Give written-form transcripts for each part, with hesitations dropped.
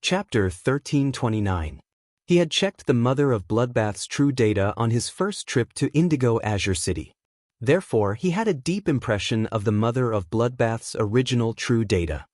Chapter 1329. He had checked the Mother of Bloodbath's true data on his first trip to Indigo Azure City. Therefore, he had a deep impression of the Mother of Bloodbath's original true data.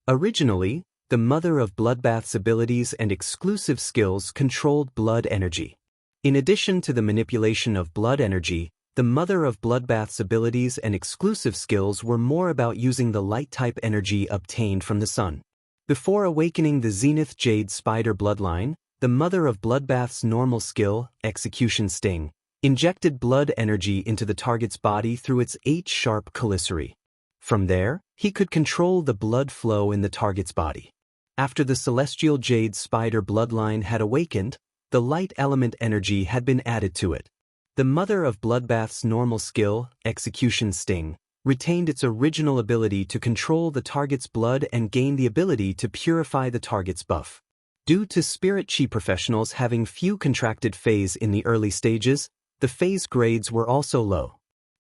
Originally, the Mother of Bloodbath's abilities and exclusive skills controlled blood energy. In addition to the manipulation of blood energy, the Mother of Bloodbath's abilities and exclusive skills were more about using the light-type energy obtained from the sun. Before awakening the Zenith Jade Spider bloodline, the Mother of Bloodbath's normal skill, Execution Sting, injected blood energy into the target's body through its H-sharp calicary. From there, he could control the blood flow in the target's body. After the Celestial Jade Spider bloodline had awakened, the light element energy had been added to it. The Mother of Bloodbath's normal skill, Execution Sting, retained its original ability to control the target's blood and gain the ability to purify the target's buff. Due to Spirit Chi professionals having few contracted phase in the early stages, the phase grades were also low.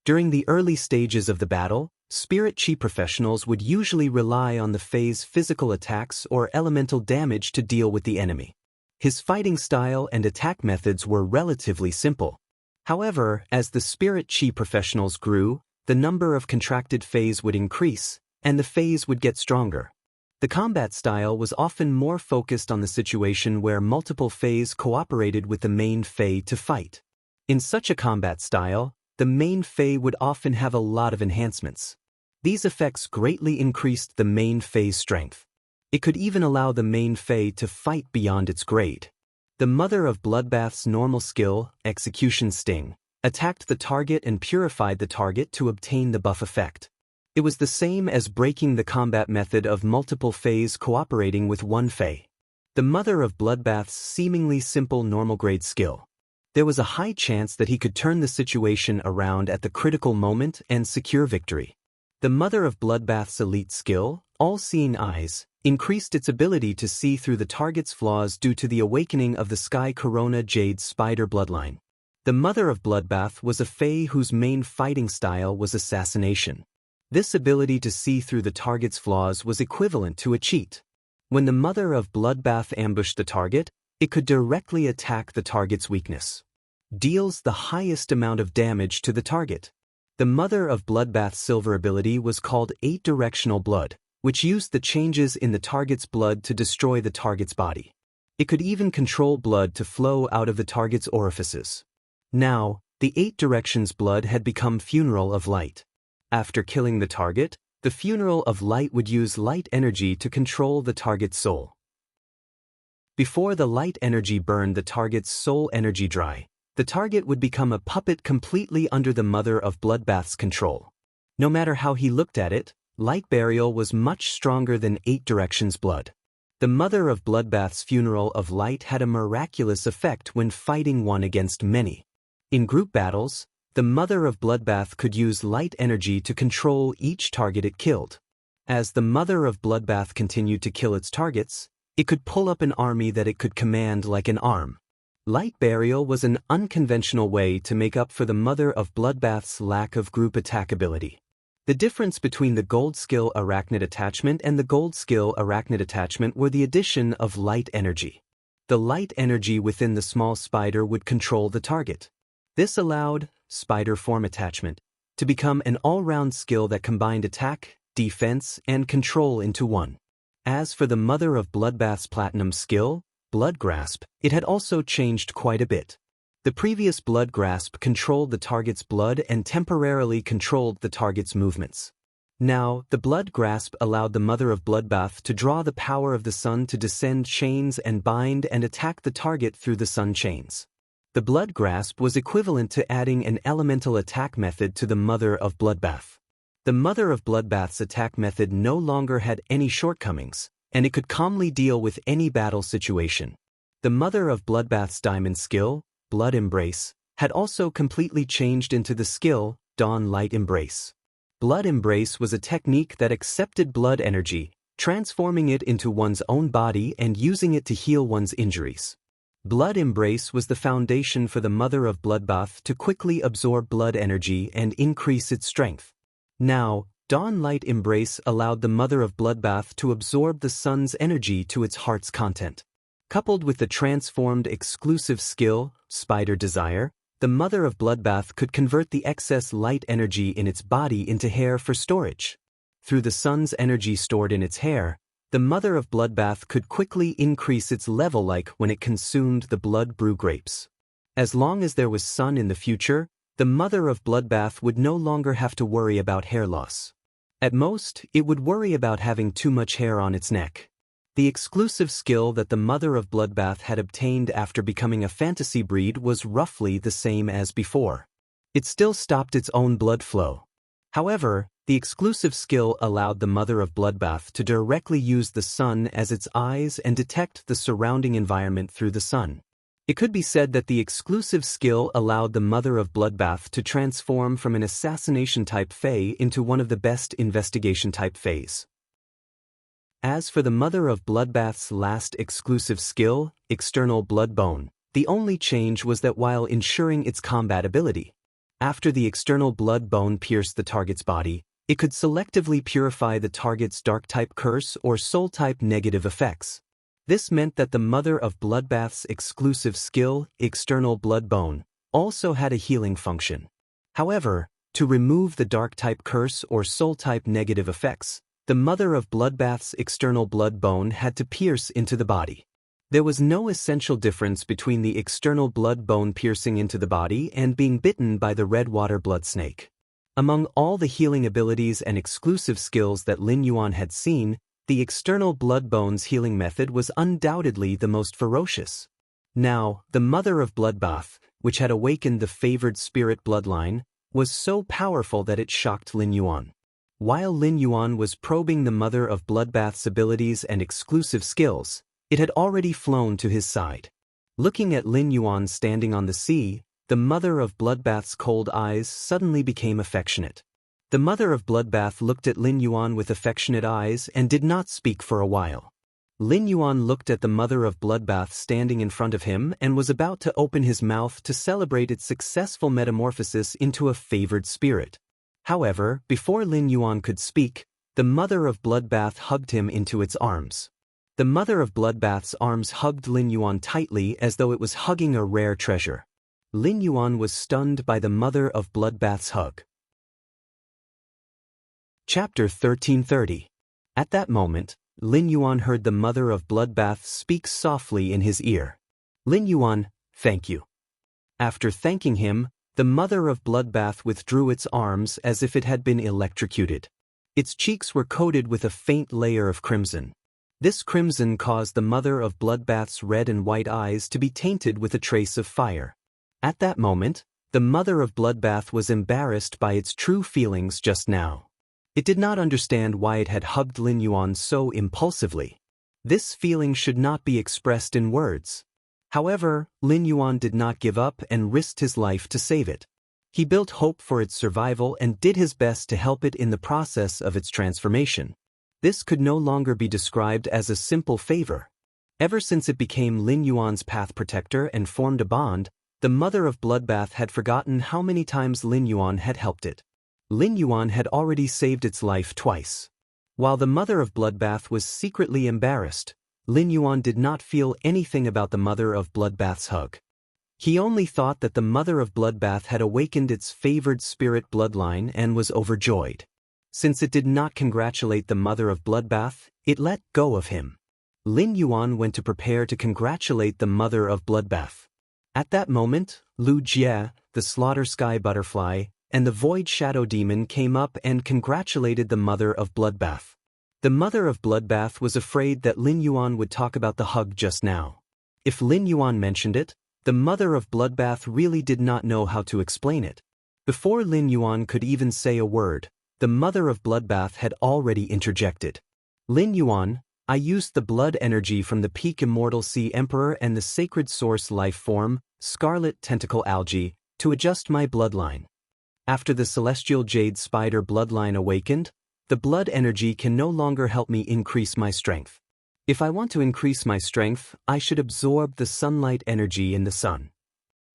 During the early stages of the battle, Spirit Chi professionals would usually rely on the phase physical attacks or elemental damage to deal with the enemy. His fighting style and attack methods were relatively simple. However, as the Spirit Chi professionals grew, the number of contracted phase would increase, and the phase would get stronger. The combat style was often more focused on the situation where multiple phase cooperated with the main Fey to fight. In such a combat style, the main Fey would often have a lot of enhancements. These effects greatly increased the main Fey's strength. It could even allow the main Fey to fight beyond its grade. The Mother of Bloodbath's normal skill, Execution Sting, attacked the target and purified the target to obtain the buff effect. It was the same as breaking the combat method of multiple Feys cooperating with one Fey. The Mother of Bloodbath's seemingly simple normal grade skill. There was a high chance that he could turn the situation around at the critical moment and secure victory. The Mother of Bloodbath's elite skill, All-Seeing Eyes, increased its ability to see through the target's flaws due to the awakening of the Sky Corona Jade Spider bloodline. The Mother of Bloodbath was a Fey whose main fighting style was assassination. This ability to see through the target's flaws was equivalent to a cheat. When the Mother of Bloodbath ambushed the target, it could directly attack the target's weakness. Deals the highest amount of damage to the target. The Mother of Bloodbath's silver ability was called 8-Directional Blood, which used the changes in the target's blood to destroy the target's body. It could even control blood to flow out of the target's orifices. Now, the 8 Directions blood had become Funeral of Light. After killing the target, the Funeral of Light would use light energy to control the target's soul. Before the light energy burned the target's soul energy dry, the target would become a puppet completely under the Mother of Bloodbath's control. No matter how he looked at it, Light Burial was much stronger than 8 Directions blood. The Mother of Bloodbath's Funeral of Light had a miraculous effect when fighting one against many. In group battles, the Mother of Bloodbath could use light energy to control each target it killed. As the Mother of Bloodbath continued to kill its targets, it could pull up an army that it could command like an arm. Light Burial was an unconventional way to make up for the Mother of Bloodbath's lack of group attack ability. The difference between the Gold Skill Arachnid Attachment and the Gold Skill Arachnid Attachment were the addition of light energy. The light energy within the small spider would control the target. This allowed Spider Form Attachment to become an all-round skill that combined attack, defense, and control into one. As for the Mother of Bloodbath's platinum skill, Blood Grasp, it had also changed quite a bit. The previous Blood Grasp controlled the target's blood and temporarily controlled the target's movements. Now, the Blood Grasp allowed the Mother of Bloodbath to draw the power of the sun to descend chains and bind and attack the target through the sun chains. The Blood Grasp was equivalent to adding an elemental attack method to the Mother of Bloodbath. The Mother of Bloodbath's attack method no longer had any shortcomings, and it could calmly deal with any battle situation. The Mother of Bloodbath's diamond skill, Blood Embrace, had also completely changed into the skill, Dawn Light Embrace. Blood Embrace was a technique that accepted blood energy, transforming it into one's own body and using it to heal one's injuries. Blood Embrace was the foundation for the Mother of Bloodbath to quickly absorb blood energy and increase its strength. Now, Dawn Light Embrace allowed the Mother of Bloodbath to absorb the sun's energy to its heart's content. Coupled with the transformed exclusive skill, Spider Desire, the Mother of Bloodbath could convert the excess light energy in its body into hair for storage. Through the sun's energy stored in its hair, the Mother of Bloodbath could quickly increase its level like when it consumed the blood brew grapes. As long as there was sun in the future, the Mother of Bloodbath would no longer have to worry about hair loss. At most, it would worry about having too much hair on its neck. The exclusive skill that the Mother of Bloodbath had obtained after becoming a fantasy breed was roughly the same as before. It still stopped its own blood flow. However, the exclusive skill allowed the Mother of Bloodbath to directly use the sun as its eyes and detect the surrounding environment through the sun. It could be said that the exclusive skill allowed the Mother of Bloodbath to transform from an assassination-type Fae into one of the best investigation-type Faes. As for the Mother of Bloodbath's last exclusive skill, External Blood Bone, the only change was that while ensuring its combatability, after the external blood bone pierced the target's body, it could selectively purify the target's dark-type curse or soul-type negative effects. This meant that the Mother of Bloodbath's exclusive skill, External Blood Bone, also had a healing function. However, to remove the dark-type curse or soul-type negative effects, the Mother of Bloodbath's external blood bone had to pierce into the body. There was no essential difference between the external blood bone piercing into the body and being bitten by the red water blood snake. Among all the healing abilities and exclusive skills that Lin Yuan had seen, the external blood bone's healing method was undoubtedly the most ferocious. Now, the Mother of Bloodbath, which had awakened the favored spirit bloodline, was so powerful that it shocked Lin Yuan. While Lin Yuan was probing the Mother of Bloodbath's abilities and exclusive skills, it had already flown to his side. Looking at Lin Yuan standing on the sea, the Mother of Bloodbath's cold eyes suddenly became affectionate. The Mother of Bloodbath looked at Lin Yuan with affectionate eyes and did not speak for a while. Lin Yuan looked at the Mother of Bloodbath standing in front of him and was about to open his mouth to celebrate its successful metamorphosis into a favored spirit. However, before Lin Yuan could speak, the Mother of Bloodbath hugged him into its arms. The Mother of Bloodbath's arms hugged Lin Yuan tightly as though it was hugging a rare treasure. Lin Yuan was stunned by the Mother of Bloodbath's hug. Chapter 1330. At that moment, Lin Yuan heard the Mother of Bloodbath speak softly in his ear. Lin Yuan, thank you. After thanking him, the Mother of Bloodbath withdrew its arms as if it had been electrocuted. Its cheeks were coated with a faint layer of crimson. This crimson caused the Mother of Bloodbath's red and white eyes to be tainted with a trace of fire. At that moment, the Mother of Bloodbath was embarrassed by its true feelings just now. It did not understand why it had hugged Lin Yuan so impulsively. This feeling should not be expressed in words. However, Lin Yuan did not give up and risked his life to save it. He built hope for its survival and did his best to help it in the process of its transformation. This could no longer be described as a simple favor. Ever since it became Lin Yuan's path protector and formed a bond, the Mother of Bloodbath had forgotten how many times Lin Yuan had helped it. Lin Yuan had already saved its life twice. While the Mother of Bloodbath was secretly embarrassed, Lin Yuan did not feel anything about the Mother of Bloodbath's hug. He only thought that the Mother of Bloodbath had awakened its favored spirit bloodline and was overjoyed. Since it did not congratulate the Mother of Bloodbath, it let go of him. Lin Yuan went to prepare to congratulate the Mother of Bloodbath. At that moment, Lu Jie, the Slaughter Sky Butterfly, and the Void Shadow Demon came up and congratulated the Mother of Bloodbath. The Mother of Bloodbath was afraid that Lin Yuan would talk about the hug just now. If Lin Yuan mentioned it, the Mother of Bloodbath really did not know how to explain it. Before Lin Yuan could even say a word, the Mother of Bloodbath had already interjected. Lin Yuan, I used the blood energy from the peak Immortal Sea Emperor and the sacred source life form, Scarlet Tentacle Algae, to adjust my bloodline. After the Celestial Jade Spider bloodline awakened, the blood energy can no longer help me increase my strength. If I want to increase my strength, I should absorb the sunlight energy in the sun.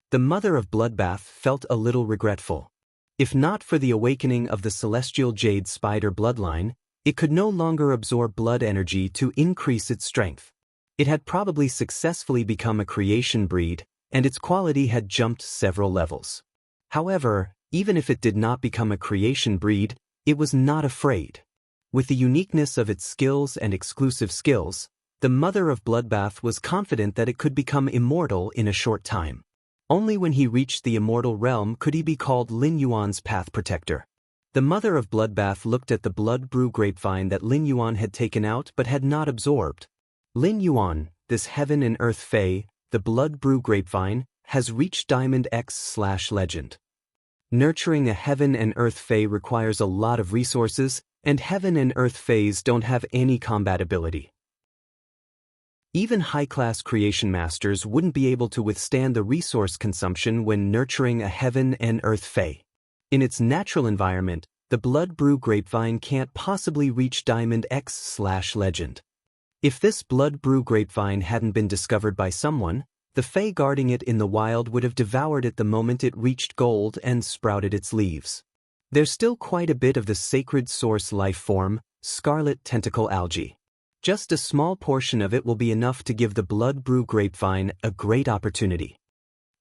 The Mother of Bloodbath felt a little regretful. If not for the awakening of the celestial jade spider bloodline, it could no longer absorb blood energy to increase its strength. It had probably successfully become a creation breed, and its quality had jumped several levels. However, even if it did not become a creation breed, it was not afraid. With the uniqueness of its skills and exclusive skills, the mother of Bloodbath was confident that it could become immortal in a short time. Only when he reached the immortal realm could he be called Lin Yuan's path protector. The mother of Bloodbath looked at the blood brew grapevine that Lin Yuan had taken out but had not absorbed. Lin Yuan, this heaven and earth fae, the blood brew grapevine, has reached Diamond X/Legend. Nurturing a heaven and earth fae requires a lot of resources, and heaven and earth faes don't have any compatibility. Even high-class creation masters wouldn't be able to withstand the resource consumption when nurturing a heaven and earth fae. In its natural environment, the blood brew grapevine can't possibly reach Diamond X/Legend. If this blood brew grapevine hadn't been discovered by someone, the fae guarding it in the wild would have devoured it the moment it reached gold and sprouted its leaves. There's still quite a bit of the sacred source life form, scarlet tentacle algae. Just a small portion of it will be enough to give the blood brew grapevine a great opportunity.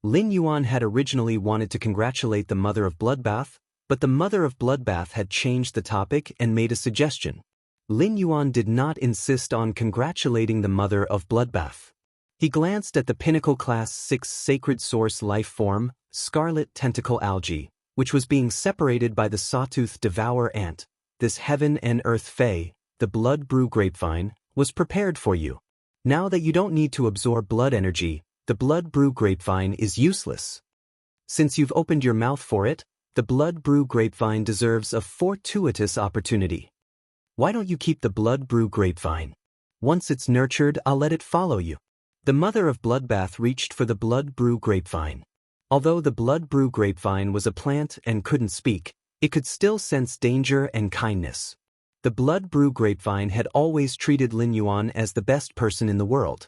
Lin Yuan had originally wanted to congratulate the mother of Bloodbath, but the mother of Bloodbath had changed the topic and made a suggestion. Lin Yuan did not insist on congratulating the mother of Bloodbath. He glanced at the Pinnacle Class 6 Sacred Source life form, Scarlet Tentacle Algae, which was being separated by the Sawtooth Devourer Ant. This heaven and earth fae, the blood brew grapevine, was prepared for you. Now that you don't need to absorb blood energy, the blood brew grapevine is useless. Since you've opened your mouth for it, the blood brew grapevine deserves a fortuitous opportunity. Why don't you keep the blood brew grapevine? Once it's nurtured, I'll let it follow you. The mother of Bloodbath reached for the blood brew grapevine. Although the blood brew grapevine was a plant and couldn't speak, it could still sense danger and kindness. The blood brew grapevine had always treated Lin Yuan as the best person in the world.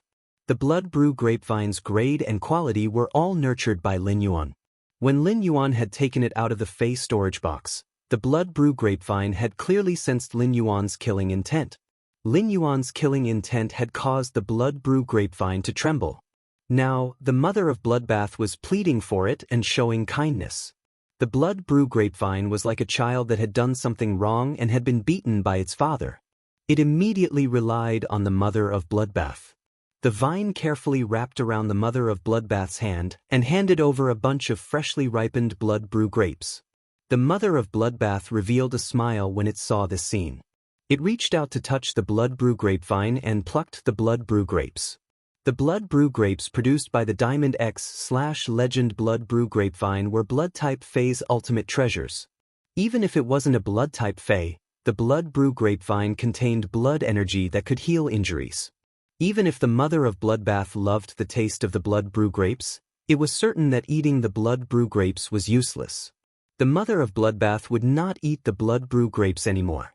The blood brew grapevine's grade and quality were all nurtured by Lin Yuan. When Lin Yuan had taken it out of the Fey storage box, the blood brew grapevine had clearly sensed Lin Yuan's killing intent. Lin Yuan's killing intent had caused the blood brew grapevine to tremble. Now, the mother of Bloodbath was pleading for it and showing kindness. The blood brew grapevine was like a child that had done something wrong and had been beaten by its father. It immediately relied on the mother of Bloodbath. The vine carefully wrapped around the mother of Bloodbath's hand and handed over a bunch of freshly ripened blood brew grapes. The mother of Bloodbath revealed a smile when it saw this scene. It reached out to touch the blood brew grapevine and plucked the blood brew grapes. The blood brew grapes produced by the Diamond X/Legend blood brew grapevine were blood-type fae's ultimate treasures. Even if it wasn't a blood-type fae, the blood brew grapevine contained blood energy that could heal injuries. Even if the mother of Bloodbath loved the taste of the blood brew grapes, it was certain that eating the blood brew grapes was useless. The mother of Bloodbath would not eat the blood brew grapes anymore.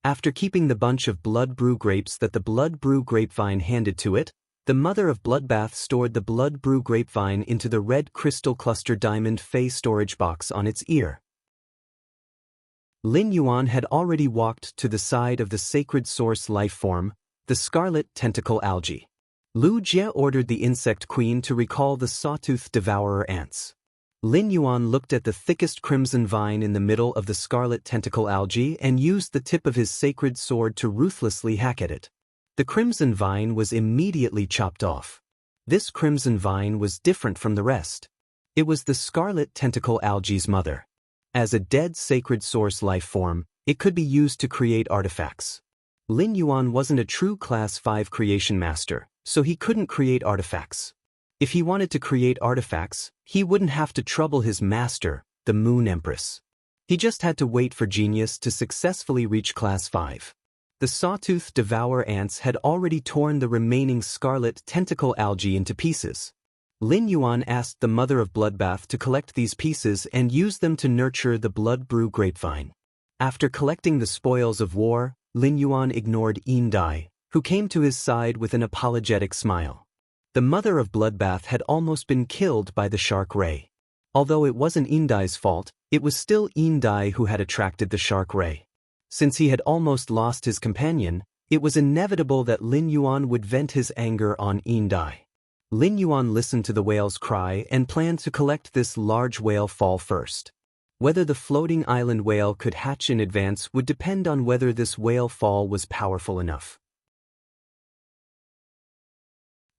After keeping the bunch of blood brew grapes that the blood brew grapevine handed to it, the mother of Bloodbath stored the blood brew grapevine into the red crystal cluster diamond Fey storage box on its ear. Lin Yuan had already walked to the side of the sacred source life form, the scarlet tentacle algae. Lu Jie ordered the insect queen to recall the sawtooth devourer ants. Lin Yuan looked at the thickest crimson vine in the middle of the scarlet tentacle algae and used the tip of his sacred sword to ruthlessly hack at it. The crimson vine was immediately chopped off. This crimson vine was different from the rest. It was the scarlet tentacle algae's mother. As a dead sacred source life form, it could be used to create artifacts. Lin Yuan wasn't a true Class 5 creation master, so he couldn't create artifacts. If he wanted to create artifacts, he wouldn't have to trouble his master, the Moon Empress. He just had to wait for genius to successfully reach Class 5. The sawtooth devourer ants had already torn the remaining scarlet tentacle algae into pieces. Lin Yuan asked the mother of Bloodbath to collect these pieces and use them to nurture the blood brew grapevine. After collecting the spoils of war, Lin Yuan ignored Yin Dai, who came to his side with an apologetic smile. The mother of Bloodbath had almost been killed by the shark ray. Although it wasn't Indai's fault, it was still Indai who had attracted the shark ray. Since he had almost lost his companion, it was inevitable that Lin Yuan would vent his anger on Indai. Lin Yuan listened to the whale's cry and planned to collect this large whale fall first. Whether the floating island whale could hatch in advance would depend on whether this whale fall was powerful enough.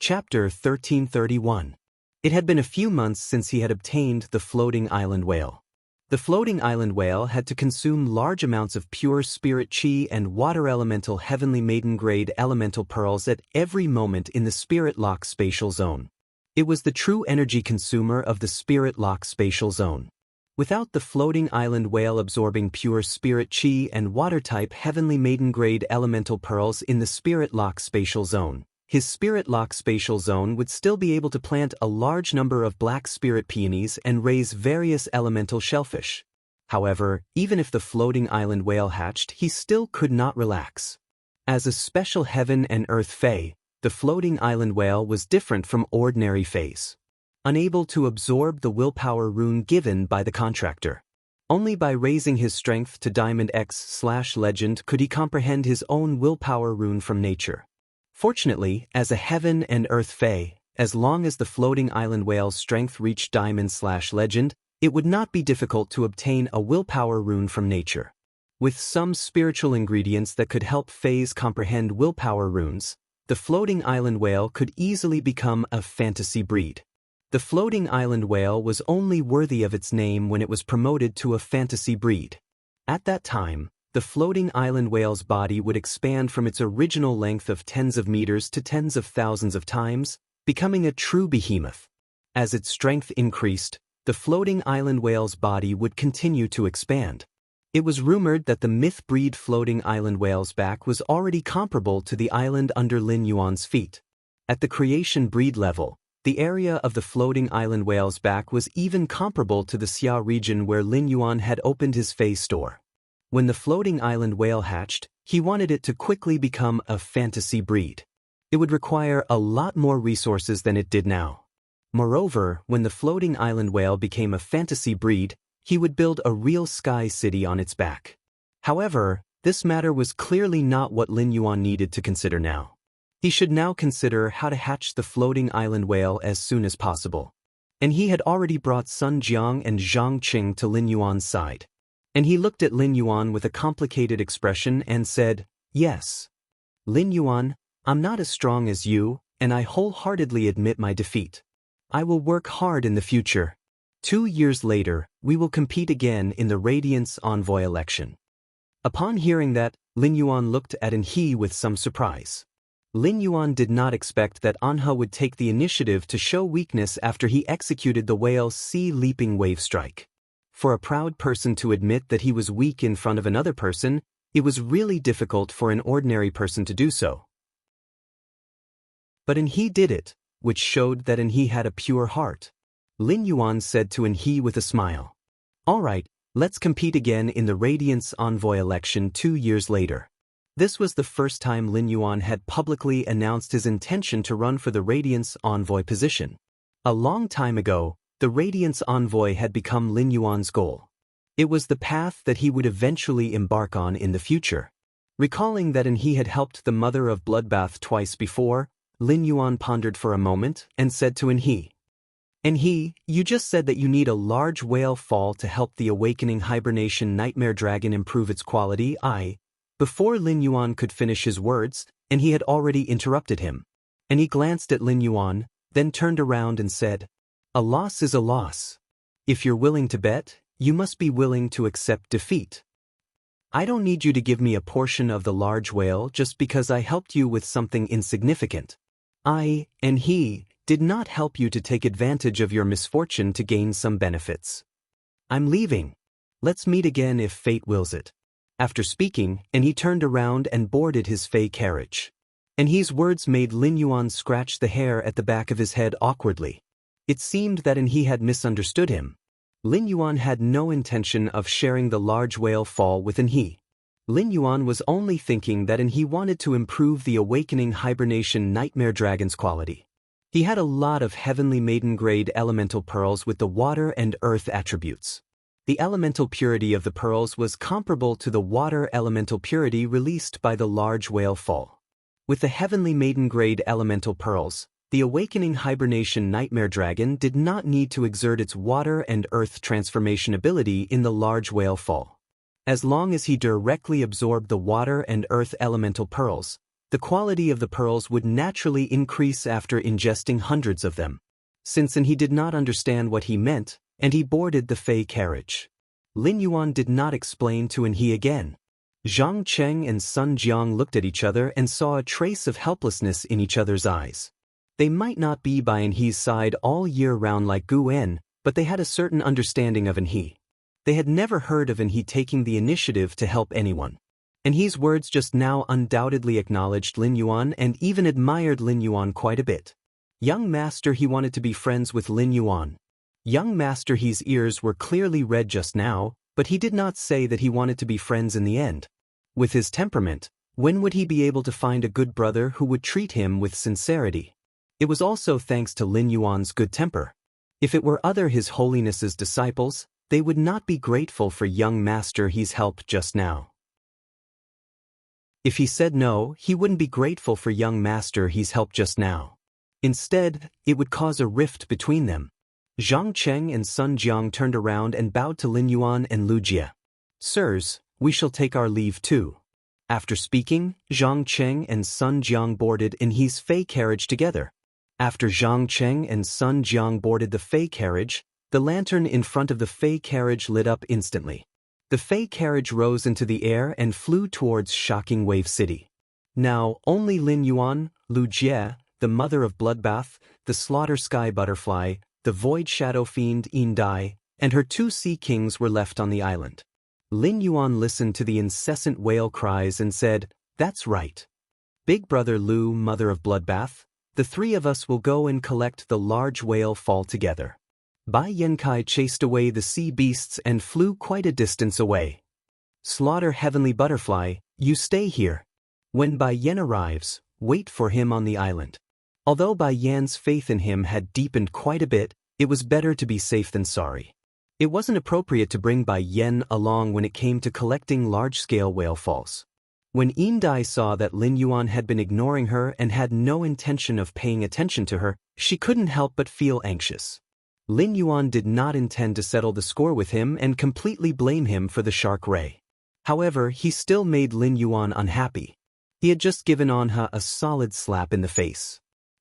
Chapter 1331. It had been a few months since he had obtained the floating island whale. The floating island whale had to consume large amounts of pure spirit chi and water elemental heavenly maiden grade elemental pearls at every moment in the spirit lock spatial zone. It was the true energy consumer of the spirit lock spatial zone. Without the floating island whale absorbing pure spirit chi and water-type heavenly maiden-grade elemental pearls in the spirit lock spatial zone, his spirit lock spatial zone would still be able to plant a large number of black spirit peonies and raise various elemental shellfish. However, even if the floating island whale hatched, he still could not relax. As a special heaven and earth fae, the floating island whale was different from ordinary faes. Unable to absorb the willpower rune given by the contractor. Only by raising his strength to Diamond X/Legend could he comprehend his own willpower rune from nature. Fortunately, as a heaven and earth fae, as long as the floating island whale's strength reached Diamond/Legend, it would not be difficult to obtain a willpower rune from nature. With some spiritual ingredients that could help faes comprehend willpower runes, the floating island whale could easily become a fantasy breed. The floating island whale was only worthy of its name when it was promoted to a fantasy breed. At that time, the floating island whale's body would expand from its original length of tens of meters to tens of thousands of times, becoming a true behemoth. As its strength increased, the floating island whale's body would continue to expand. It was rumored that the myth breed floating island whale's back was already comparable to the island under Lin Yuan's feet. At the creation breed level, the area of the floating island whale's back was even comparable to the Xia region where Lin Yuan had opened his Fey store. When the floating island whale hatched, he wanted it to quickly become a fantasy breed. It would require a lot more resources than it did now. Moreover, when the floating island whale became a fantasy breed, he would build a real sky city on its back. However, this matter was clearly not what Lin Yuan needed to consider now. He should now consider how to hatch the floating island whale as soon as possible. And he had already brought Sun Jiang and Zhang Qing to Lin Yuan's side. And he looked at Lin Yuan with a complicated expression and said, "Yes. Lin Yuan, I'm not as strong as you, and I wholeheartedly admit my defeat. I will work hard in the future. 2 years later, we will compete again in the Radiance Envoy election." Upon hearing that, Lin Yuan looked at Anhe with some surprise. Lin Yuan did not expect that Anhe would take the initiative to show weakness after he executed the whale's sea-leaping wave strike. For a proud person to admit that he was weak in front of another person, it was really difficult for an ordinary person to do so. But Anhe did it, which showed that Anhe had a pure heart. Lin Yuan said to Anhe with a smile, "All right, let's compete again in the Radiance Envoy election 2 years later." This was the first time Lin Yuan had publicly announced his intention to run for the Radiance Envoy position. A long time ago, the Radiance Envoy had become Lin Yuan's goal. It was the path that he would eventually embark on in the future. Recalling that Anhe had helped the mother of Bloodbath twice before, Lin Yuan pondered for a moment and said to Anhe, "Anhe, you just said that you need a large whale fall to help the awakening hibernation nightmare dragon improve its quality." Before Lin Yuan could finish his words, Anhe had already interrupted him. And he glanced at Lin Yuan, then turned around and said, "A loss is a loss. If you're willing to bet, you must be willing to accept defeat. I don't need you to give me a portion of the large whale just because I helped you with something insignificant. I, and he, did not help you to take advantage of your misfortune to gain some benefits. I'm leaving. Let's meet again if fate wills it." After speaking, Anhe turned around and boarded his Fey carriage. Anhe's words made Lin Yuan scratch the hair at the back of his head awkwardly. It seemed that Anhe had misunderstood him. Lin Yuan had no intention of sharing the large whale fall with Anhe. Lin Yuan was only thinking that Anhe wanted to improve the awakening hibernation nightmare dragon's quality. He had a lot of heavenly maiden-grade elemental pearls with the water and earth attributes. The elemental purity of the pearls was comparable to the water elemental purity released by the large whale fall. With the heavenly maiden-grade elemental pearls, the awakening hibernation nightmare dragon did not need to exert its water and earth transformation ability in the large whale fall. As long as he directly absorbed the water and earth elemental pearls, the quality of the pearls would naturally increase after ingesting hundreds of them. Since he did not understand what he meant, and he boarded the Fey carriage. Lin Yuan did not explain to he again. Zhang Cheng and Sun Jiang looked at each other and saw a trace of helplessness in each other's eyes. They might not be by He's side all year round like Gu En, but they had a certain understanding of He. They had never heard of He taking the initiative to help anyone. And He's words just now undoubtedly acknowledged Lin Yuan and even admired Lin Yuan quite a bit. Young Master He wanted to be friends with Lin Yuan. Young Master He's ears were clearly red just now, but he did not say that he wanted to be friends in the end. With his temperament, when would he be able to find a good brother who would treat him with sincerity? It was also thanks to Lin Yuan's good temper. If it were other His Holiness's disciples, they would not be grateful for young Master He's help just now. If he said no, he wouldn't be grateful for young Master He's help just now. Instead, it would cause a rift between them. Zhang Cheng and Sun Jiang turned around and bowed to Lin Yuan and Lu Jie. Sirs, we shall take our leave too. After speaking, Zhang Cheng and Sun Jiang boarded in his Fey carriage together. After Zhang Cheng and Sun Jiang boarded the Fey carriage, the lantern in front of the Fey carriage lit up instantly. The Fey carriage rose into the air and flew towards Shocking Wave City. Now, only Lin Yuan, Lu Jie, the mother of Bloodbath, the Slaughter Sky Butterfly, the Void Shadow Fiend Yin Dai, and her 2 sea kings were left on the island. Lin Yuan listened to the incessant whale cries and said, "That's right. Big brother Lu, mother of Bloodbath, the 3 of us will go and collect the large whale fall together." Bai Yankai chased away the sea beasts and flew quite a distance away. "Slaughter Heavenly Butterfly, you stay here. When Bai Yan arrives, wait for him on the island." Although Bai Yan's faith in him had deepened quite a bit, it was better to be safe than sorry. It wasn't appropriate to bring Bai Yan along when it came to collecting large-scale whale falls. When Yin Dai saw that Lin Yuan had been ignoring her and had no intention of paying attention to her, she couldn't help but feel anxious. Lin Yuan did not intend to settle the score with him and completely blame him for the shark ray. However, he still made Lin Yuan unhappy. He had just given Anha a solid slap in the face.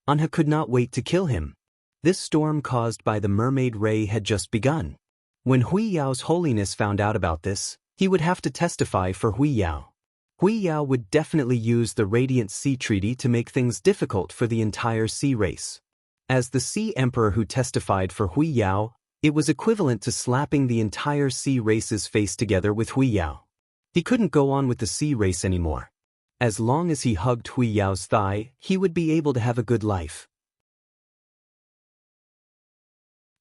Anha could not wait to kill him. This storm caused by the mermaid ray had just begun. When Hui Yao's holiness found out about this, he would have to testify for Hui Yao. Hui Yao would definitely use the Radiant Sea Treaty to make things difficult for the entire sea race. As the Sea Emperor who testified for Hui Yao, it was equivalent to slapping the entire sea race's face together with Hui Yao. He couldn't go on with the sea race anymore. As long as he hugged Hui Yao's thigh, he would be able to have a good life.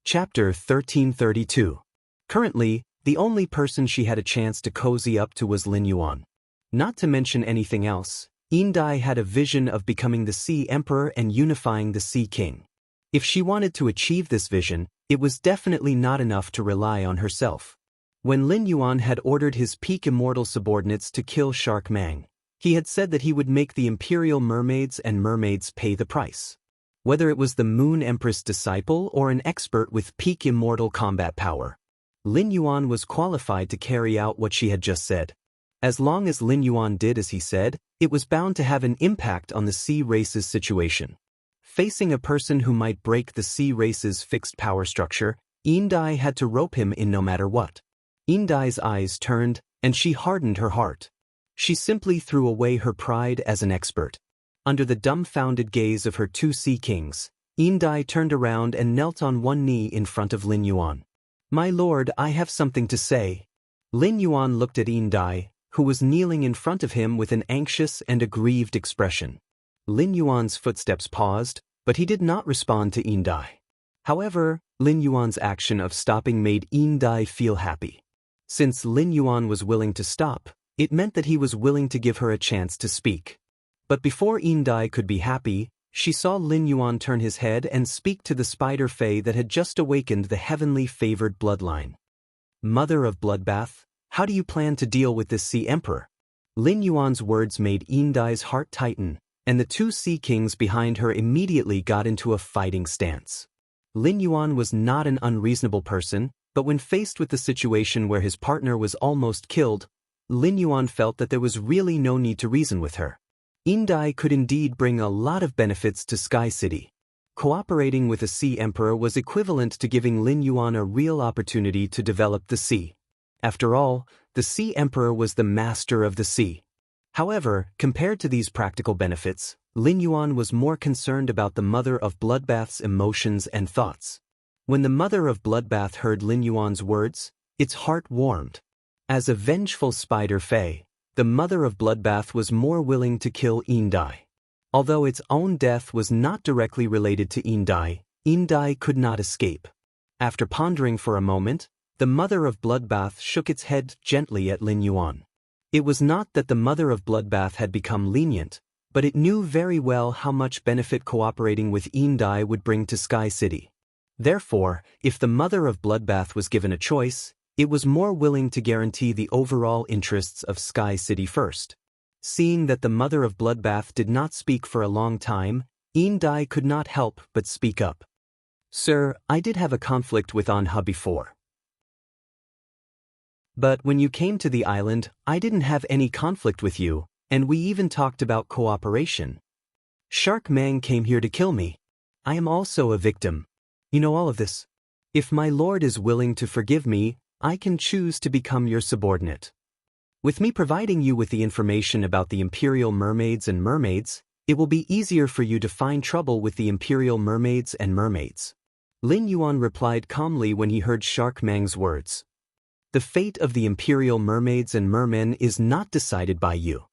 Chapter 1332. Currently, the only person she had a chance to cozy up to was Lin Yuan. Not to mention anything else, Yin Dai had a vision of becoming the Sea Emperor and unifying the Sea King. If she wanted to achieve this vision, it was definitely not enough to rely on herself. When Lin Yuan had ordered his peak immortal subordinates to kill Shark Mang, he had said that he would make the Imperial Mermaids and Mermaids pay the price. Whether it was the Moon Empress disciple or an expert with peak immortal combat power, Lin Yuan was qualified to carry out what she had just said. As long as Lin Yuan did as he said, it was bound to have an impact on the sea race's situation. Facing a person who might break the sea race's fixed power structure, Yin Dai had to rope him in no matter what. Yin Dai's eyes turned, and she hardened her heart. She simply threw away her pride as an expert. Under the dumbfounded gaze of her 2 sea kings, Yin Dai turned around and knelt on one knee in front of Lin Yuan. "My lord, I have something to say." Lin Yuan looked at Yin Dai, who was kneeling in front of him with an anxious and aggrieved expression. Lin Yuan's footsteps paused, but he did not respond to Yin Dai. However, Lin Yuan's action of stopping made Yin Dai feel happy. Since Lin Yuan was willing to stop, it meant that he was willing to give her a chance to speak. But before Yin Dai could be happy, She saw Lin Yuan turn his head and speak to the spider fae that had just awakened the heavenly favored bloodline. Mother of Bloodbath, how do you plan to deal with this Sea Emperor? Lin Yuan's words made Yindai's heart tighten, and the two Sea Kings behind her immediately got into a fighting stance. Lin Yuan was not an unreasonable person, but when faced with the situation where his partner was almost killed, Lin Yuan felt that there was really no need to reason with her. Yindai could indeed bring a lot of benefits to Sky City. Cooperating with a Sea Emperor was equivalent to giving Lin Yuan a real opportunity to develop the sea. After all, the Sea Emperor was the master of the sea. However, compared to these practical benefits, Lin Yuan was more concerned about the Mother of Bloodbath's emotions and thoughts. When the Mother of Bloodbath heard Lin Yuan's words, its heart warmed. As a vengeful spider fae, the Mother of Bloodbath was more willing to kill Yindai. Although its own death was not directly related to Yindai, Yindai could not escape. After pondering for a moment, the Mother of Bloodbath shook its head gently at Lin Yuan. It was not that the Mother of Bloodbath had become lenient, but it knew very well how much benefit cooperating with Yindai would bring to Sky City. Therefore, if the Mother of Bloodbath was given a choice, it was more willing to guarantee the overall interests of Sky City first. Seeing that the Mother of Bloodbath did not speak for a long time, Yindai could not help but speak up. Sir, I did have a conflict with Anha before. But when you came to the island, I didn't have any conflict with you, and we even talked about cooperation. Shark Mang came here to kill me. I am also a victim. You know all of this. If my lord is willing to forgive me, I can choose to become your subordinate. With me providing you with the information about the Imperial Mermaids and Mermaids, it will be easier for you to find trouble with the Imperial Mermaids and Mermaids. Lin Yuan replied calmly when he heard Shark Mang's words. The fate of the Imperial Mermaids and Mermen is not decided by you.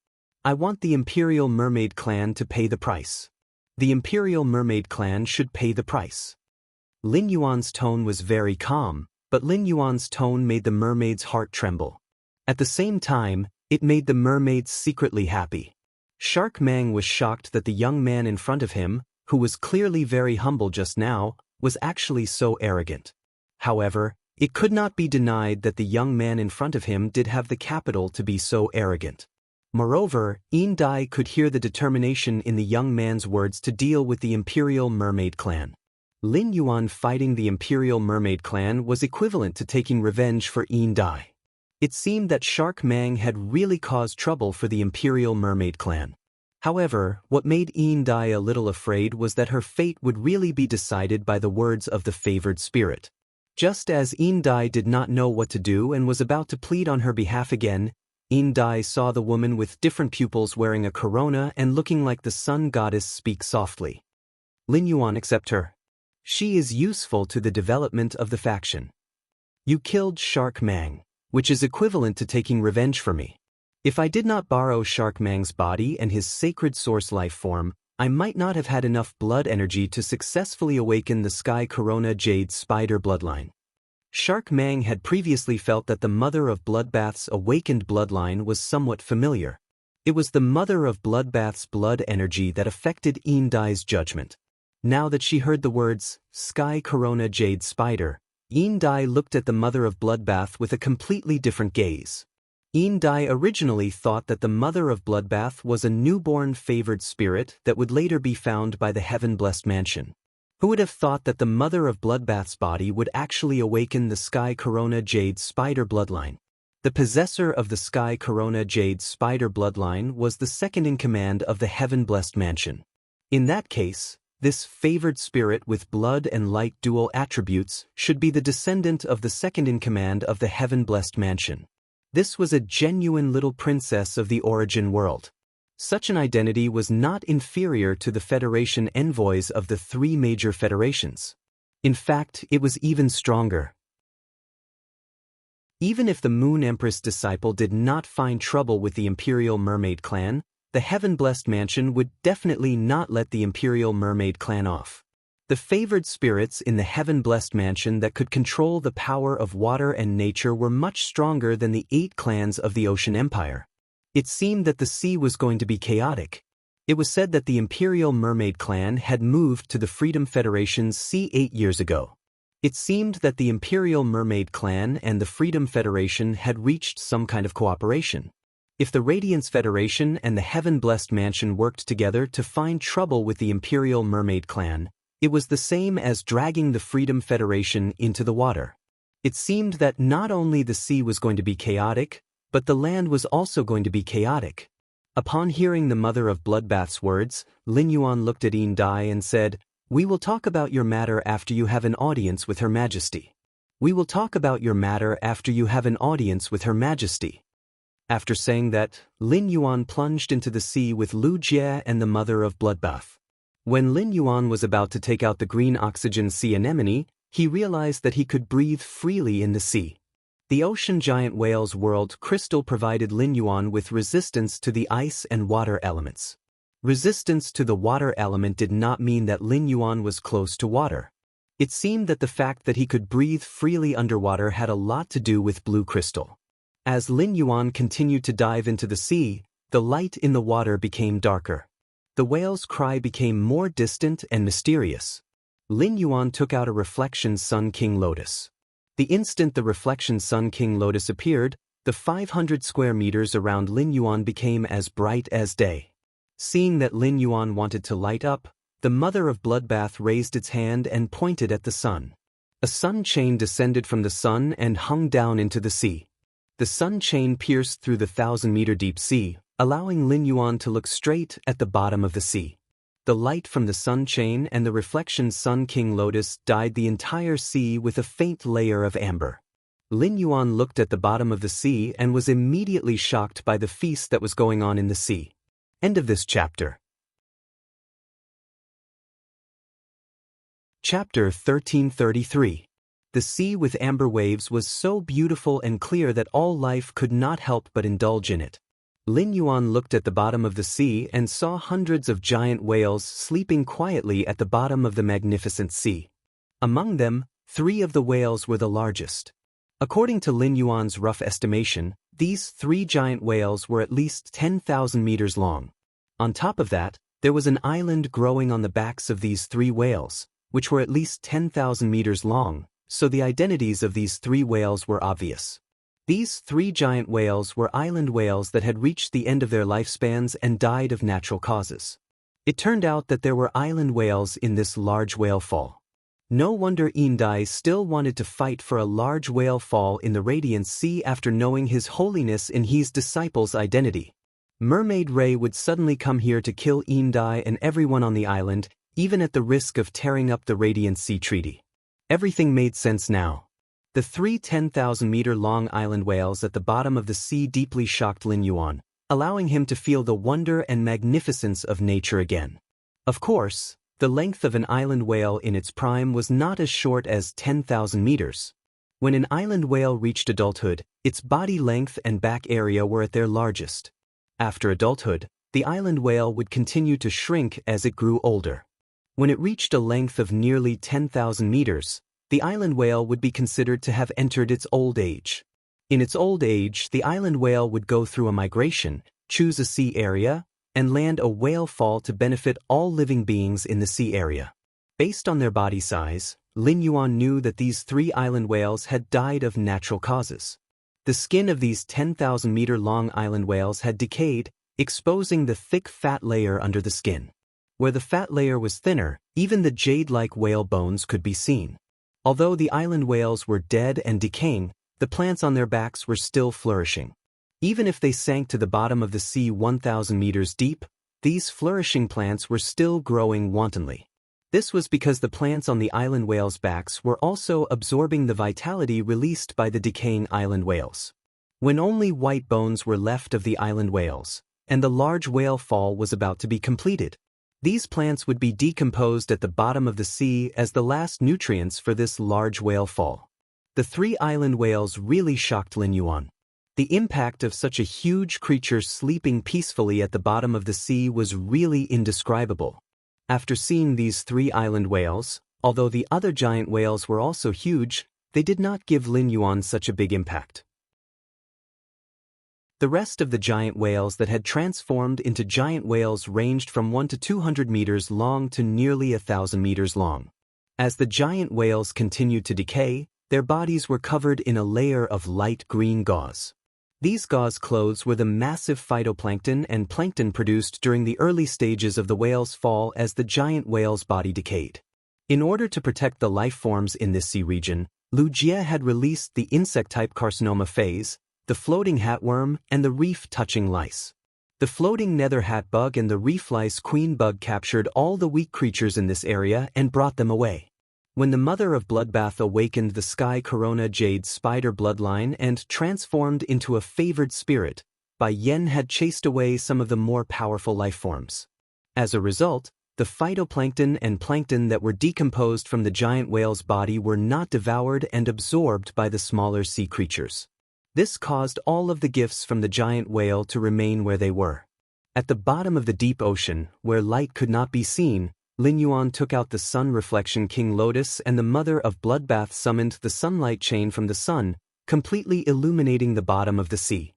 I want the Imperial Mermaid clan to pay the price. The Imperial Mermaid clan should pay the price. Lin Yuan's tone was very calm, but Lin Yuan's tone made the mermaid's heart tremble. At the same time, it made the mermaids secretly happy. Shark Mang was shocked that the young man in front of him, who was clearly very humble just now, was actually so arrogant. However, it could not be denied that the young man in front of him did have the capital to be so arrogant. Moreover, Yindai could hear the determination in the young man's words to deal with the Imperial Mermaid clan. Lin Yuan fighting the Imperial Mermaid clan was equivalent to taking revenge for Yindai. It seemed that Shark Mang had really caused trouble for the Imperial Mermaid clan. However, what made Yindai a little afraid was that her fate would really be decided by the words of the favored spirit. Just as Yindai did not know what to do and was about to plead on her behalf again, Yindai saw the woman with different pupils wearing a corona and looking like the sun goddess speak softly. Lin Yuan, accept her. She is useful to the development of the faction. You killed Shark Mang, which is equivalent to taking revenge for me. If I did not borrow Shark Mang's body and his sacred source life form, I might not have had enough blood energy to successfully awaken the Sky Corona Jade Spider bloodline. Shark Mang had previously felt that the Mother of Bloodbath's awakened bloodline was somewhat familiar. It was the Mother of Bloodbath's blood energy that affected Yindai's judgment. Now that she heard the words, Sky Corona Jade Spider, Yindai looked at the Mother of Bloodbath with a completely different gaze. Yindai originally thought that the Mother of Bloodbath was a newborn favored spirit that would later be found by the heaven-blessed mansion. Who would have thought that the Mother of Bloodbath's body would actually awaken the Sky Corona Jade Spider bloodline? The possessor of the Sky Corona Jade Spider bloodline was the second-in-command of the heaven-blessed mansion. In that case, this favored spirit with blood and light dual attributes should be the descendant of the second-in-command of the heaven-blessed mansion. This was a genuine little princess of the origin world. Such an identity was not inferior to the Federation envoys of the three major federations. In fact, it was even stronger. Even if the Moon Empress disciple did not find trouble with the Imperial Mermaid clan, the Heaven-Blessed Mansion would definitely not let the Imperial Mermaid clan off. The favored spirits in the Heaven-Blessed Mansion that could control the power of water and nature were much stronger than the 8 clans of the Ocean Empire. It seemed that the sea was going to be chaotic. It was said that the Imperial Mermaid clan had moved to the Freedom Federation's sea 8 years ago. It seemed that the Imperial Mermaid clan and the Freedom Federation had reached some kind of cooperation. If the Radiance Federation and the Heaven-Blessed Mansion worked together to find trouble with the Imperial Mermaid clan, it was the same as dragging the Freedom Federation into the water. It seemed that not only the sea was going to be chaotic, but the land was also going to be chaotic. Upon hearing the Mother of Bloodbath's words, Lin Yuan looked at Yin Dai and said, "We will talk about your matter after you have an audience with Her Majesty. We will talk about your matter after you have an audience with Her Majesty." After saying that, Lin Yuan plunged into the sea with Lu Jie and the Mother of Bloodbath. When Lin Yuan was about to take out the green oxygen sea anemone, he realized that he could breathe freely in the sea. The ocean giant whale's world crystal provided Lin Yuan with resistance to the ice and water elements. Resistance to the water element did not mean that Lin Yuan was close to water. It seemed that the fact that he could breathe freely underwater had a lot to do with blue crystal. As Lin Yuan continued to dive into the sea, the light in the water became darker. The whale's cry became more distant and mysterious. Lin Yuan took out a reflection Sun King Lotus. The instant the reflection Sun King Lotus appeared, the 500 square meters around Lin Yuan became as bright as day. Seeing that Lin Yuan wanted to light up, the Mother of Bloodbath raised its hand and pointed at the sun. A sun chain descended from the sun and hung down into the sea. The sun chain pierced through the 1,000-meter deep sea, allowing Lin Yuan to look straight at the bottom of the sea. The light from the sun chain and the reflection Sun King Lotus dyed the entire sea with a faint layer of amber. Lin Yuan looked at the bottom of the sea and was immediately shocked by the feast that was going on in the sea. End of this chapter. Chapter 1333. The sea with amber waves was so beautiful and clear that all life could not help but indulge in it. Lin Yuan looked at the bottom of the sea and saw hundreds of giant whales sleeping quietly at the bottom of the magnificent sea. Among them, 3 of the whales were the largest. According to Lin Yuan's rough estimation, these 3 giant whales were at least 10,000 meters long. On top of that, there was an island growing on the backs of these 3 whales, which were at least 10,000 meters long, so the identities of these 3 whales were obvious. These 3 giant whales were island whales that had reached the end of their lifespans and died of natural causes. It turned out that there were island whales in this large whale fall. No wonder Yin Dai still wanted to fight for a large whale fall in the Radiant Sea after knowing His Holiness in He's disciples' identity. Mermaid Ray would suddenly come here to kill Yin Dai and everyone on the island, even at the risk of tearing up the Radiant Sea Treaty. Everything made sense now. The 3 10,000-meter-long island whales at the bottom of the sea deeply shocked Lin Yuan, allowing him to feel the wonder and magnificence of nature again. Of course, the length of an island whale in its prime was not as short as 10,000 meters. When an island whale reached adulthood, its body length and back area were at their largest. After adulthood, the island whale would continue to shrink as it grew older. When it reached a length of nearly 10,000 meters, the island whale would be considered to have entered its old age. In its old age, the island whale would go through a migration, choose a sea area, and land a whale fall to benefit all living beings in the sea area. Based on their body size, Lin Yuan knew that these 3 island whales had died of natural causes. The skin of these 10,000-meter-long island whales had decayed, exposing the thick fat layer under the skin. Where the fat layer was thinner, even the jade-like whale bones could be seen. Although the island whales were dead and decaying, the plants on their backs were still flourishing. Even if they sank to the bottom of the sea 1,000 meters deep, these flourishing plants were still growing wantonly. This was because the plants on the island whales' backs were also absorbing the vitality released by the decaying island whales. When only white bones were left of the island whales, and the large whale fall was about to be completed, these plants would be decomposed at the bottom of the sea as the last nutrients for this large whale fall. The 3 island whales really shocked Lin Yuan. The impact of such a huge creature sleeping peacefully at the bottom of the sea was really indescribable. After seeing these 3 island whales, although the other giant whales were also huge, they did not give Lin Yuan such a big impact. The rest of the giant whales that had transformed into giant whales ranged from 1 to 200 meters long to nearly 1,000 meters long. As the giant whales continued to decay, their bodies were covered in a layer of light green gauze. These gauze clothes were the massive phytoplankton and plankton produced during the early stages of the whale's fall as the giant whale's body decayed. In order to protect the life forms in this sea region, Wuxia had released the insect-type carcinoma phase, the floating hatworm, and the reef-touching lice. The floating nether hat bug and the reef lice queen bug captured all the weak creatures in this area and brought them away. When the mother of bloodbath awakened the sky corona jade spider bloodline and transformed into a favored spirit, Bai Yen had chased away some of the more powerful life forms. As a result, the phytoplankton and plankton that were decomposed from the giant whale's body were not devoured and absorbed by the smaller sea creatures. This caused all of the gifts from the giant whale to remain where they were. At the bottom of the deep ocean, where light could not be seen, Lin Yuan took out the sun reflection king lotus, and the mother of bloodbath summoned the sunlight chain from the sun, completely illuminating the bottom of the sea.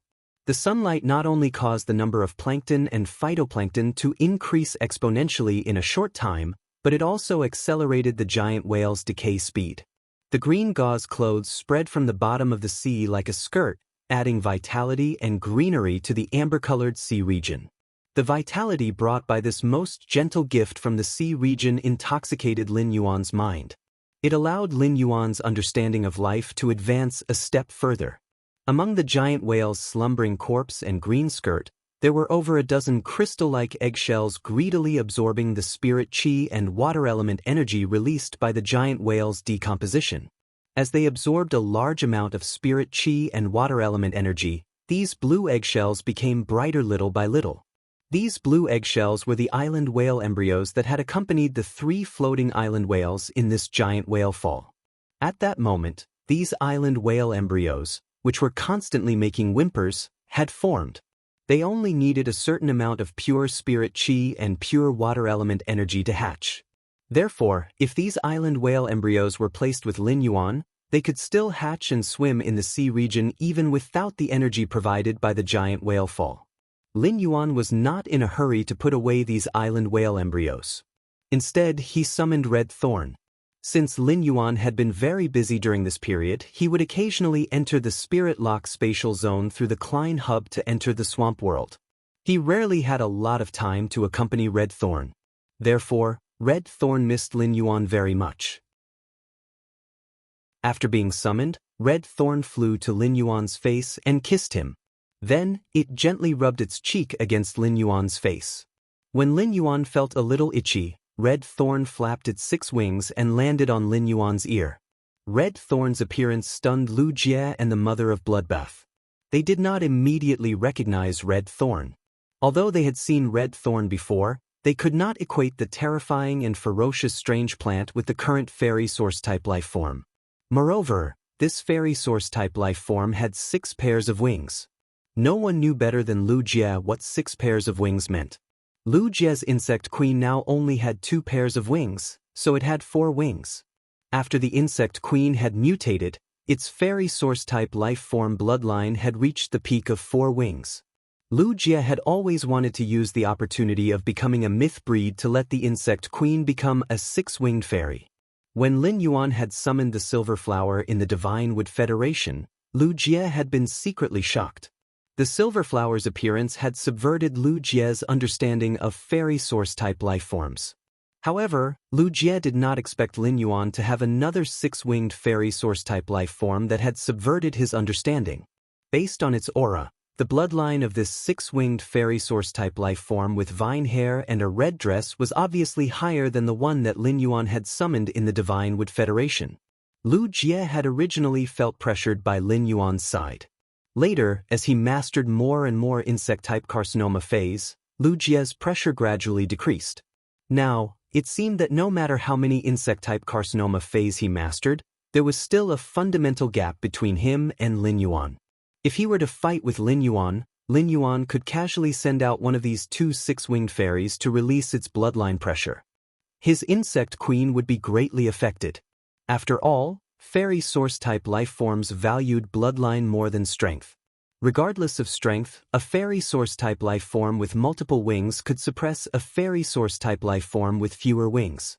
The sunlight not only caused the number of plankton and phytoplankton to increase exponentially in a short time, but it also accelerated the giant whale's decay speed. The green gauze clothes spread from the bottom of the sea like a skirt, adding vitality and greenery to the amber-colored sea region. The vitality brought by this most gentle gift from the sea region intoxicated Lin Yuan's mind. It allowed Lin Yuan's understanding of life to advance a step further. Among the giant whale's slumbering corpse and green skirt, there were over a dozen crystal-like eggshells greedily absorbing the spirit chi and water element energy released by the giant whale's decomposition. As they absorbed a large amount of spirit chi and water element energy, these blue eggshells became brighter little by little. These blue eggshells were the island whale embryos that had accompanied the 3 floating island whales in this giant whale fall. At that moment, these island whale embryos, which were constantly making whimpers, had formed. They only needed a certain amount of pure spirit chi and pure water element energy to hatch. Therefore, if these island whale embryos were placed with Lin Yuan, they could still hatch and swim in the sea region even without the energy provided by the giant whale fall. Lin Yuan was not in a hurry to put away these island whale embryos. Instead, he summoned Red Thorn. Since Lin Yuan had been very busy during this period, he would occasionally enter the Spirit Lock spatial zone through the Klein hub to enter the swamp world. He rarely had a lot of time to accompany Red Thorn. Therefore, Red Thorn missed Lin Yuan very much. After being summoned, Red Thorn flew to Lin Yuan's face and kissed him. Then, it gently rubbed its cheek against Lin Yuan's face. When Lin Yuan felt a little itchy, Red Thorn flapped its 6 wings and landed on Lin Yuan's ear. Red Thorn's appearance stunned Wuxia and the mother of bloodbath. They did not immediately recognize Red Thorn. Although they had seen Red Thorn before, they could not equate the terrifying and ferocious strange plant with the current fairy source-type life form. Moreover, this fairy source-type life form had 6 pairs of wings. No one knew better than Wuxia what 6 pairs of wings meant. Wuxia's insect queen now only had 2 pairs of wings, so it had 4 wings. After the insect queen had mutated, its fairy source-type life form bloodline had reached the peak of 4 wings. Wuxia had always wanted to use the opportunity of becoming a myth breed to let the insect queen become a 6-winged fairy. When Lin Yuan had summoned the silver flower in the Divine Wood Federation, Wuxia had been secretly shocked. The silver flower's appearance had subverted Wuxia's understanding of fairy source-type life forms. However, Wuxia did not expect Lin Yuan to have another 6-winged fairy source-type life form that had subverted his understanding. Based on its aura, the bloodline of this 6-winged fairy source-type life form with vine hair and a red dress was obviously higher than the one that Lin Yuan had summoned in the Divine Wood Federation. Wuxia had originally felt pressured by Lin Yuan's side. Later, as he mastered more and more insect-type carcinoma phase, Wuxia's pressure gradually decreased. Now, it seemed that no matter how many insect-type carcinoma phase he mastered, there was still a fundamental gap between him and Lin Yuan. If he were to fight with Lin Yuan could casually send out one of these 2 6-winged fairies to release its bloodline pressure. His insect queen would be greatly affected. After all, fairy source-type life forms valued bloodline more than strength. Regardless of strength, a fairy source-type life form with multiple wings could suppress a fairy source-type life form with fewer wings.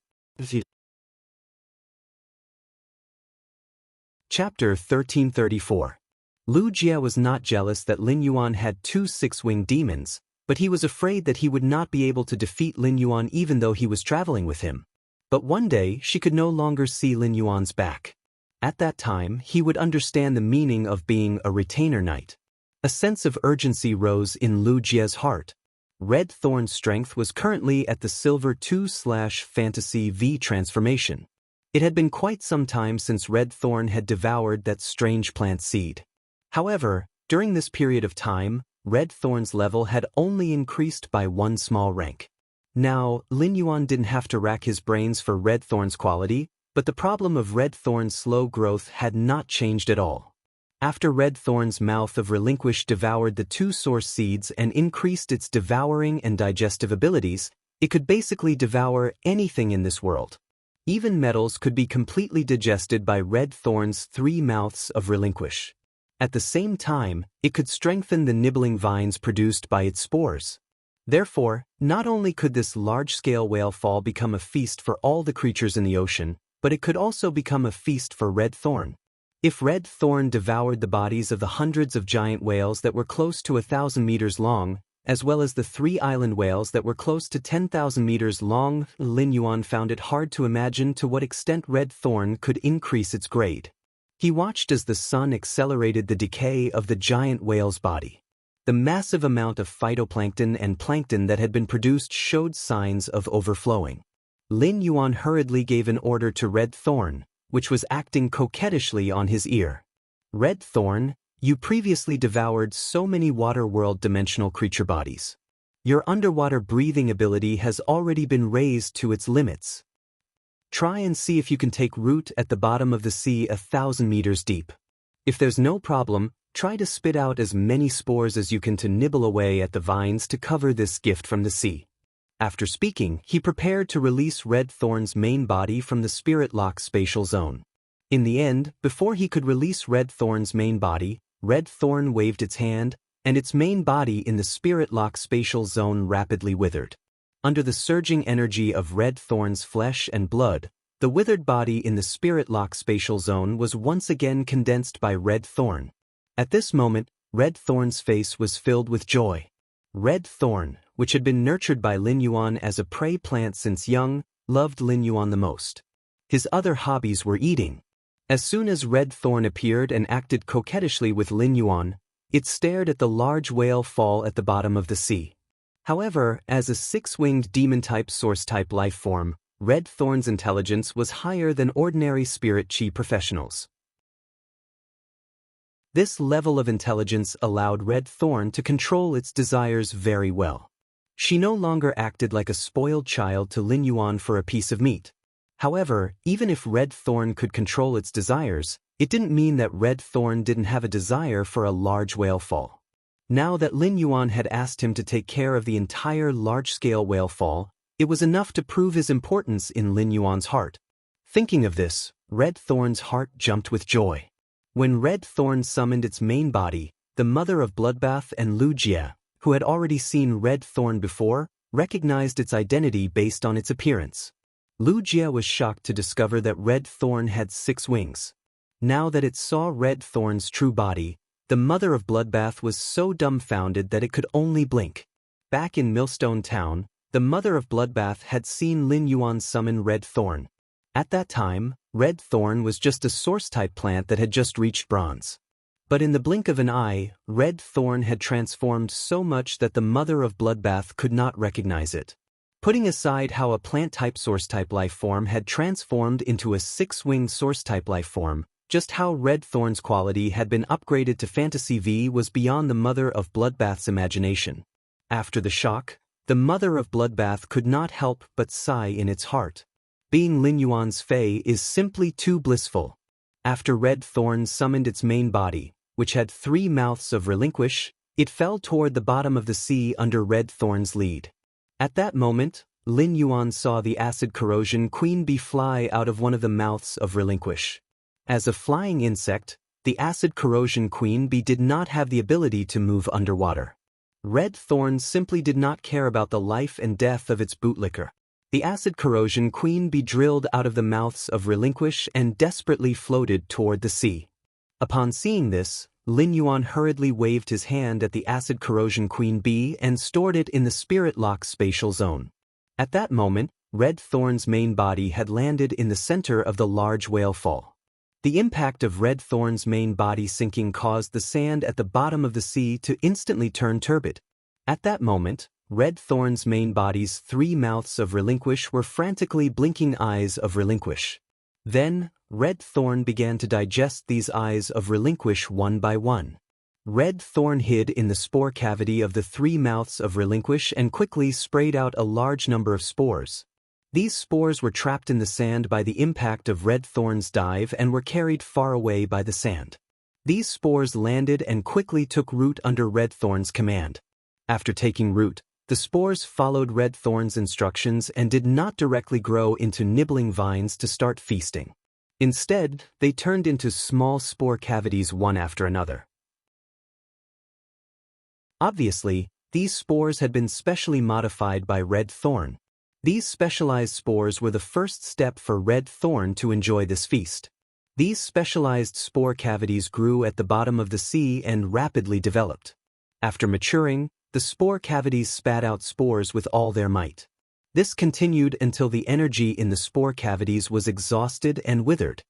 Chapter 1334. Lu Jie was not jealous that Lin Yuan had two six-winged demons, but he was afraid that he would not be able to defeat Lin Yuan even though he was traveling with him. But one day, she could no longer see Lin Yuan's back. At that time, he would understand the meaning of being a retainer knight. A sense of urgency rose in Lu Jie's heart. Red Thorn's strength was currently at the Silver 2/Fantasy V transformation. It had been quite some time since Red Thorn had devoured that strange plant seed. However, during this period of time, Red Thorn's level had only increased by one small rank. Now, Lin Yuan didn't have to rack his brains for Red Thorn's quality, but the problem of Red Thorn's slow growth had not changed at all. After Red Thorn's mouth of relinquish devoured the two source seeds and increased its devouring and digestive abilities, it could basically devour anything in this world. Even metals could be completely digested by Red Thorn's three mouths of relinquish. At the same time, it could strengthen the nibbling vines produced by its spores. Therefore, not only could this large-scale whale fall become a feast for all the creatures in the ocean, but it could also become a feast for Red Thorn. If Red Thorn devoured the bodies of the hundreds of giant whales that were close to 1,000 meters long, as well as the 3 island whales that were close to 10,000 meters long, Lin Yuan found it hard to imagine to what extent Red Thorn could increase its grade. He watched as the sun accelerated the decay of the giant whale's body. The massive amount of phytoplankton and plankton that had been produced showed signs of overflowing. Lin Yuan hurriedly gave an order to Red Thorn, which was acting coquettishly on his ear. Red Thorn, you previously devoured so many water world dimensional creature bodies. Your underwater breathing ability has already been raised to its limits. Try and see if you can take root at the bottom of the sea 1,000 meters deep. If there's no problem, try to spit out as many spores as you can to nibble away at the vines to cover this gift from the sea. After speaking, he prepared to release Red Thorn's main body from the Spirit Lock spatial zone. In the end, before he could release Red Thorn's main body, Red Thorn waved its hand, and its main body in the Spirit Lock spatial zone rapidly withered. Under the surging energy of Red Thorn's flesh and blood, the withered body in the Spirit Lock spatial zone was once again condensed by Red Thorn. At this moment, Red Thorn's face was filled with joy. Red Thorn, which had been nurtured by Lin Yuan as a prey plant since young, loved Lin Yuan the most. His other hobbies were eating. As soon as Red Thorn appeared and acted coquettishly with Lin Yuan, it stared at the large whale fall at the bottom of the sea. However, as a six-winged demon-type source-type life form, Red Thorn's intelligence was higher than ordinary spirit chi professionals. This level of intelligence allowed Red Thorn to control its desires very well. She no longer acted like a spoiled child to Lin Yuan for a piece of meat. However, even if Red Thorn could control its desires, it didn't mean that Red Thorn didn't have a desire for a large whale fall. Now that Lin Yuan had asked him to take care of the entire large-scale whale fall, it was enough to prove his importance in Lin Yuan's heart. Thinking of this, Red Thorn's heart jumped with joy. When Red Thorn summoned its main body, the mother of Bloodbath and Lu Jie, who had already seen Red Thorn before, recognized its identity based on its appearance. Lu Jie was shocked to discover that Red Thorn had 6 wings. Now that it saw Red Thorn's true body, the mother of Bloodbath was so dumbfounded that it could only blink. Back in Millstone Town, the mother of Bloodbath had seen Lin Yuan summon Red Thorn. At that time, Red Thorn was just a source-type plant that had just reached bronze. But in the blink of an eye, Red Thorn had transformed so much that the mother of Bloodbath could not recognize it. Putting aside how a plant-type source-type life form had transformed into a 6-winged source-type life form, just how Red Thorn's quality had been upgraded to Fantasy V was beyond the mother of Bloodbath's imagination. After the shock, the mother of Bloodbath could not help but sigh in its heart. Being Lin Yuan's Fae is simply too blissful. After Red Thorn summoned its main body, which had 3 mouths of relinquish, it fell toward the bottom of the sea under Red Thorn's lead. At that moment, Lin Yuan saw the acid corrosion queen bee fly out of one of the mouths of relinquish. As a flying insect, The acid corrosion queen bee did not have the ability to move underwater. Red thorns simply did not care about the life and death of its bootlicker. The acid corrosion queen bee drilled out of the mouths of relinquish and desperately floated toward the sea. Upon seeing this, Lin Yuan hurriedly waved his hand at the acid corrosion queen bee and stored it in the spirit lock spatial zone. At that moment, Red Thorn's main body had landed in the center of the large whale fall. The impact of Red Thorn's main body sinking caused the sand at the bottom of the sea to instantly turn turbid. At that moment, Red Thorn's main body's 3 mouths of relinquish were frantically blinking eyes of relinquish. Then, Red Thorn began to digest these eyes of relinquish one by one. Red Thorn hid in the spore cavity of the 3 mouths of relinquish and quickly sprayed out a large number of spores. These spores were trapped in the sand by the impact of Red Thorn's dive and were carried far away by the sand. These spores landed and quickly took root under Red Thorn's command. After taking root, the spores followed Red Thorn's instructions and did not directly grow into nibbling vines to start feasting. Instead, they turned into small spore cavities one after another. Obviously, these spores had been specially modified by Red Thorn. These specialized spores were the first step for Red Thorn to enjoy this feast. These specialized spore cavities grew at the bottom of the sea and rapidly developed. After maturing, the spore cavities spat out spores with all their might. This continued until the energy in the spore cavities was exhausted and withered.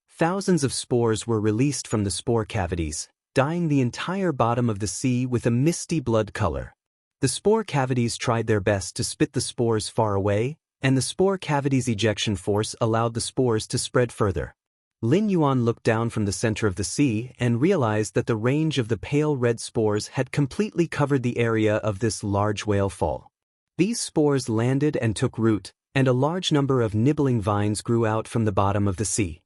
Thousands of spores were released from the spore cavities, dyeing the entire bottom of the sea with a misty blood color. The spore cavities tried their best to spit the spores far away, and the spore cavities' ejection force allowed the spores to spread further. Lin Yuan looked down from the center of the sea and realized that the range of the pale red spores had completely covered the area of this large whale fall. These spores landed and took root, and a large number of nibbling vines grew out from the bottom of the sea.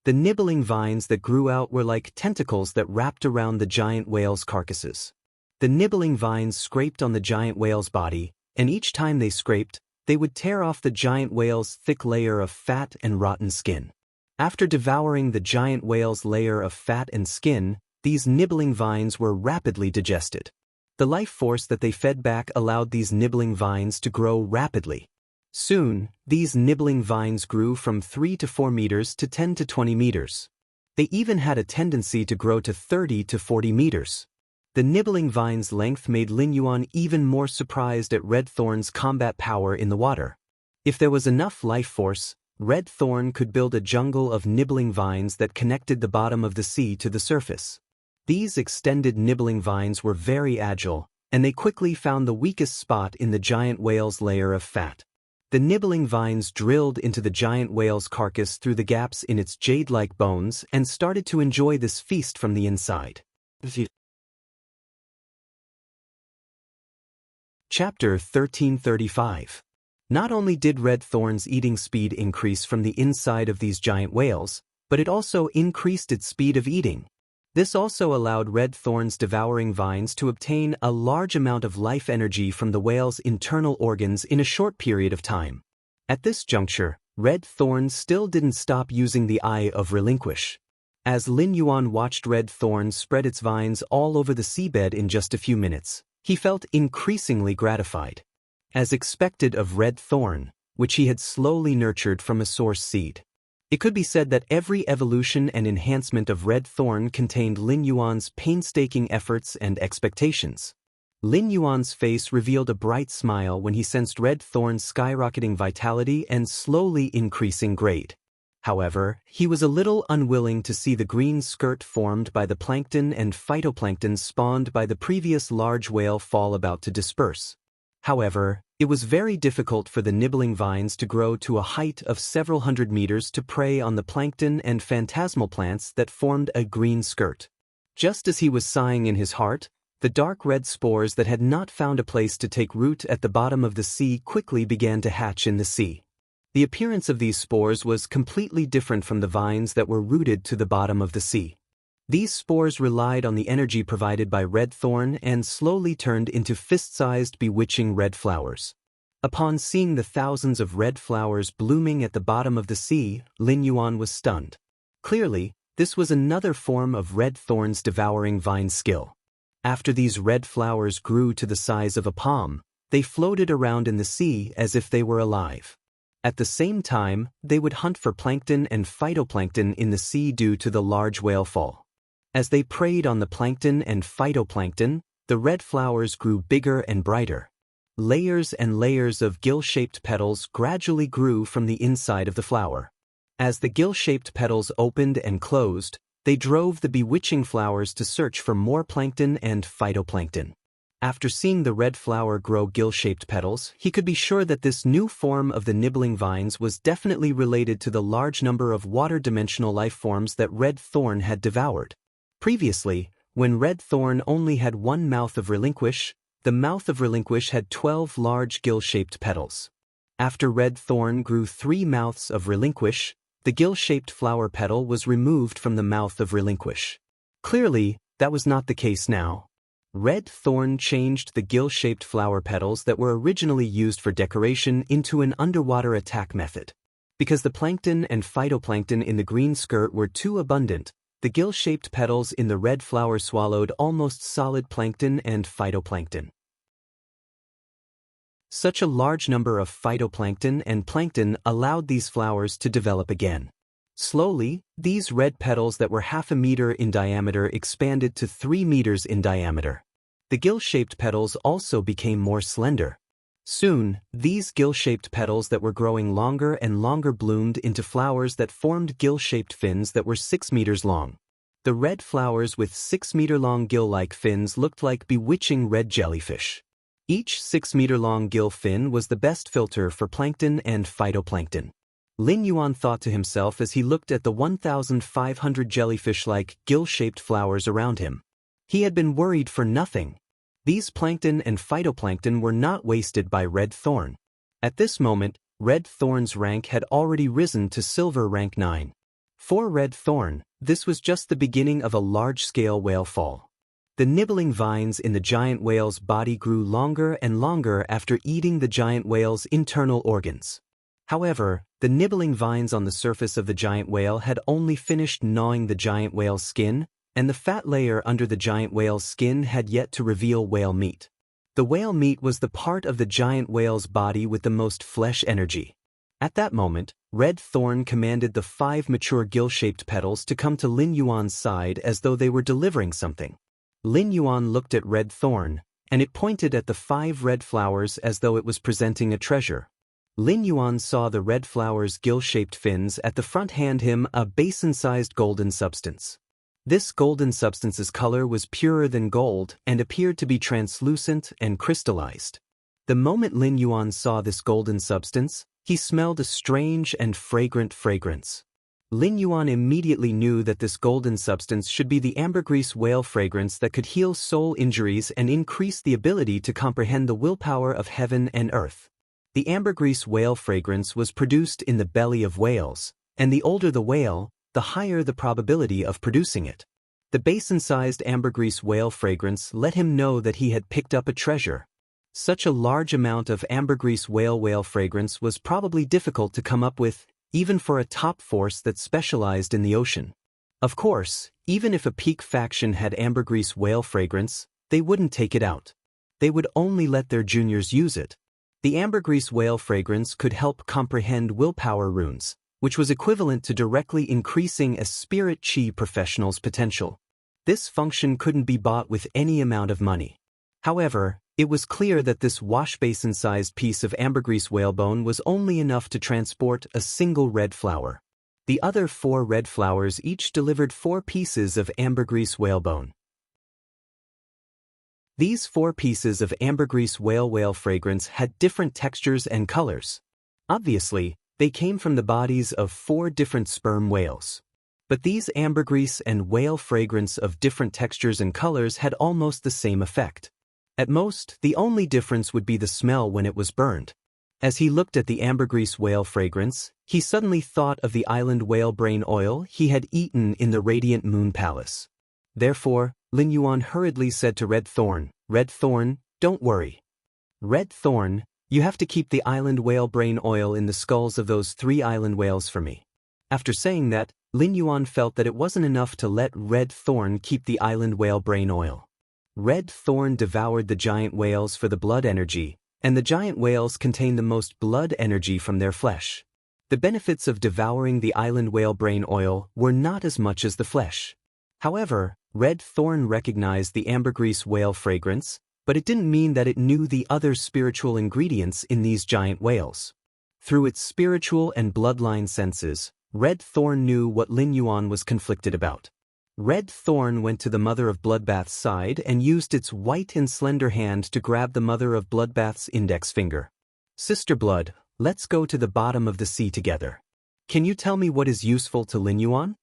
The nibbling vines that grew out were like tentacles that wrapped around the giant whale's carcasses. The nibbling vines scraped on the giant whale's body, and each time they scraped, they would tear off the giant whale's thick layer of fat and rotten skin. After devouring the giant whale's layer of fat and skin, these nibbling vines were rapidly digested. The life force that they fed back allowed these nibbling vines to grow rapidly. Soon, these nibbling vines grew from 3 to 4 meters to 10 to 20 meters. They even had a tendency to grow to 30 to 40 meters. The nibbling vine's length made Lin Yuan even more surprised at Red Thorn's combat power in the water. If there was enough life force, Red Thorn could build a jungle of nibbling vines that connected the bottom of the sea to the surface. These extended nibbling vines were very agile, and they quickly found the weakest spot in the giant whale's layer of fat. The nibbling vines drilled into the giant whale's carcass through the gaps in its jade-like bones and started to enjoy this feast from the inside. Chapter 1335. Not only did Red Thorn's eating speed increase from the inside of these giant whales, but it also increased its speed of eating. This also allowed Red Thorn's devouring vines to obtain a large amount of life energy from the whale's internal organs in a short period of time. At this juncture, Red Thorn still didn't stop using the Eye of Relinquish. As Lin Yuan watched Red Thorn spread its vines all over the seabed in just a few minutes, he felt increasingly gratified. As expected of Red Thorn, which he had slowly nurtured from a source seed. It could be said that every evolution and enhancement of Red Thorn contained Lin Yuan's painstaking efforts and expectations. Lin Yuan's face revealed a bright smile when he sensed Red Thorn's skyrocketing vitality and slowly increasing grade. However, he was a little unwilling to see the green skirt formed by the plankton and phytoplankton spawned by the previous large whale fall about to disperse. However, it was very difficult for the nibbling vines to grow to a height of several hundred meters to prey on the plankton and phantasmal plants that formed a green skirt. Just as he was sighing in his heart, the dark red spores that had not found a place to take root at the bottom of the sea quickly began to hatch in the sea. The appearance of these spores was completely different from the vines that were rooted to the bottom of the sea. These spores relied on the energy provided by Red Thorn and slowly turned into fist-sized bewitching red flowers. Upon seeing the thousands of red flowers blooming at the bottom of the sea, Lin Yuan was stunned. Clearly, This was another form of red thorn's devouring vine skill. After these red flowers grew to the size of a palm, they floated around in the sea as if they were alive. At the same time, they would hunt for plankton and phytoplankton in the sea due to the large whale fall. As they preyed on the plankton and phytoplankton, the red flowers grew bigger and brighter. Layers and layers of gill-shaped petals gradually grew from the inside of the flower. As the gill-shaped petals opened and closed, they drove the bewitching flowers to search for more plankton and phytoplankton. After seeing the red flower grow gill-shaped petals, he could be sure that this new form of the nibbling vines was definitely related to the large number of water-dimensional life forms that red thorn had devoured. Previously, when red thorn only had one mouth of relinquish, the mouth of relinquish had 12 large gill-shaped petals. After red thorn grew 3 mouths of relinquish, the gill-shaped flower petal was removed from the mouth of relinquish. Clearly, that was not the case now. Red thorn changed the gill-shaped flower petals that were originally used for decoration into an underwater attack method. Because the plankton and phytoplankton in the green skirt were too abundant, the gill-shaped petals in the red flower swallowed almost solid plankton and phytoplankton. Such a large number of phytoplankton and plankton allowed these flowers to develop again. Slowly, these red petals that were half a meter in diameter expanded to 3 meters in diameter. The gill-shaped petals also became more slender. Soon, these gill-shaped petals that were growing longer and longer bloomed into flowers that formed gill-shaped fins that were 6 meters long. The red flowers with 6-meter-long gill-like fins looked like bewitching red jellyfish. Each 6-meter-long gill fin was the best filter for plankton and phytoplankton. Lin Yuan thought to himself as he looked at the 1,500 jellyfish-like, gill-shaped flowers around him. He had been worried for nothing. These plankton and phytoplankton were not wasted by red thorn. At this moment, red thorn's rank had already risen to silver rank 9. For red thorn, this was just the beginning of a large-scale whale fall. The nibbling vines in the giant whale's body grew longer and longer after eating the giant whale's internal organs. However, the nibbling vines on the surface of the giant whale had only finished gnawing the giant whale's skin, and the fat layer under the giant whale's skin had yet to reveal whale meat. The whale meat was the part of the giant whale's body with the most flesh energy. At that moment, red thorn commanded the 5 mature gill-shaped petals to come to Lin Yuan's side as though they were delivering something. Lin Yuan looked at red thorn, and it pointed at the 5 red flowers as though it was presenting a treasure. Lin Yuan saw the red flower's gill-shaped fins at the front hand him a basin-sized golden substance. This golden substance's color was purer than gold and appeared to be translucent and crystallized. The moment Lin Yuan saw this golden substance, he smelled a strange and fragrant fragrance. Lin Yuan immediately knew that this golden substance should be the ambergris whale fragrance that could heal soul injuries and increase the ability to comprehend the willpower of heaven and earth. The ambergris whale fragrance was produced in the belly of whales, and the older the whale, the higher the probability of producing it. The basin-sized ambergris whale fragrance let him know that he had picked up a treasure. Such a large amount of ambergris whale fragrance was probably difficult to come up with, even for a top force that specialized in the ocean. Of course, even if a peak faction had ambergris whale fragrance, they wouldn't take it out. They would only let their juniors use it. The ambergris whale fragrance could help comprehend willpower runes, which was equivalent to directly increasing a spirit chi professional's potential. This function couldn't be bought with any amount of money. However, it was clear that this wash-basin-sized piece of ambergris whalebone was only enough to transport a single red flower. The other 4 red flowers each delivered 4 pieces of ambergris whalebone. These 4 pieces of ambergris whale fragrance had different textures and colors. Obviously, they came from the bodies of 4 different sperm whales. But these ambergris and whale fragrance of different textures and colors had almost the same effect. At most, the only difference would be the smell when it was burned. As he looked at the ambergris whale fragrance, he suddenly thought of the island whale brain oil he had eaten in the Radiant Moon Palace. Therefore, Lin Yuan hurriedly said to Red Thorn, don't worry. Red Thorn, you have to keep the island whale brain oil in the skulls of those 3 island whales for me. After saying that, Lin Yuan felt that it wasn't enough to let Red Thorn keep the island whale brain oil. Red Thorn devoured the giant whales for the blood energy, and the giant whales contain the most blood energy from their flesh. The benefits of devouring the island whale brain oil were not as much as the flesh. However, Red Thorn recognized the ambergris whale fragrance, but it didn't mean that it knew the other spiritual ingredients in these giant whales. Through its spiritual and bloodline senses, Red Thorn knew what Lin Yuan was conflicted about. Red Thorn went to the Mother of Bloodbath's side and used its white and slender hand to grab the Mother of Bloodbath's index finger. Sister Blood, let's go to the bottom of the sea together. Can you tell me what is useful to Lin Yuan?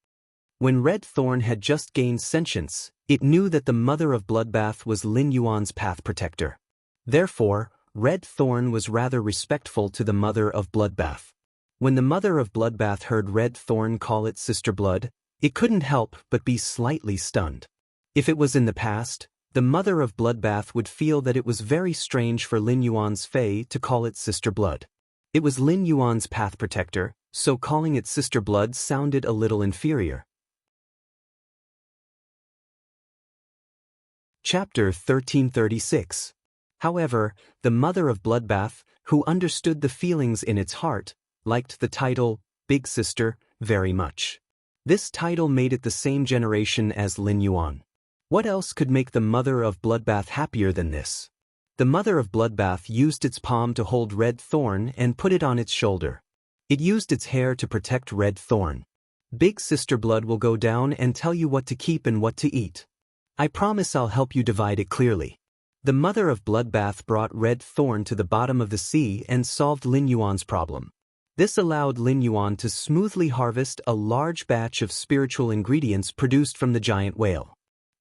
When Red Thorn had just gained sentience, it knew that the Mother of Bloodbath was Lin Yuan's path protector. Therefore, Red Thorn was rather respectful to the Mother of Bloodbath. When the Mother of Bloodbath heard Red Thorn call it Sister Blood, it couldn't help but be slightly stunned. If it was in the past, the Mother of Bloodbath would feel that it was very strange for Lin Yuan's Fae to call it Sister Blood. It was Lin Yuan's path protector, so calling it Sister Blood sounded a little inferior. Chapter 1336. However, the Mother of Bloodbath, who understood the feelings in its heart, liked the title, Big Sister, very much. This title made it the same generation as Lin Yuan. What else could make the Mother of Bloodbath happier than this? The Mother of Bloodbath used its palm to hold Red Thorn and put it on its shoulder. It used its hair to protect Red Thorn. Big Sister Blood will go down and tell you what to keep and what to eat. I promise I'll help you divide it clearly. The Mother of Bloodbath brought Red Thorn to the bottom of the sea and solved Lin Yuan's problem. This allowed Lin Yuan to smoothly harvest a large batch of spiritual ingredients produced from the giant whale.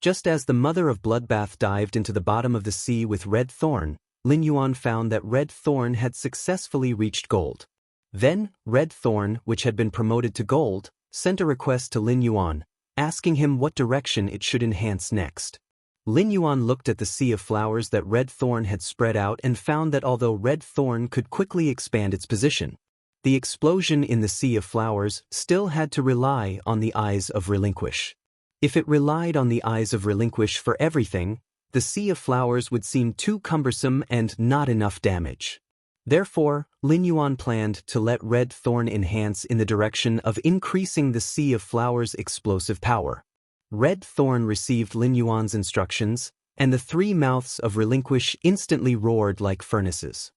Just as the Mother of Bloodbath dived into the bottom of the sea with Red Thorn, Lin Yuan found that Red Thorn had successfully reached gold. Then, Red Thorn, which had been promoted to gold, sent a request to Lin Yuan, asking him what direction it should enhance next. Lin Yuan looked at the sea of flowers that Red Thorn had spread out and found that although Red Thorn could quickly expand its position, the explosion in the sea of flowers still had to rely on the eyes of Relinquish. If it relied on the eyes of Relinquish for everything, the sea of flowers would seem too cumbersome and not enough damage. Therefore, Lin Yuan planned to let Red Thorn enhance in the direction of increasing the sea of flowers' explosive power. Red Thorn received Lin Yuan's instructions, and the three mouths of Relinquish instantly roared like furnaces.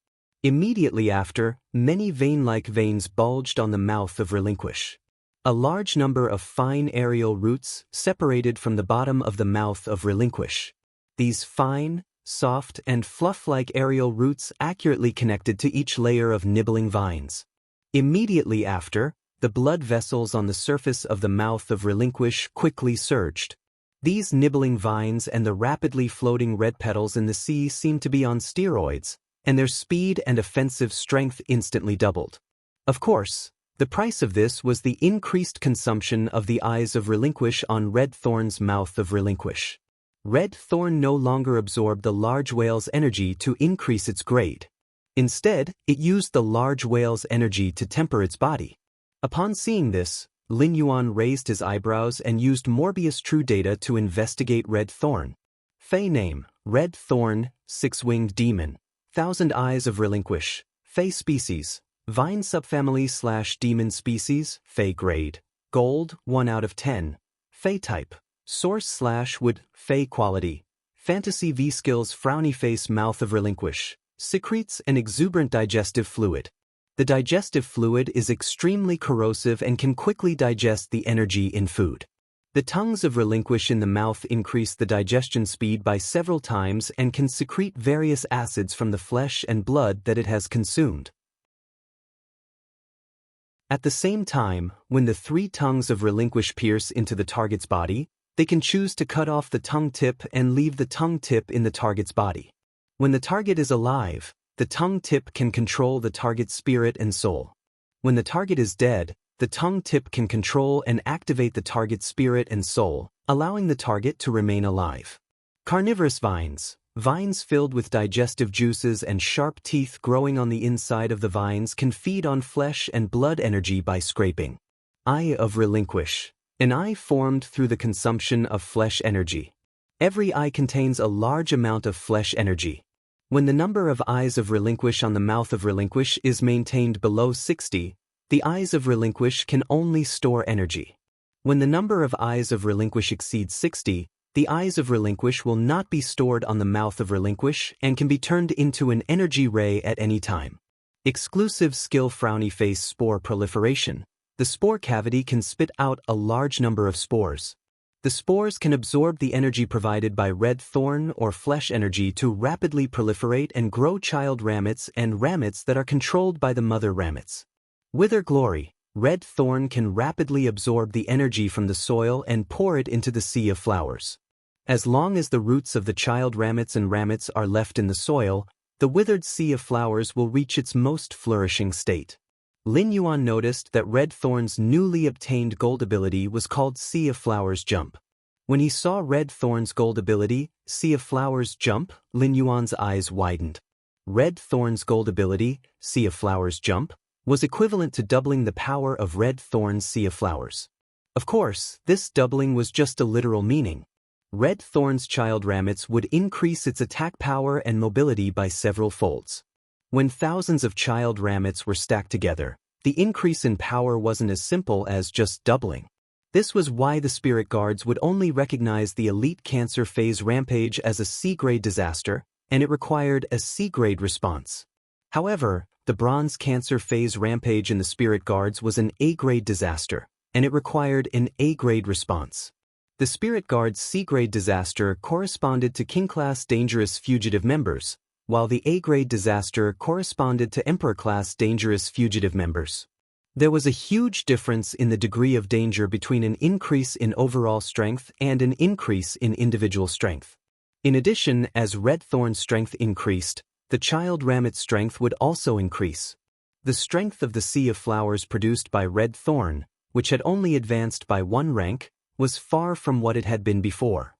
Immediately after, many vein-like veins bulged on the mouth of Relinquish. A large number of fine aerial roots separated from the bottom of the mouth of Relinquish. These fine, soft, and fluff-like aerial roots accurately connected to each layer of nibbling vines. Immediately after, the blood vessels on the surface of the mouth of Relinquish quickly surged. These nibbling vines and the rapidly floating red petals in the sea seemed to be on steroids, and their speed and offensive strength instantly doubled. Of course, the price of this was the increased consumption of the eyes of Relinquish on Red Thorn's mouth of Relinquish. Red Thorn no longer absorbed the large whale's energy to increase its grade. Instead, it used the large whale's energy to temper its body. Upon seeing this, Lin Yuan raised his eyebrows and used Morbius True Data to investigate Red Thorn. Fey name, Red Thorn, Six-Winged Demon. Thousand Eyes of Relinquish. Fey species, Vine subfamily / demon species, Fey grade. Gold, 1 out of 10. Fey type, Source / wood, Fey quality. Fantasy V skills Frowny face mouth of Relinquish. Secretes an exuberant digestive fluid. The digestive fluid is extremely corrosive and can quickly digest the energy in food. The tongues of Relinquish in the mouth increase the digestion speed by several times and can secrete various acids from the flesh and blood that it has consumed. At the same time, when the three tongues of Relinquish pierce into the target's body, they can choose to cut off the tongue tip and leave the tongue tip in the target's body. When the target is alive, the tongue tip can control the target's spirit and soul. When the target is dead, the tongue tip can control and activate the target's spirit and soul, allowing the target to remain alive. Carnivorous vines. Vines filled with digestive juices and sharp teeth growing on the inside of the vines can feed on flesh and blood energy by scraping. Eye of relinquish. An eye formed through the consumption of flesh energy. Every eye contains a large amount of flesh energy. When the number of eyes of relinquish on the mouth of relinquish is maintained below 60, the eyes of relinquish can only store energy. When the number of eyes of relinquish exceeds 60, the eyes of relinquish will not be stored on the mouth of relinquish and can be turned into an energy ray at any time. Exclusive skill frowny face spore proliferation. The spore cavity can spit out a large number of spores. The spores can absorb the energy provided by red thorn or flesh energy to rapidly proliferate and grow child ramets and ramets that are controlled by the mother ramets. Wither glory. Red thorn can rapidly absorb the energy from the soil and pour it into the sea of flowers. As long as the roots of the child ramets and ramets are left in the soil, the withered sea of flowers will reach its most flourishing state. Lin Yuan noticed that Red Thorn's newly obtained gold ability was called Sea of Flowers Jump. When he saw Red Thorn's gold ability, Sea of Flowers Jump, Lin Yuan's eyes widened. Red Thorn's gold ability, Sea of Flowers Jump, was equivalent to doubling the power of Red Thorn's Sea of Flowers. Of course, this doubling was just a literal meaning. Red Thorn's child ramets would increase its attack power and mobility by several folds. When thousands of child ramets were stacked together, the increase in power wasn't as simple as just doubling. This was why the spirit guards would only recognize the elite cancer phase rampage as a C-grade disaster, and it required a C-grade response. However, the bronze cancer phase rampage in the spirit guards was an A-grade disaster, and it required an A-grade response. The spirit guards' C-grade disaster corresponded to King-class dangerous fugitive members, while the A-grade disaster corresponded to Emperor-class dangerous fugitive members. There was a huge difference in the degree of danger between an increase in overall strength and an increase in individual strength. In addition, as Red Thorn's strength increased, the child ramet's strength would also increase. The strength of the sea of flowers produced by Red Thorn, which had only advanced by 1 rank, was far from what it had been before.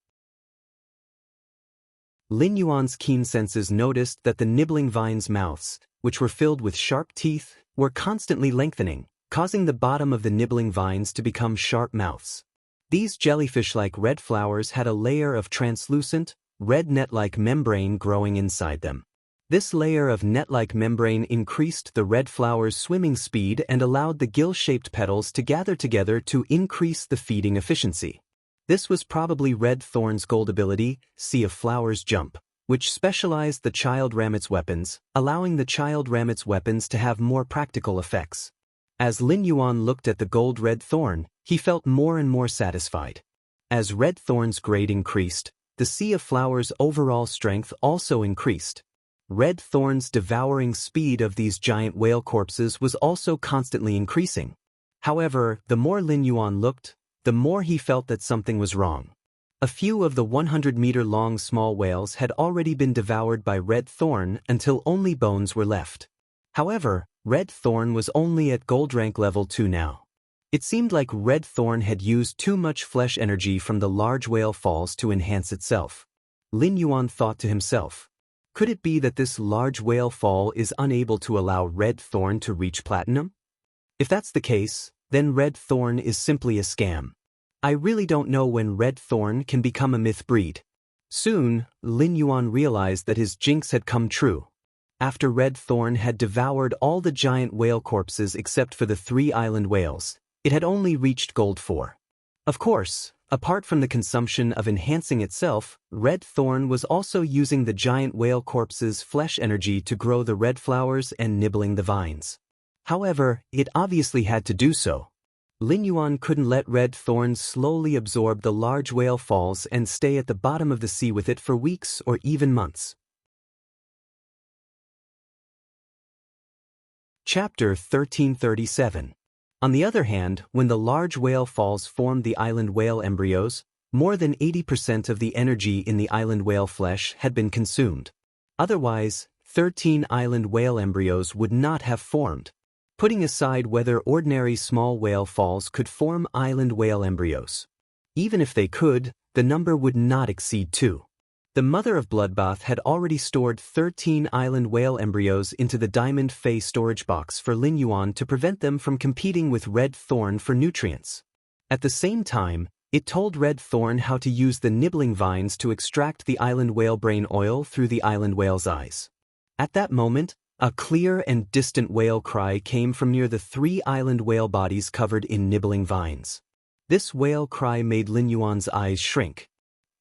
Lin Yuan's keen senses noticed that the nibbling vines' mouths, which were filled with sharp teeth, were constantly lengthening, causing the bottom of the nibbling vines to become sharp mouths. These jellyfish-like red flowers had a layer of translucent, red net-like membrane growing inside them. This layer of net-like membrane increased the red flower's swimming speed and allowed the gill-shaped petals to gather together to increase the feeding efficiency. This was probably Red Thorn's gold ability, Sea of Flowers Jump, which specialized the child ramet's weapons, allowing the child ramet's weapons to have more practical effects. As Lin Yuan looked at the gold Red Thorn, he felt more and more satisfied. As Red Thorn's grade increased, the Sea of Flowers' overall strength also increased. Red Thorn's devouring speed of these giant whale corpses was also constantly increasing. However, the more Lin Yuan looked, the more he felt that something was wrong. A few of the 100-meter-long small whales had already been devoured by Red Thorn until only bones were left. However, Red Thorn was only at gold rank level 2 now. It seemed like Red Thorn had used too much flesh energy from the large whale falls to enhance itself. Lin Yuan thought to himself, could it be that this large whale fall is unable to allow Red Thorn to reach platinum? If that's the case, then Red Thorn is simply a scam. I really don't know when Red Thorn can become a myth breed. Soon, Lin Yuan realized that his jinx had come true. After Red Thorn had devoured all the giant whale corpses except for the 3 island whales, it had only reached gold 4. Of course, apart from the consumption of enhancing itself, Red Thorn was also using the giant whale corpses' flesh energy to grow the red flowers and nibbling the vines. However, it obviously had to do so. Lin Yuan couldn't let Red Thorn slowly absorb the large whale falls and stay at the bottom of the sea with it for weeks or even months. Chapter 1337. On the other hand, when the large whale falls formed the island whale embryos, more than 80% of the energy in the island whale flesh had been consumed. Otherwise, 13 island whale embryos would not have formed. Putting aside whether ordinary small whale falls could form island whale embryos. Even if they could, the number would not exceed 2. The mother of Bloodbath had already stored 13 island whale embryos into the Diamond Fey storage box for Lin Yuan to prevent them from competing with Red Thorn for nutrients. At the same time, it told Red Thorn how to use the nibbling vines to extract the island whale brain oil through the island whale's eyes. At that moment, a clear and distant whale cry came from near the 3 island whale bodies covered in nibbling vines. This whale cry made Lin Yuan's eyes shrink.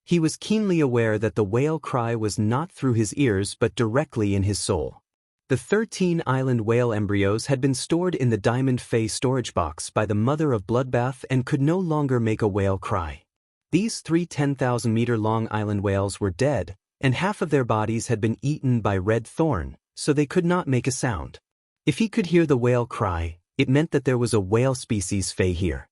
He was keenly aware that the whale cry was not through his ears but directly in his soul. The 13 island whale embryos had been stored in the Diamond Fey storage box by the mother of Bloodbath and could no longer make a whale cry. These 3 10,000-meter-long island whales were dead, and half of their bodies had been eaten by Red Thorn, so they could not make a sound. If he could hear the whale cry, it meant that there was a whale species Fey here.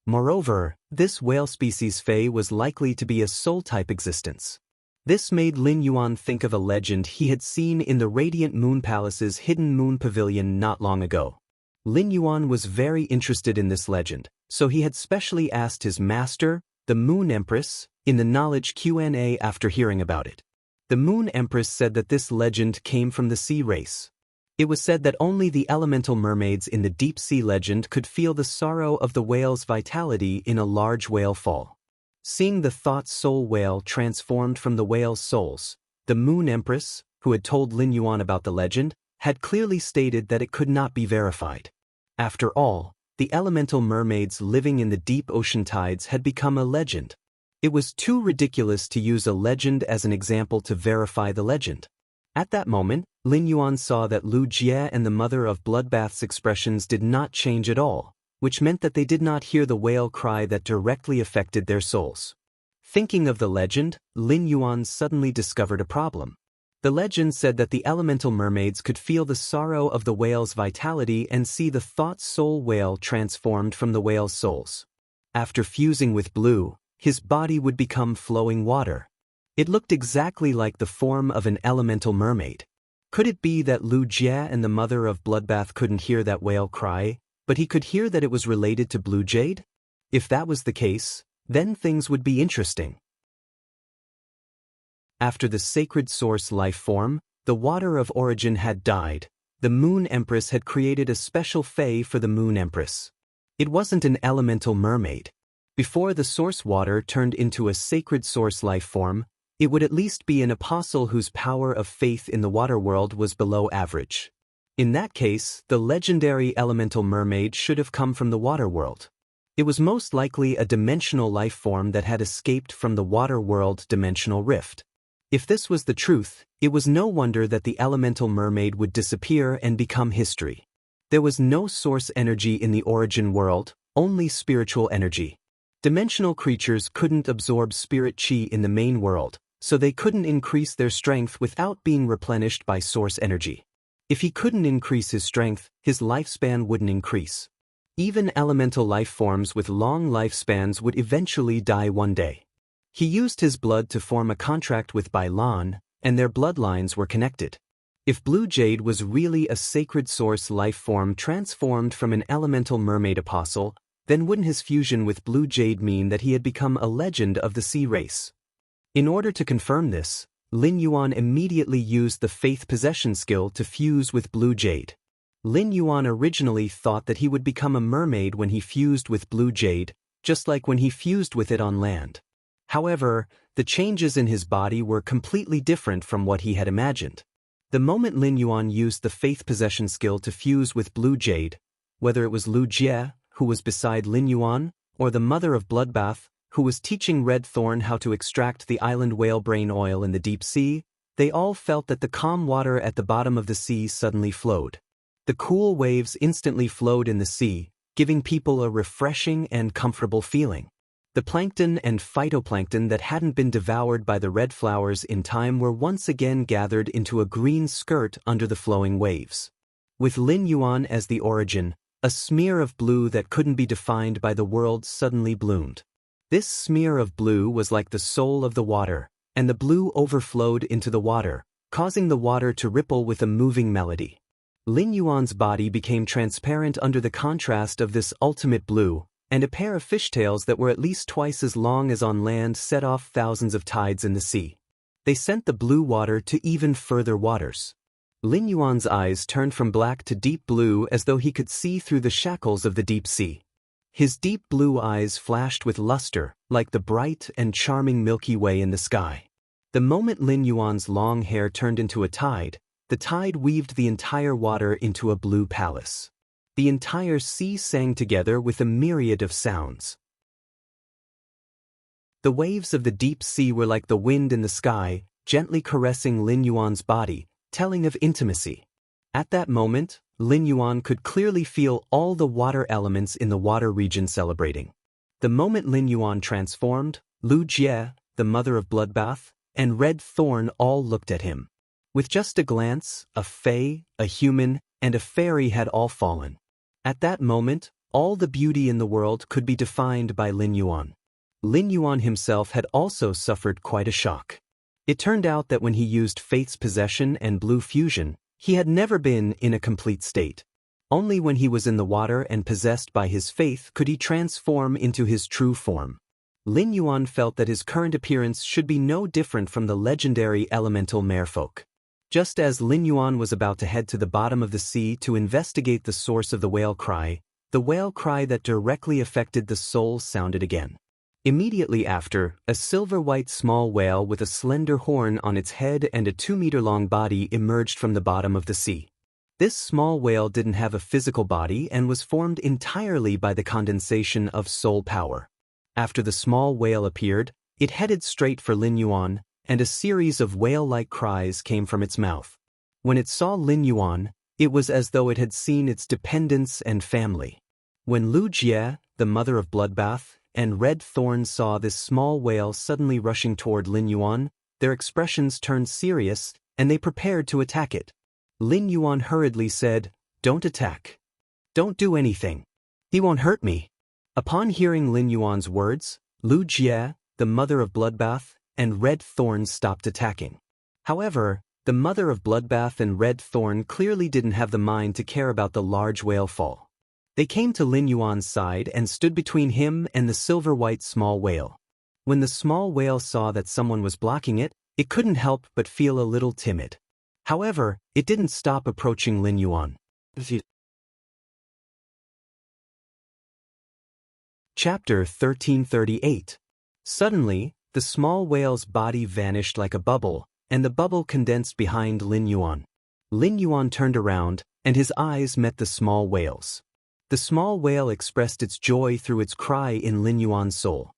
Moreover, this whale species Fey was likely to be a soul-type existence. This made Lin Yuan think of a legend he had seen in the Radiant Moon Palace's Hidden Moon Pavilion not long ago. Lin Yuan was very interested in this legend, so he had specially asked his master, the Moon Empress, in the knowledge Q&A after hearing about it. The Moon Empress said that this legend came from the sea race. It was said that only the elemental mermaids in the deep sea legend could feel the sorrow of the whale's vitality in a large whale fall. Seeing the thought soul whale transformed from the whale's souls, the Moon Empress, who had told Lin Yuan about the legend, had clearly stated that it could not be verified. After all, the elemental mermaids living in the deep ocean tides had become a legend. It was too ridiculous to use a legend as an example to verify the legend. At that moment, Lin Yuan saw that Lu Jie and the mother of Bloodbath's expressions did not change at all, which meant that they did not hear the whale cry that directly affected their souls. Thinking of the legend, Lin Yuan suddenly discovered a problem. The legend said that the elemental mermaids could feel the sorrow of the whale's vitality and see the thought soul whale transformed from the whale's souls. After fusing with blue, his body would become flowing water. It looked exactly like the form of an elemental mermaid. Could it be that Lu Jie and the mother of Bloodbath couldn't hear that whale cry, but he could hear that it was related to Blue Jade? If that was the case, then things would be interesting. After the sacred source life form, the water of origin had died, the Moon Empress had created a special Fey for the Moon Empress. It wasn't an elemental mermaid. Before the source water turned into a sacred source life form, it would at least be an apostle whose power of faith in the water world was below average. In that case, the legendary elemental mermaid should have come from the water world. It was most likely a dimensional life form that had escaped from the water world dimensional rift. If this was the truth, it was no wonder that the elemental mermaid would disappear and become history. There was no source energy in the origin world, only spiritual energy. Dimensional creatures couldn't absorb spirit chi in the main world, so they couldn't increase their strength without being replenished by source energy. If he couldn't increase his strength, his lifespan wouldn't increase. Even elemental life forms with long lifespans would eventually die one day. He used his blood to form a contract with Bailan, and their bloodlines were connected. If Blue Jade was really a sacred source life form transformed from an elemental mermaid apostle, then wouldn't his fusion with Blue Jade mean that he had become a legend of the sea race? In order to confirm this, Lin Yuan immediately used the faith possession skill to fuse with Blue Jade. Lin Yuan originally thought that he would become a mermaid when he fused with Blue Jade, just like when he fused with it on land. However, the changes in his body were completely different from what he had imagined. The moment Lin Yuan used the faith possession skill to fuse with Blue Jade, whether it was Lu Jie, who was beside Lin Yuan, or the mother of Bloodbath, who was teaching Red Thorn how to extract the island whale brain oil in the deep sea, they all felt that the calm water at the bottom of the sea suddenly flowed. The cool waves instantly flowed in the sea, giving people a refreshing and comfortable feeling. The plankton and phytoplankton that hadn't been devoured by the red flowers in time were once again gathered into a green skirt under the flowing waves. With Lin Yuan as the origin, a smear of blue that couldn't be defined by the world suddenly bloomed. This smear of blue was like the soul of the water, and the blue overflowed into the water, causing the water to ripple with a moving melody. Lin Yuan's body became transparent under the contrast of this ultimate blue, and a pair of fishtails that were at least twice as long as on land set off thousands of tides in the sea. They sent the blue water to even further waters. Lin Yuan's eyes turned from black to deep blue as though he could see through the shackles of the deep sea. His deep blue eyes flashed with luster, like the bright and charming Milky Way in the sky. The moment Lin Yuan's long hair turned into a tide, the tide weaved the entire water into a blue palace. The entire sea sang together with a myriad of sounds. The waves of the deep sea were like the wind in the sky, gently caressing Lin Yuan's body, telling of intimacy. At that moment, Lin Yuan could clearly feel all the water elements in the water region celebrating. The moment Lin Yuan transformed, Lu Jie, the mother of Bloodbath, and Red Thorn all looked at him. With just a glance, a fae, a human, and a fairy had all fallen. At that moment, all the beauty in the world could be defined by Lin Yuan. Lin Yuan himself had also suffered quite a shock. It turned out that when he used Faith's possession and blue fusion, he had never been in a complete state. Only when he was in the water and possessed by his faith could he transform into his true form. Lin Yuan felt that his current appearance should be no different from the legendary elemental merfolk. Just as Lin Yuan was about to head to the bottom of the sea to investigate the source of the whale cry that directly affected the soul sounded again. Immediately after, a silver-white small whale with a slender horn on its head and a 2-meter-long body emerged from the bottom of the sea. This small whale didn't have a physical body and was formed entirely by the condensation of soul power. After the small whale appeared, it headed straight for Lin Yuan, and a series of whale-like cries came from its mouth. When it saw Lin Yuan, it was as though it had seen its dependents and family. When Lu Jie, the mother of Bloodbath, and Red Thorn saw this small whale suddenly rushing toward Lin Yuan, their expressions turned serious, and they prepared to attack it. Lin Yuan hurriedly said, "Don't attack. Don't do anything. He won't hurt me." Upon hearing Lin Yuan's words, Lu Jie, the mother of Bloodbath, and Red Thorn stopped attacking. However, the mother of Bloodbath and Red Thorn clearly didn't have the mind to care about the large whale fall. They came to Lin Yuan's side and stood between him and the silver-white small whale. When the small whale saw that someone was blocking it, it couldn't help but feel a little timid. However, it didn't stop approaching Lin Yuan. Chapter 1338. Suddenly, the small whale's body vanished like a bubble, and the bubble condensed behind Lin Yuan. Lin Yuan turned around, and his eyes met the small whale's. The small whale expressed its joy through its cry in Lin Yuan's soul.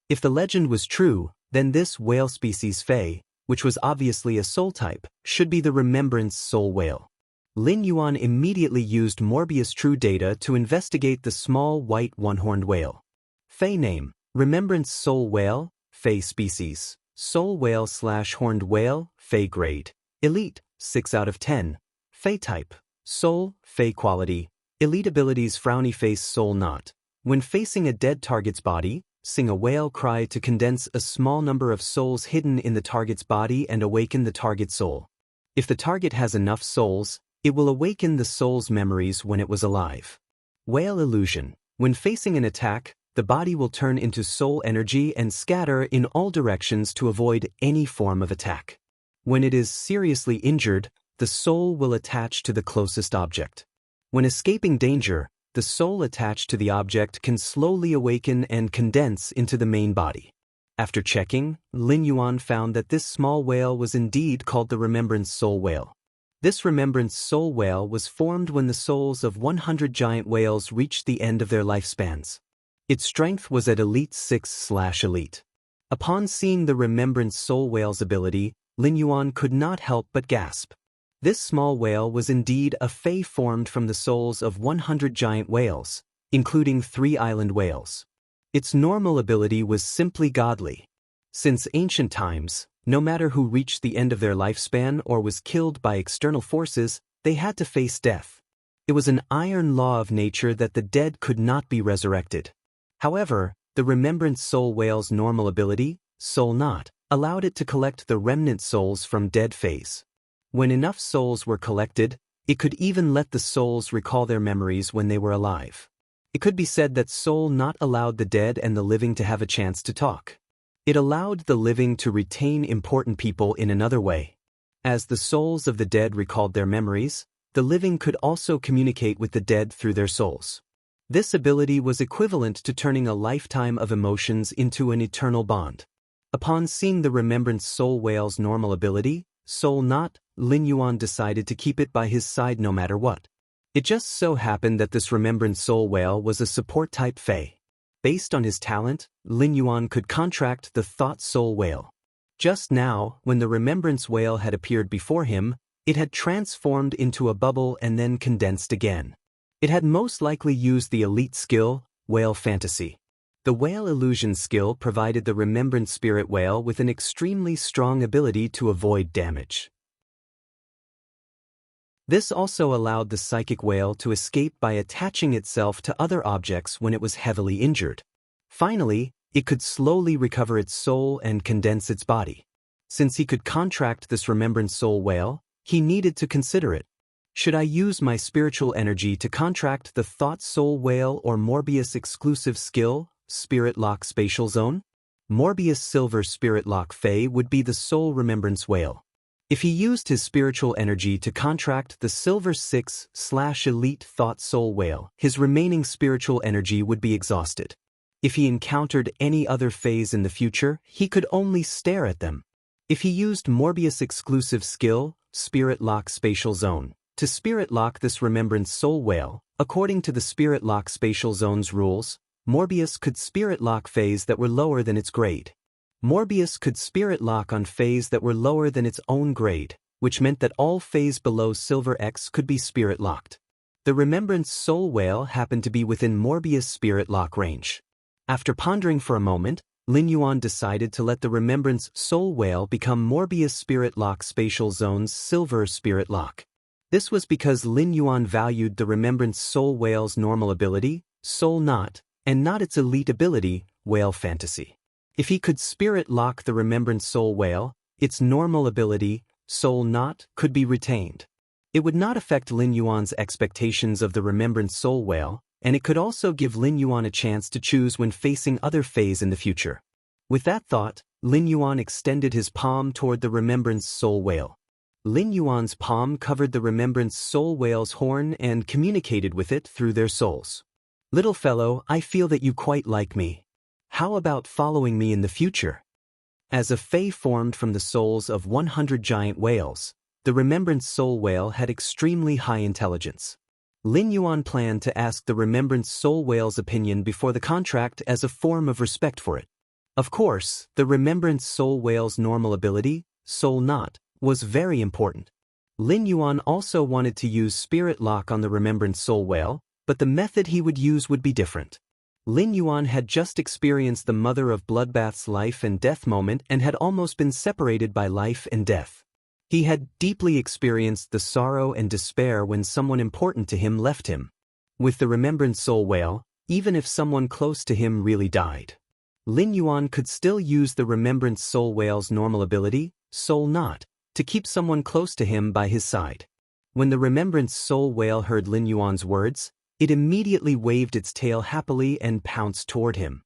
If the legend was true, then this whale species Fae, which was obviously a soul type, should be the Remembrance Soul Whale. Lin Yuan immediately used Morbius True Data to investigate the small white one-horned whale. Fae name, Remembrance Soul Whale, Fae species, Soul Whale/Horned Whale, Fae grade, Elite, 6 out of 10, Fae type, Soul, Fae quality, Elite abilities Frowny Face Soul Knot. When facing a dead target's body, sing a whale cry to condense a small number of souls hidden in the target's body and awaken the target soul. If the target has enough souls, it will awaken the soul's memories when it was alive. Whale Illusion. When facing an attack, the body will turn into soul energy and scatter in all directions to avoid any form of attack. When it is seriously injured, the soul will attach to the closest object. When escaping danger, the soul attached to the object can slowly awaken and condense into the main body. After checking, Lin Yuan found that this small whale was indeed called the Remembrance Soul Whale. This Remembrance Soul Whale was formed when the souls of 100 giant whales reached the end of their lifespans. Its strength was at Elite 6/Elite. Upon seeing the Remembrance Soul Whale's ability, Lin Yuan could not help but gasp. This small whale was indeed a Fae formed from the souls of 100 giant whales, including 3 island whales. Its normal ability was simply godly. Since ancient times, no matter who reached the end of their lifespan or was killed by external forces, they had to face death. It was an iron law of nature that the dead could not be resurrected. However, the Remembrance Soul Whale's normal ability, Soul Knot, allowed it to collect the remnant souls from dead Faes. When enough souls were collected, it could even let the souls recall their memories when they were alive. It could be said that Soul Knot allowed the dead and the living to have a chance to talk. It allowed the living to retain important people in another way. As the souls of the dead recalled their memories, the living could also communicate with the dead through their souls. This ability was equivalent to turning a lifetime of emotions into an eternal bond. Upon seeing the Remembrance Soul Whale's normal ability, Soul Not, Lin Yuan decided to keep it by his side no matter what. It just so happened that this Remembrance Soul Whale was a support-type Fae. Based on his talent, Lin Yuan could contract the Thought Soul Whale. Just now, when the Remembrance Whale had appeared before him, it had transformed into a bubble and then condensed again. It had most likely used the elite skill, Whale Fantasy. The Whale Illusion skill provided the Remembrance Spirit Whale with an extremely strong ability to avoid damage. This also allowed the Psychic Whale to escape by attaching itself to other objects when it was heavily injured. Finally, it could slowly recover its soul and condense its body. Since he could contract this Remembrance Soul Whale, he needed to consider it. Should I use my spiritual energy to contract the Thought Soul Whale or Morbius exclusive skill, Spirit Lock Spatial Zone? Morbius Silver Spirit Lock Fae would be the Soul Remembrance Whale. If he used his spiritual energy to contract the Silver 6/Elite Thought Soul Whale, his remaining spiritual energy would be exhausted. If he encountered any other Faes in the future, he could only stare at them. If he used Morbius exclusive skill, Spirit Lock Spatial Zone, to Spirit Lock this Remembrance Soul Whale, according to the Spirit Lock Spatial Zone's rules, Morbius could Spirit Lock Faes that were lower than its grade. Morbius could Spirit Lock on Faes that were lower than its own grade, which meant that all Faes below Silver X could be Spirit Locked. The Remembrance Soul Whale happened to be within Morbius Spirit Lock range. After pondering for a moment, Lin Yuan decided to let the Remembrance Soul Whale become Morbius Spirit Lock Spatial Zone's Silver Spirit Lock. This was because Lin Yuan valued the Remembrance Soul Whale's normal ability, Soul Not, and not its elite ability, Whale Fantasy. If he could Spirit Lock the Remembrance Soul Whale, its normal ability, Soul Not, could be retained. It would not affect Lin Yuan's expectations of the Remembrance Soul Whale, and it could also give Lin Yuan a chance to choose when facing other Faes in the future. With that thought, Lin Yuan extended his palm toward the Remembrance Soul Whale. Lin Yuan's palm covered the Remembrance Soul Whale's horn and communicated with it through their souls. Little fellow, I feel that you quite like me. How about following me in the future? As a Fae formed from the souls of 100 giant whales, the Remembrance Soul Whale had extremely high intelligence. Lin Yuan planned to ask the Remembrance Soul Whale's opinion before the contract as a form of respect for it. Of course, the Remembrance Soul Whale's normal ability, Soul Not, was very important. Lin Yuan also wanted to use Spirit Lock on the Remembrance Soul Whale, but the method he would use would be different. Lin Yuan had just experienced the Mother of Bloodbath's life and death moment and had almost been separated by life and death. He had deeply experienced the sorrow and despair when someone important to him left him. With the Remembrance Soul Whale, even if someone close to him really died, Lin Yuan could still use the Remembrance Soul Whale's normal ability, Soul Not, to keep someone close to him by his side. When the Remembrance Soul Whale heard Lin Yuan's words, it immediately waved its tail happily and pounced toward him.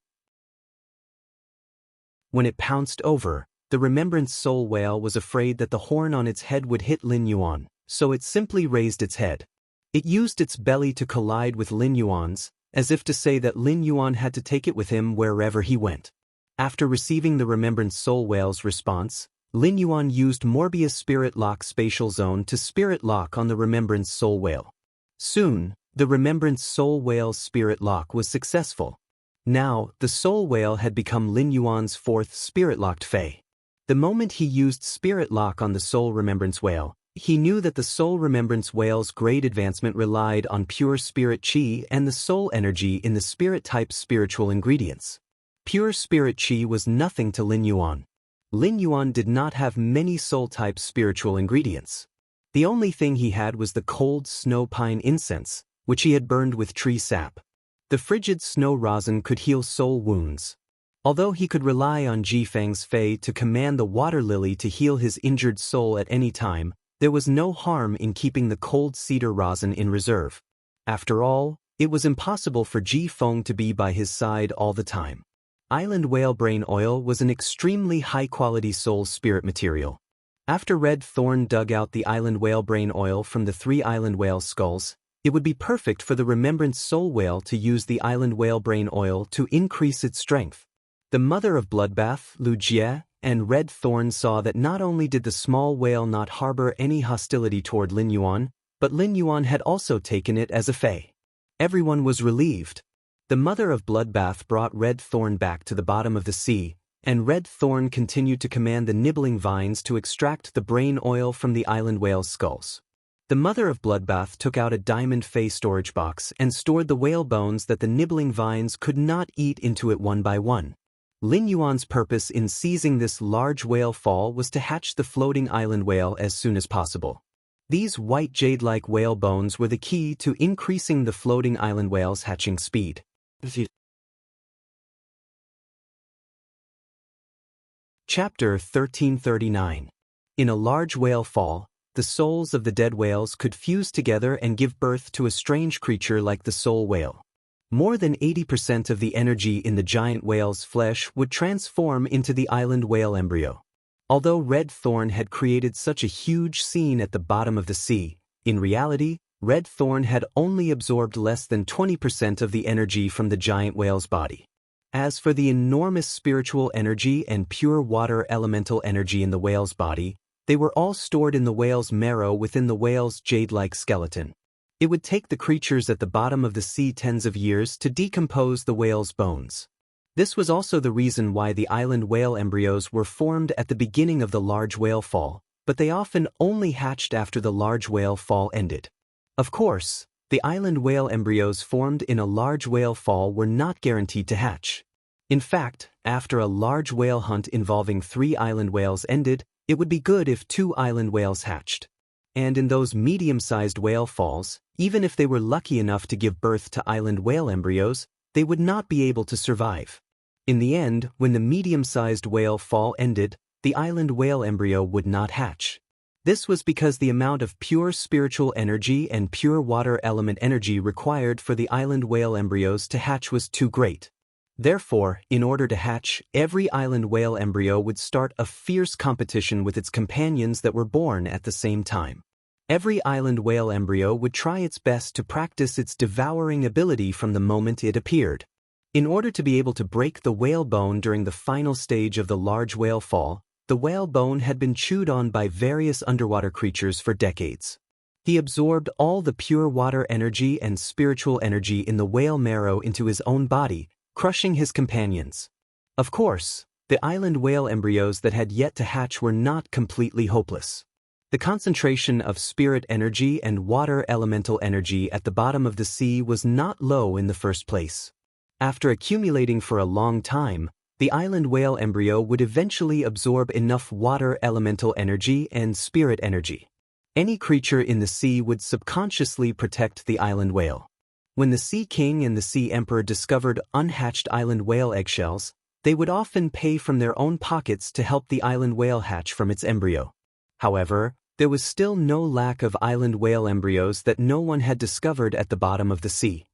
When it pounced over, the Remembrance Soul Whale was afraid that the horn on its head would hit Lin Yuan, so it simply raised its head. It used its belly to collide with Lin Yuan's, as if to say that Lin Yuan had to take it with him wherever he went. After receiving the Remembrance Soul Whale's response, Lin Yuan used Morbius Spirit Lock Spatial Zone to Spirit Lock on the Remembrance Soul Whale. Soon, the Remembrance Soul Whale's Spirit Lock was successful. Now, the Soul Whale had become Lin Yuan's fourth Spirit Locked Fae. The moment he used Spirit Lock on the Soul Remembrance Whale, he knew that the Soul Remembrance Whale's grade advancement relied on pure Spirit Chi and the Soul Energy in the Spirit-type spiritual ingredients. Pure Spirit Chi was nothing to Lin Yuan. Lin Yuan did not have many Soul-type spiritual ingredients. The only thing he had was the cold snow pine incense, which he had burned with tree sap. The frigid snow rosin could heal soul wounds. Although he could rely on Jifang's Fae to command the water lily to heal his injured soul at any time, there was no harm in keeping the cold cedar rosin in reserve. After all, it was impossible for Jifeng to be by his side all the time. Island whale brain oil was an extremely high-quality soul spirit material. After Red Thorn dug out the island whale brain oil from the 3 island whale skulls, it would be perfect for the remembrance soul whale to use the island whale brain oil to increase its strength. The mother of Bloodbath, Wuxia and Red Thorn saw that not only did the small whale not harbor any hostility toward Lin Yuan, but Lin Yuan had also taken it as a fey. Everyone was relieved. The mother of Bloodbath brought Red Thorn back to the bottom of the sea, and Red Thorn continued to command the nibbling vines to extract the brain oil from the island whale's skulls. The mother of Bloodbath took out a diamond fey storage box and stored the whale bones that the nibbling vines could not eat into it one by one. Lin Yuan's purpose in seizing this large whale fall was to hatch the floating island whale as soon as possible. These white jade-like whale bones were the key to increasing the floating island whale's hatching speed. Chapter 1339. In a large whale fall, the souls of the dead whales could fuse together and give birth to a strange creature like the soul whale. More than 80% of the energy in the giant whale's flesh would transform into the island whale embryo. Although Red Thorn had created such a huge scene at the bottom of the sea, in reality, Red Thorn had only absorbed less than 20% of the energy from the giant whale's body. As for the enormous spiritual energy and pure water elemental energy in the whale's body, they were all stored in the whale's marrow within the whale's jade-like skeleton. It would take the creatures at the bottom of the sea tens of years to decompose the whale's bones. This was also the reason why the island whale embryos were formed at the beginning of the large whale fall, but they often only hatched after the large whale fall ended. Of course, the island whale embryos formed in a large whale fall were not guaranteed to hatch. In fact, after a large whale hunt involving 3 island whales ended, it would be good if 2 island whales hatched. And in those medium-sized whale falls, even if they were lucky enough to give birth to island whale embryos, they would not be able to survive. In the end, when the medium-sized whale fall ended, the island whale embryo would not hatch. This was because the amount of pure spiritual energy and pure water element energy required for the island whale embryos to hatch was too great. Therefore, in order to hatch, every island whale embryo would start a fierce competition with its companions that were born at the same time. Every island whale embryo would try its best to practice its devouring ability from the moment it appeared. In order to be able to break the whale bone during the final stage of the large whale fall, the whale bone had been chewed on by various underwater creatures for decades. He absorbed all the pure water energy and spiritual energy in the whale marrow into his own body, crushing his companions. Of course, the island whale embryos that had yet to hatch were not completely hopeless. The concentration of spirit energy and water elemental energy at the bottom of the sea was not low in the first place. After accumulating for a long time, the island whale embryo would eventually absorb enough water elemental energy and spirit energy. Any creature in the sea would subconsciously protect the island whale. When the Sea King and the Sea Emperor discovered unhatched island whale eggshells, they would often pay from their own pockets to help the island whale hatch from its embryo. However, there was still no lack of island whale embryos that no one had discovered at the bottom of the sea.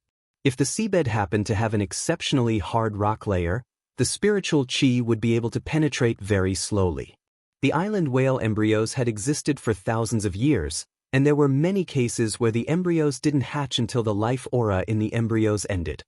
If the seabed happened to have an exceptionally hard rock layer, the spiritual chi would be able to penetrate very slowly. The island whale embryos had existed for thousands of years, and there were many cases where the embryos didn't hatch until the life aura in the embryos ended.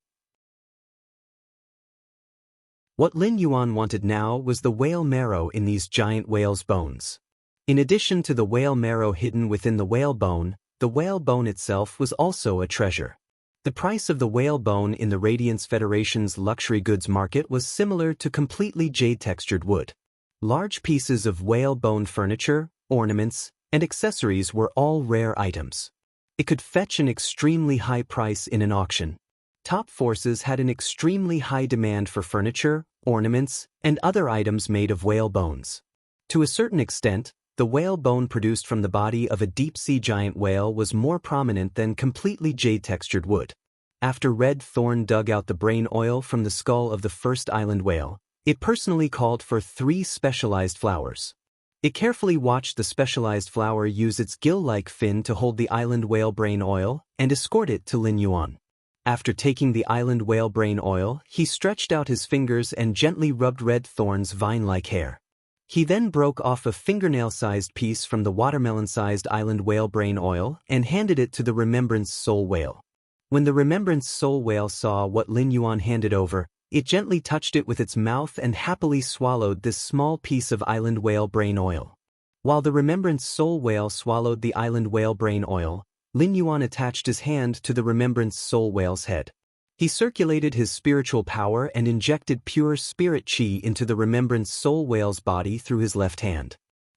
What Lin Yuan wanted now was the whale marrow in these giant whales' bones. In addition to the whale marrow hidden within the whale bone itself was also a treasure. The price of the whale bone in the Radiance Federation's luxury goods market was similar to completely jade-textured wood. Large pieces of whale bone furniture, ornaments, and accessories were all rare items. It could fetch an extremely high price in an auction. Top forces had an extremely high demand for furniture, ornaments, and other items made of whale bones. To a certain extent, the whale bone produced from the body of a deep-sea giant whale was more prominent than completely jade-textured wood. After Red Thorn dug out the brain oil from the skull of the first island whale, it personally called for 3 specialized flowers. It carefully watched the specialized flower use its gill-like fin to hold the island whale brain oil and escort it to Lin Yuan. After taking the island whale brain oil, he stretched out his fingers and gently rubbed red thorn's vine-like hair. He then broke off a fingernail-sized piece from the watermelon-sized island whale brain oil and handed it to the Remembrance Soul Whale. When the Remembrance Soul Whale saw what Lin Yuan handed over, it gently touched it with its mouth and happily swallowed this small piece of island whale brain oil. While the Remembrance Soul Whale swallowed the island whale brain oil, Lin Yuan attached his hand to the Remembrance Soul Whale's head. He circulated his spiritual power and injected pure spirit qi into the Remembrance Soul Whale's body through his left hand.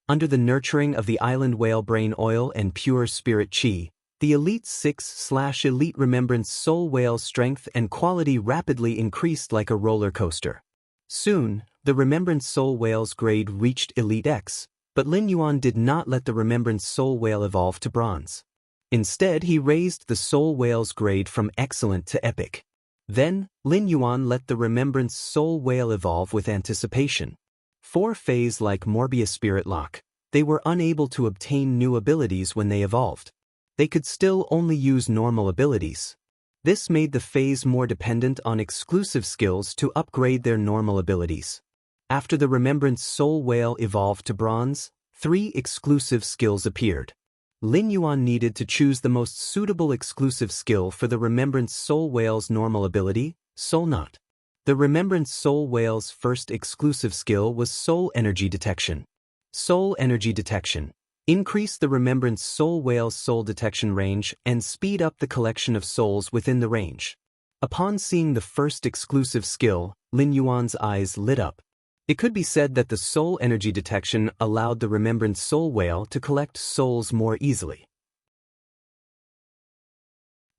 Under the nurturing of the island whale brain oil and pure spirit qi, the Elite 6/Elite Remembrance Soul Whale's strength and quality rapidly increased like a roller coaster. Soon, the Remembrance Soul Whale's grade reached Elite X, but Lin Yuan did not let the Remembrance Soul Whale evolve to bronze. Instead, he raised the Soul Whale's grade from excellent to epic. Then, Lin Yuan let the Remembrance Soul Whale evolve with anticipation. 4-phase like Morbius Spirit Lock, they were unable to obtain new abilities when they evolved. They could still only use normal abilities. This made the phase more dependent on exclusive skills to upgrade their normal abilities. After the Remembrance Soul Whale evolved to bronze, 3 exclusive skills appeared. Lin Yuan needed to choose the most suitable exclusive skill for the Remembrance Soul Whale's normal ability, Soul Knot. The Remembrance Soul Whale's first exclusive skill was Soul Energy Detection. Soul Energy Detection. Increase the Remembrance Soul Whale's soul detection range and speed up the collection of souls within the range. Upon seeing the first exclusive skill, Lin Yuan's eyes lit up. It could be said that the soul energy detection allowed the Remembrance Soul Whale to collect souls more easily.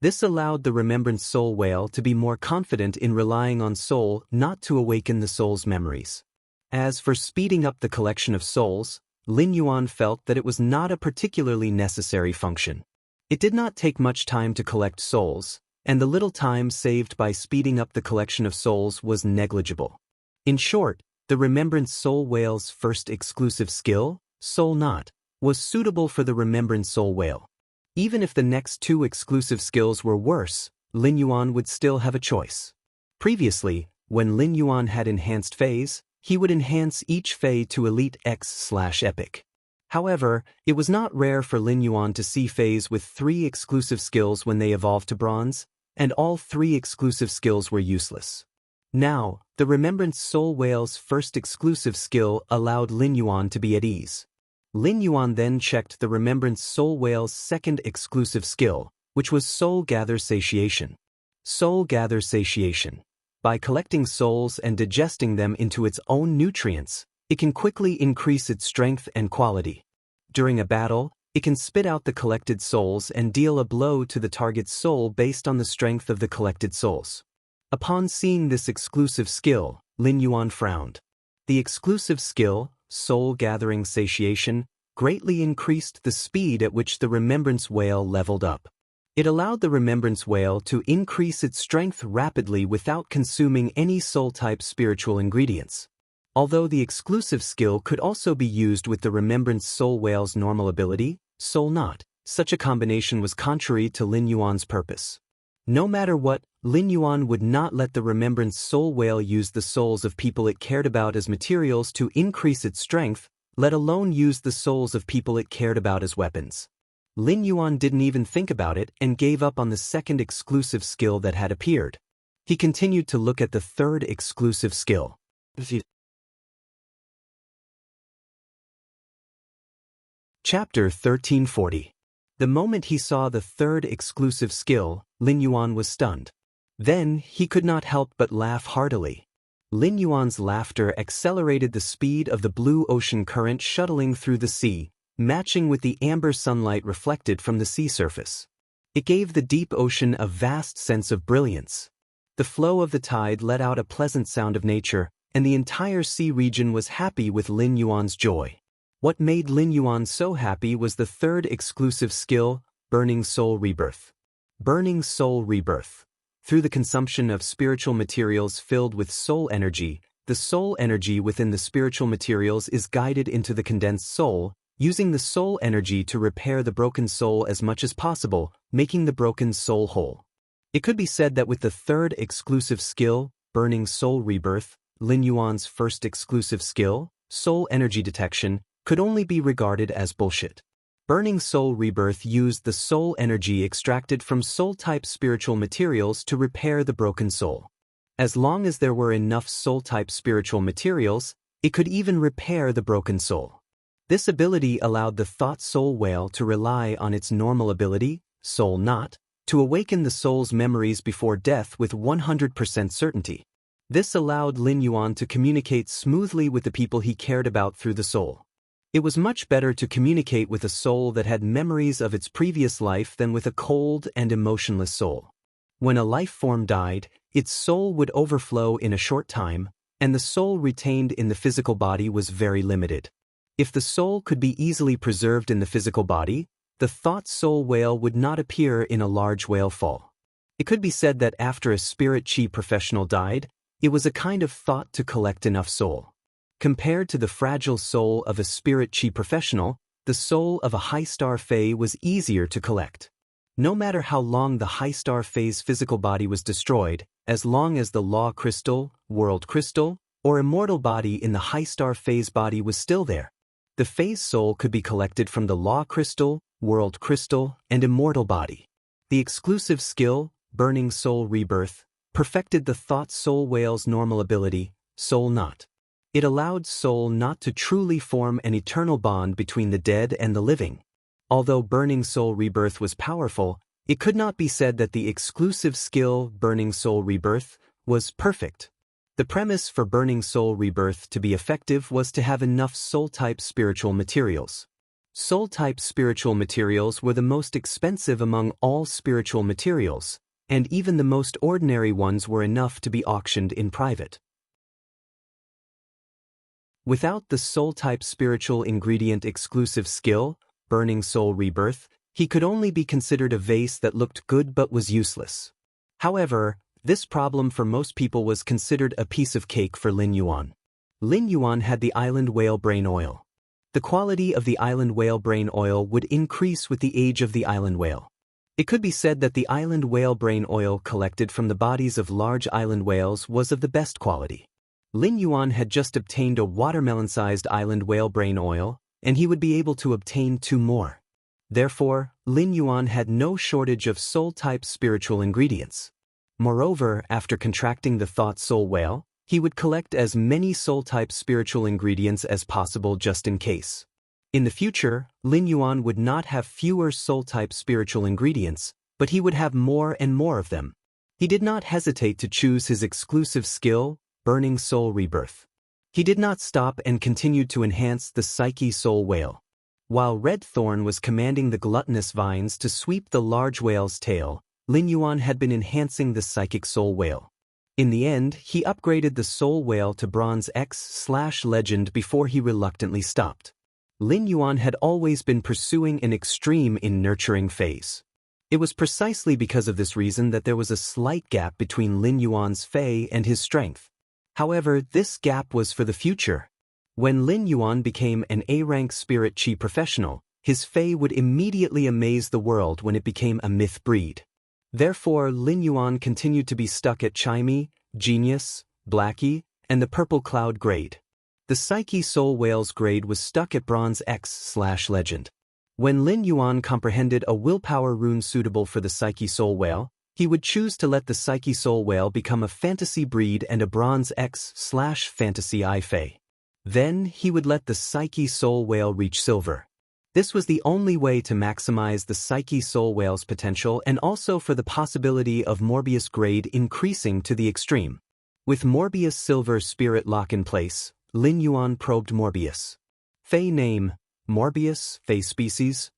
This allowed the Remembrance Soul Whale to be more confident in relying on soul not to awaken the soul's memories. As for speeding up the collection of souls, Lin Yuan felt that it was not a particularly necessary function. It did not take much time to collect souls, and the little time saved by speeding up the collection of souls was negligible. In short, the Remembrance Soul Whale's first exclusive skill, Soul Knot, was suitable for the Remembrance Soul Whale. Even if the next 2 exclusive skills were worse, Lin Yuan would still have a choice. Previously, when Lin Yuan had enhanced phase, he would enhance each phase to Elite X/Epic. However, it was not rare for Lin Yuan to see phase with 3 exclusive skills when they evolved to bronze, and all 3 exclusive skills were useless. Now, the Remembrance Soul Whale's first exclusive skill allowed Lin Yuan to be at ease. Lin Yuan then checked the Remembrance Soul Whale's second exclusive skill, which was Soul Gather Satiation. Soul Gather Satiation. By collecting souls and digesting them into its own nutrients, it can quickly increase its strength and quality. During a battle, it can spit out the collected souls and deal a blow to the target's soul based on the strength of the collected souls. Upon seeing this exclusive skill, Lin Yuan frowned. The exclusive skill, Soul Gathering Satiation, greatly increased the speed at which the Remembrance Whale leveled up. It allowed the Remembrance Whale to increase its strength rapidly without consuming any soul-type spiritual ingredients. Although the exclusive skill could also be used with the Remembrance Soul Whale's normal ability, Soul Knot, such a combination was contrary to Lin Yuan's purpose. No matter what, Lin Yuan would not let the Remembrance Soul Whale use the souls of people it cared about as materials to increase its strength, let alone use the souls of people it cared about as weapons. Lin Yuan didn't even think about it and gave up on the second exclusive skill that had appeared. He continued to look at the third exclusive skill. Chapter 1340. The moment he saw the third exclusive skill, Lin Yuan was stunned. Then, he could not help but laugh heartily. Lin Yuan's laughter accelerated the speed of the blue ocean current shuttling through the sea, matching with the amber sunlight reflected from the sea surface. It gave the deep ocean a vast sense of brilliance. The flow of the tide let out a pleasant sound of nature, and the entire sea region was happy with Lin Yuan's joy. What made Lin Yuan so happy was the third exclusive skill, Burning Soul Rebirth. Burning Soul Rebirth. Through the consumption of spiritual materials filled with soul energy, the soul energy within the spiritual materials is guided into the condensed soul, using the soul energy to repair the broken soul as much as possible, making the broken soul whole. It could be said that with the third exclusive skill, Burning Soul Rebirth, Lin Yuan's first exclusive skill, Soul Energy Detection, could only be regarded as bullshit. Burning Soul Rebirth used the soul energy extracted from soul-type spiritual materials to repair the broken soul. As long as there were enough soul-type spiritual materials, it could even repair the broken soul. This ability allowed the thought soul whale to rely on its normal ability, Soul Knot, to awaken the soul's memories before death with 100% certainty. This allowed Lin Yuan to communicate smoothly with the people he cared about through the soul. It was much better to communicate with a soul that had memories of its previous life than with a cold and emotionless soul. When a life form died, its soul would overflow in a short time, and the soul retained in the physical body was very limited. If the soul could be easily preserved in the physical body, the thought soul whale would not appear in a large whale fall. It could be said that after a spirit chi professional died, it was a kind of thought to collect enough soul. Compared to the fragile soul of a spirit chi professional, the soul of a high star fae was easier to collect. No matter how long the high star fae's physical body was destroyed, as long as the law crystal, world crystal, or immortal body in the high star fae's body was still there, the fae's soul could be collected from the law crystal, world crystal, and immortal body. The exclusive skill, Burning Soul Rebirth, perfected the thought soul whale's normal ability, Soul Knot. It allowed Soul Knot to truly form an eternal bond between the dead and the living. Although Burning Soul Rebirth was powerful, it could not be said that the exclusive skill, Burning Soul Rebirth, was perfect. The premise for Burning Soul Rebirth to be effective was to have enough soul-type spiritual materials. Soul-type spiritual materials were the most expensive among all spiritual materials, and even the most ordinary ones were enough to be auctioned in private. Without the soul-type spiritual ingredient exclusive skill, Burning Soul Rebirth, he could only be considered a vase that looked good but was useless. However, this problem for most people was considered a piece of cake for Lin Yuan. Lin Yuan had the island whale brain oil. The quality of the island whale brain oil would increase with the age of the island whale. It could be said that the island whale brain oil collected from the bodies of large island whales was of the best quality. Lin Yuan had just obtained a watermelon-sized island whale brain oil, and he would be able to obtain 2 more. Therefore, Lin Yuan had no shortage of soul-type spiritual ingredients. Moreover, after contracting the thought soul whale, he would collect as many soul-type spiritual ingredients as possible just in case. In the future, Lin Yuan would not have fewer soul-type spiritual ingredients, but he would have more and more of them. He did not hesitate to choose his exclusive skill, Burning Soul Rebirth. He did not stop and continued to enhance the Psyche Soul Whale. While Red Thorn was commanding the gluttonous vines to sweep the large whale's tail, Lin Yuan had been enhancing the Psychic Soul Whale. In the end, he upgraded the Soul Whale to Bronze X/Legend before he reluctantly stopped. Lin Yuan had always been pursuing an extreme in nurturing phase. It was precisely because of this reason that there was a slight gap between Lin Yuan's Fei and his strength. However, this gap was for the future. When Lin Yuan became an A-rank spirit chi professional, his Fei would immediately amaze the world when it became a myth breed. Therefore, Lin Yuan continued to be stuck at Chimey, Genius, Blackie, and the Purple Cloud grade. The Psyche Soul Whale's grade was stuck at Bronze X/Legend. When Lin Yuan comprehended a willpower rune suitable for the Psyche Soul Whale, he would choose to let the Psyche Soul Whale become a fantasy breed and a Bronze X/Fantasy I Fei. Then he would let the Psyche Soul Whale reach silver. This was the only way to maximize the Psyche Soul Whale's potential and also for the possibility of Morbius grade increasing to the extreme. With Morbius Silver Spirit Lock in place, Lin Yuan probed Morbius. Fei name, Morbius, Fei species, :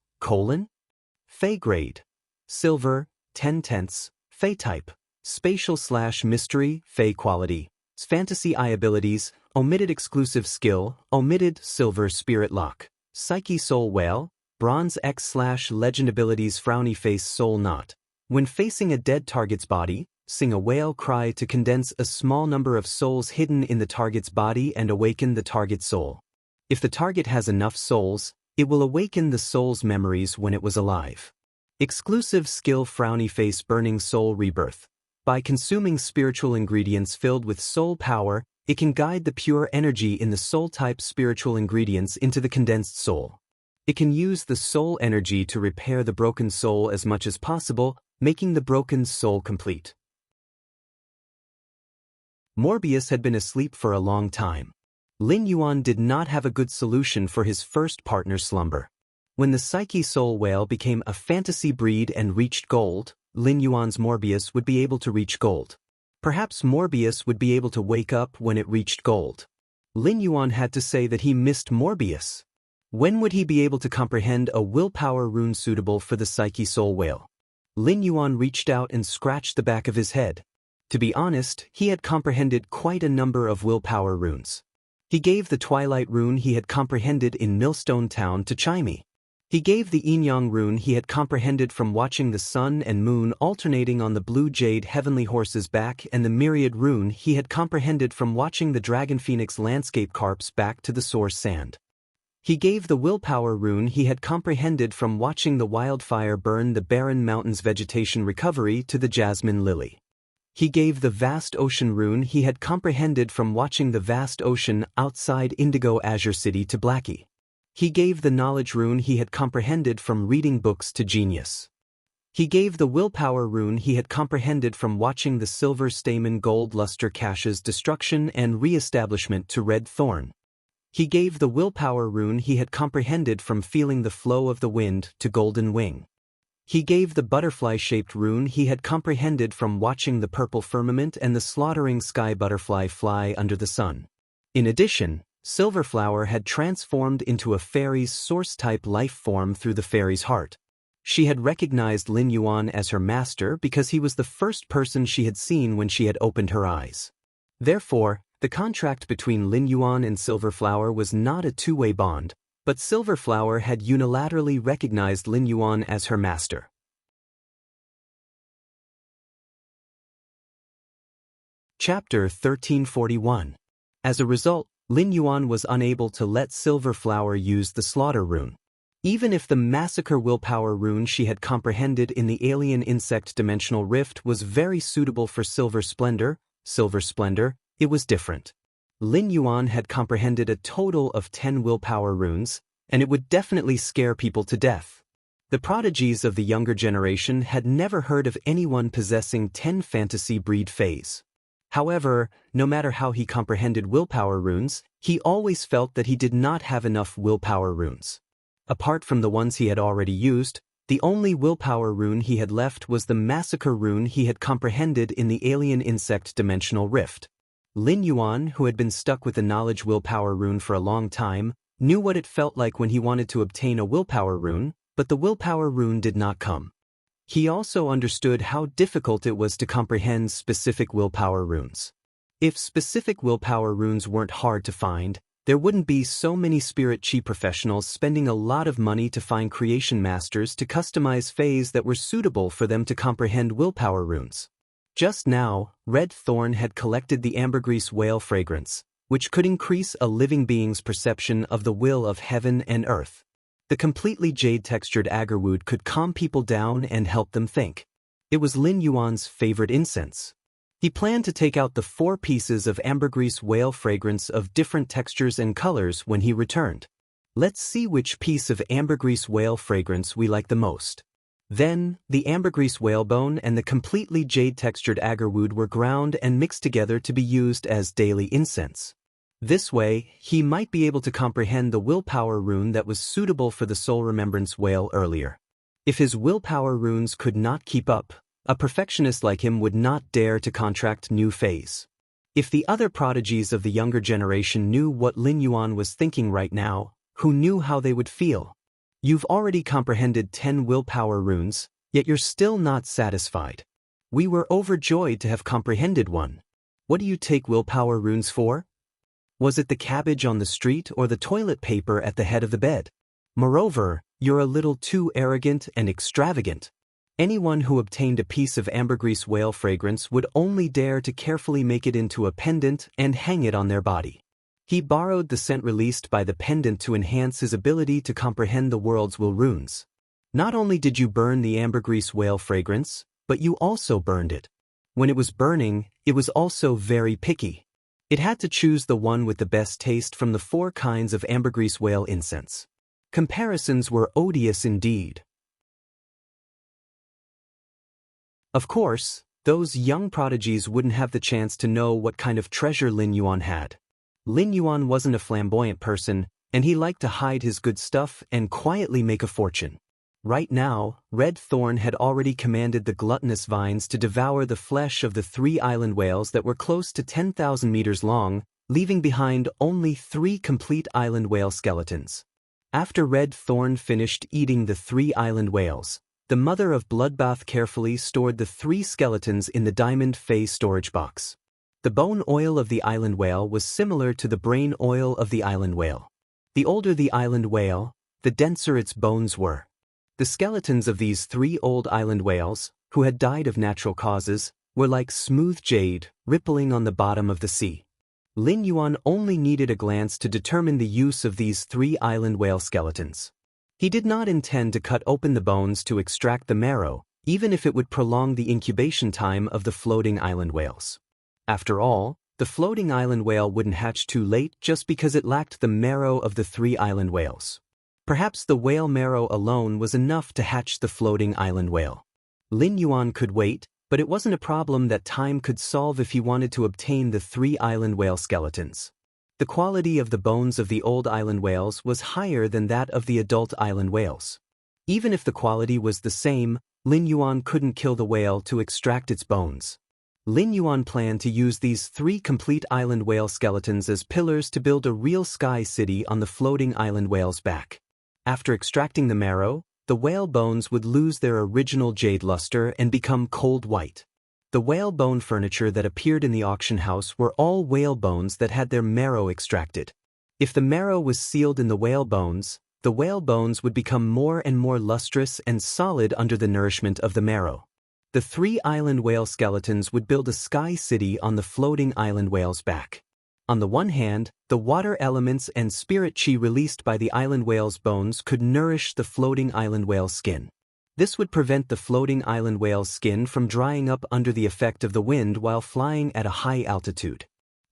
Fei grade, Silver, 10/10, Fei type, Spatial/Mystery, Fei quality, Fantasy I abilities, omitted exclusive skill, omitted Silver Spirit Lock, Psyche Soul Whale, Bronze X/Legend abilities Frowny Face Soul Knot. When facing a dead target's body, sing a whale cry to condense a small number of souls hidden in the target's body and awaken the target soul. If the target has enough souls, it will awaken the soul's memories when it was alive. Exclusive skill frowny face burning soul rebirth. By consuming spiritual ingredients filled with soul power, it can guide the pure energy in the soul-type spiritual ingredients into the condensed soul. It can use the soul energy to repair the broken soul as much as possible, making the broken soul complete. Morbius had been asleep for a long time. Lin Yuan did not have a good solution for his first partner's slumber. When the Psyche Soul Whale became a fantasy breed and reached gold, Lin Yuan's Morbius would be able to reach gold. Perhaps Morbius would be able to wake up when it reached gold. Lin Yuan had to say that he missed Morbius. When would he be able to comprehend a willpower rune suitable for the Psyche Soul Whale? Lin Yuan reached out and scratched the back of his head. To be honest, he had comprehended quite a number of willpower runes. He gave the Twilight rune he had comprehended in Millstone Town to Chimey. He gave the Yin-Yang rune he had comprehended from watching the sun and moon alternating on the blue jade heavenly horse's back, and the Myriad rune he had comprehended from watching the Dragon Phoenix landscape carps back to the source sand. He gave the Willpower rune he had comprehended from watching the wildfire burn the barren mountains vegetation recovery to the Jasmine Lily. He gave the Vast Ocean rune he had comprehended from watching the vast ocean outside Indigo Azure City to Blackie. He gave the Knowledge rune he had comprehended from reading books to Genius. He gave the Willpower rune he had comprehended from watching the Silver Stamen Gold Luster Cache's destruction and re-establishment to Red Thorn. He gave the Willpower rune he had comprehended from feeling the flow of the wind to Golden Wing. He gave the Butterfly-shaped rune he had comprehended from watching the purple firmament and the slaughtering sky butterfly fly under the sun. In addition, Silverflower had transformed into a fairy's source-type life form through the fairy's heart. She had recognized Lin Yuan as her master because he was the first person she had seen when she had opened her eyes. Therefore, the contract between Lin Yuan and Silverflower was not a two-way bond, but Silverflower had unilaterally recognized Lin Yuan as her master. Chapter 1341. As a result, Lin Yuan was unable to let Silverflower use the Slaughter rune. Even if the Massacre Willpower rune she had comprehended in the Alien Insect Dimensional Rift was very suitable for Silver Splendor, it was different. Lin Yuan had comprehended a total of 10 willpower runes, and it would definitely scare people to death. The prodigies of the younger generation had never heard of anyone possessing 10 fantasy breed phase. However, no matter how he comprehended willpower runes, he always felt that he did not have enough willpower runes. Apart from the ones he had already used, the only willpower rune he had left was the Massacre rune he had comprehended in the Alien Insect Dimensional Rift. Lin Yuan, who had been stuck with the Knowledge willpower rune for a long time, knew what it felt like when he wanted to obtain a willpower rune, but the willpower rune did not come. He also understood how difficult it was to comprehend specific willpower runes. If specific willpower runes weren't hard to find, there wouldn't be so many spirit chi professionals spending a lot of money to find creation masters to customize phase that were suitable for them to comprehend willpower runes. Just now, Red Thorn had collected the ambergris whale fragrance, which could increase a living being's perception of the will of heaven and earth. The completely jade-textured agarwood could calm people down and help them think. It was Lin Yuan's favorite incense. He planned to take out the 4 pieces of ambergris whale fragrance of different textures and colors when he returned. Let's see which piece of ambergris whale fragrance we like the most. Then, the ambergris whalebone and the completely jade-textured agarwood were ground and mixed together to be used as daily incense. This way, he might be able to comprehend the willpower rune that was suitable for the soul remembrance whale earlier. If his willpower runes could not keep up, a perfectionist like him would not dare to contract new phase. If the other prodigies of the younger generation knew what Lin Yuan was thinking right now, who knew how they would feel? You've already comprehended 10 willpower runes, yet you're still not satisfied. We were overjoyed to have comprehended one. What do you take willpower runes for? Was it the cabbage on the street or the toilet paper at the head of the bed? Moreover, you're a little too arrogant and extravagant. Anyone who obtained a piece of ambergris whale fragrance would only dare to carefully make it into a pendant and hang it on their body. He borrowed the scent released by the pendant to enhance his ability to comprehend the world's will runes. Not only did you burn the ambergris whale fragrance, but you also burned it. When it was burning, it was also very picky. It had to choose the one with the best taste from the 4 kinds of ambergris whale incense. Comparisons were odious indeed. Of course, those young prodigies wouldn't have the chance to know what kind of treasure Lin Yuan had. Lin Yuan wasn't a flamboyant person, and he liked to hide his good stuff and quietly make a fortune. Right now, Red Thorn had already commanded the gluttonous vines to devour the flesh of the 3 island whales that were close to 10,000 meters long, leaving behind only 3 complete island whale skeletons. After Red Thorn finished eating the 3 island whales, the mother of Bloodbath carefully stored the 3 skeletons in the diamond phase storage box. The bone oil of the island whale was similar to the brain oil of the island whale. The older the island whale, the denser its bones were. The skeletons of these 3 old island whales, who had died of natural causes, were like smooth jade, rippling on the bottom of the sea. Lin Yuan only needed a glance to determine the use of these 3 island whale skeletons. He did not intend to cut open the bones to extract the marrow, even if it would prolong the incubation time of the floating island whales. After all, the floating island whale wouldn't hatch too late just because it lacked the marrow of the 3 island whales. Perhaps the whale marrow alone was enough to hatch the floating island whale. Lin Yuan could wait, but it wasn't a problem that time could solve if he wanted to obtain the 3 island whale skeletons. The quality of the bones of the old island whales was higher than that of the adult island whales. Even if the quality was the same, Lin Yuan couldn't kill the whale to extract its bones. Lin Yuan planned to use these 3 complete island whale skeletons as pillars to build a real sky city on the floating island whale's back. After extracting the marrow, the whale bones would lose their original jade luster and become cold white. The whale bone furniture that appeared in the auction house were all whale bones that had their marrow extracted. If the marrow was sealed in the whale bones would become more and more lustrous and solid under the nourishment of the marrow. The 3 island whale skeletons would build a sky city on the floating island whale's back. On the one hand, the water elements and spirit chi released by the island whale's bones could nourish the floating island whale's skin. This would prevent the floating island whale's skin from drying up under the effect of the wind while flying at a high altitude.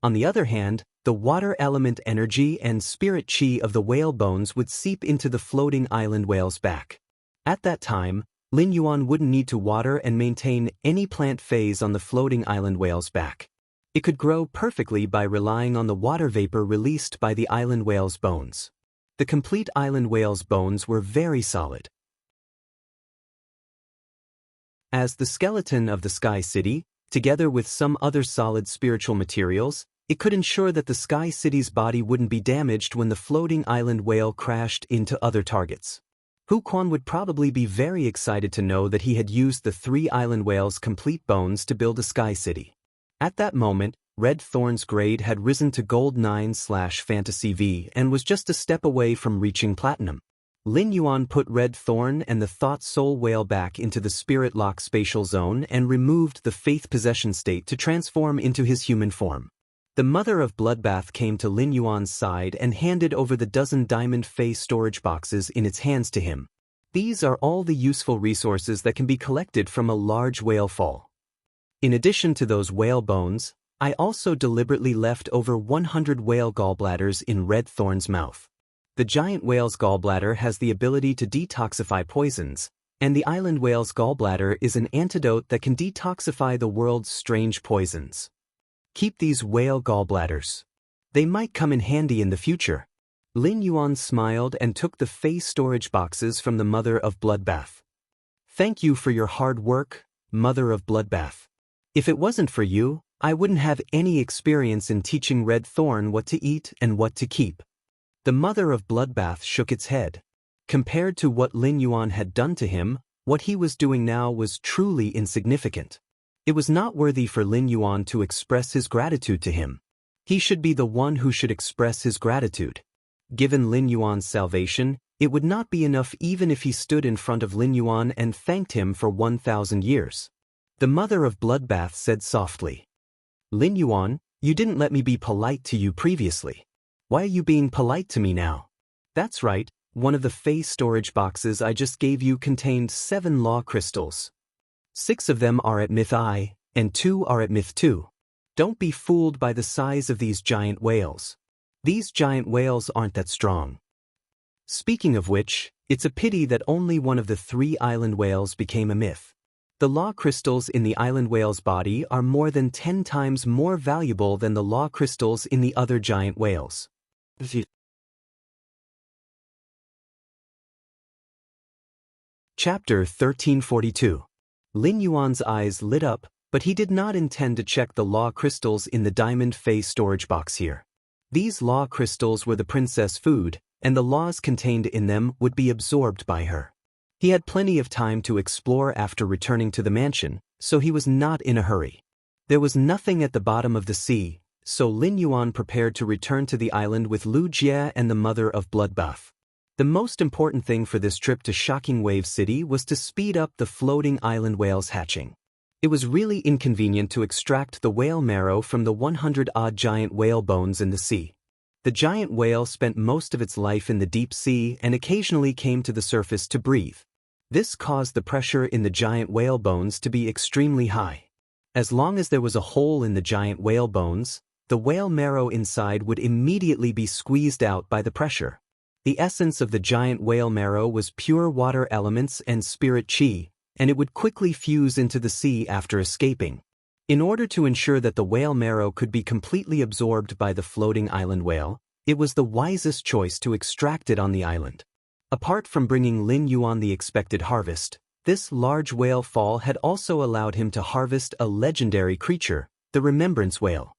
On the other hand, the water element energy and spirit chi of the whale bones would seep into the floating island whale's back. At that time, Lin Yuan wouldn't need to water and maintain any plant phase on the floating island whale's back. It could grow perfectly by relying on the water vapor released by the island whale's bones. The complete island whale's bones were very solid. As the skeleton of the Sky City, together with some other solid spiritual materials, it could ensure that the Sky City's body wouldn't be damaged when the floating island whale crashed into other targets. Hu Quan would probably be very excited to know that he had used the 3 island whales' complete bones to build a Sky City. At that moment, Red Thorn's grade had risen to Gold 9/Fantasy V and was just a step away from reaching Platinum. Lin Yuan put Red Thorn and the Thought Soul Whale back into the Spirit Lock spatial zone and removed the Faith Possession state to transform into his human form. The mother of Bloodbath came to Lin Yuan's side and handed over the dozen diamond face storage boxes in its hands to him. These are all the useful resources that can be collected from a large whale fall. In addition to those whale bones, I also deliberately left over 100 whale gallbladders in Red Thorn's mouth. The giant whale's gallbladder has the ability to detoxify poisons, and the island whale's gallbladder is an antidote that can detoxify the world's strange poisons. Keep these whale gallbladders. They might come in handy in the future. Lin Yuan smiled and took the face storage boxes from the mother of Bloodbath. Thank you for your hard work, mother of Bloodbath. If it wasn't for you, I wouldn't have any experience in teaching Red Thorn what to eat and what to keep. The mother of Bloodbath shook its head. Compared to what Lin Yuan had done to him, what he was doing now was truly insignificant. It was not worthy for Lin Yuan to express his gratitude to him. He should be the one who should express his gratitude. Given Lin Yuan's salvation, it would not be enough even if he stood in front of Lin Yuan and thanked him for 1,000 years. The mother of Bloodbath said softly, Lin Yuan, you didn't let me be polite to you previously. Why are you being polite to me now? That's right, one of the face storage boxes I just gave you contained 7 law crystals. 6 of them are at myth I, and 2 are at myth 2. Don't be fooled by the size of these giant whales. These giant whales aren't that strong. Speaking of which, it's a pity that only one of the 3 island whales became a myth. The law crystals in the island whale's body are more than 10 times more valuable than the law crystals in the other giant whales. Chapter 1342. Lin Yuan's eyes lit up, but he did not intend to check the law crystals in the diamond face storage box here. These law crystals were the princess food, and the laws contained in them would be absorbed by her. He had plenty of time to explore after returning to the mansion, so he was not in a hurry. There was nothing at the bottom of the sea, so Lin Yuan prepared to return to the island with Lu Jie and the mother of Bloodbath. The most important thing for this trip to Shocking Wave City was to speed up the floating island whales hatching. It was really inconvenient to extract the whale marrow from the 100-odd giant whale bones in the sea. The giant whale spent most of its life in the deep sea and occasionally came to the surface to breathe. This caused the pressure in the giant whale bones to be extremely high. As long as there was a hole in the giant whale bones, the whale marrow inside would immediately be squeezed out by the pressure. The essence of the giant whale marrow was pure water elements and spirit chi, and it would quickly fuse into the sea after escaping. In order to ensure that the whale marrow could be completely absorbed by the floating island whale, it was the wisest choice to extract it on the island. Apart from bringing Lin Yuan the expected harvest, this large whale fall had also allowed him to harvest a legendary creature, the Remembrance Whale.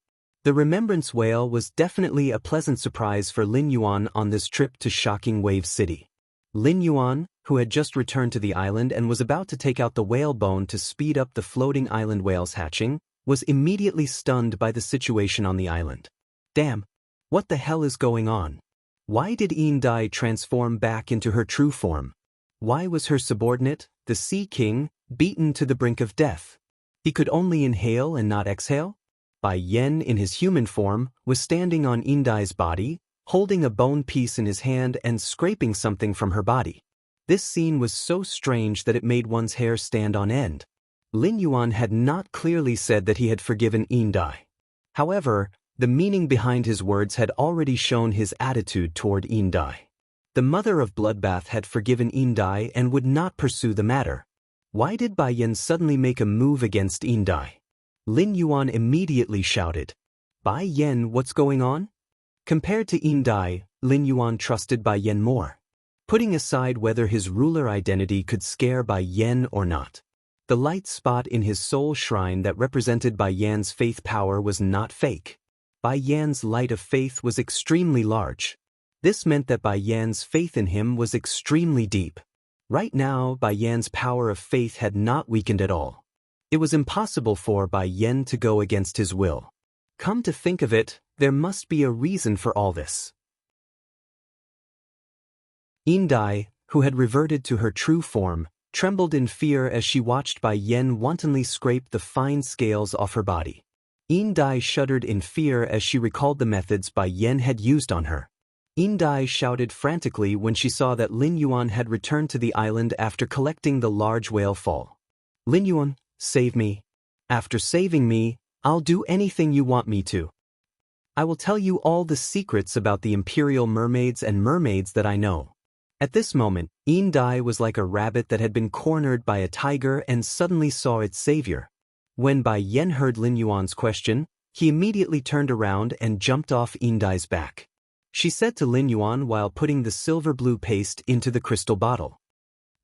The Remembrance Whale was definitely a pleasant surprise for Lin Yuan on this trip to Shocking Wave City. Lin Yuan, who had just returned to the island and was about to take out the whale bone to speed up the floating island whales hatching, was immediately stunned by the situation on the island. Damn, what the hell is going on? Why did Yin Dai transform back into her true form? Why was her subordinate, the Sea King, beaten to the brink of death? He could only inhale and not exhale? Bai Yen, in his human form, was standing on Yin Dai's body, holding a bone piece in his hand and scraping something from her body. This scene was so strange that it made one's hair stand on end. Lin Yuan had not clearly said that he had forgiven Yin Dai. However, the meaning behind his words had already shown his attitude toward Yin Dai. The mother of Bloodbath had forgiven Yin Dai and would not pursue the matter. Why did Bai Yen suddenly make a move against Yin Dai? Lin Yuan immediately shouted, "Bai Yen, what's going on?" Compared to Yin Dai, Lin Yuan trusted Bai Yen more. Putting aside whether his ruler identity could scare Bai Yen or not, the light spot in his soul shrine that represented Bai Yan's faith power was not fake. Bai Yan's light of faith was extremely large. This meant that Bai Yan's faith in him was extremely deep. Right now, Bai Yan's power of faith had not weakened at all. It was impossible for Bai Yen to go against his will. Come to think of it, there must be a reason for all this. Yin Dai, who had reverted to her true form, trembled in fear as she watched Bai Yen wantonly scrape the fine scales off her body. Yin Dai shuddered in fear as she recalled the methods Bai Yen had used on her. Yin Dai shouted frantically when she saw that Lin Yuan had returned to the island after collecting the large whale fall. "Lin Yuan, save me. After saving me, I'll do anything you want me to. I will tell you all the secrets about the imperial mermaids and mermaids that I know." At this moment, Yin Dai was like a rabbit that had been cornered by a tiger and suddenly saw its savior. When Bai Yen heard Lin Yuan's question, he immediately turned around and jumped off Yin Dai's back. She said to Lin Yuan while putting the silver blue paste into the crystal bottle,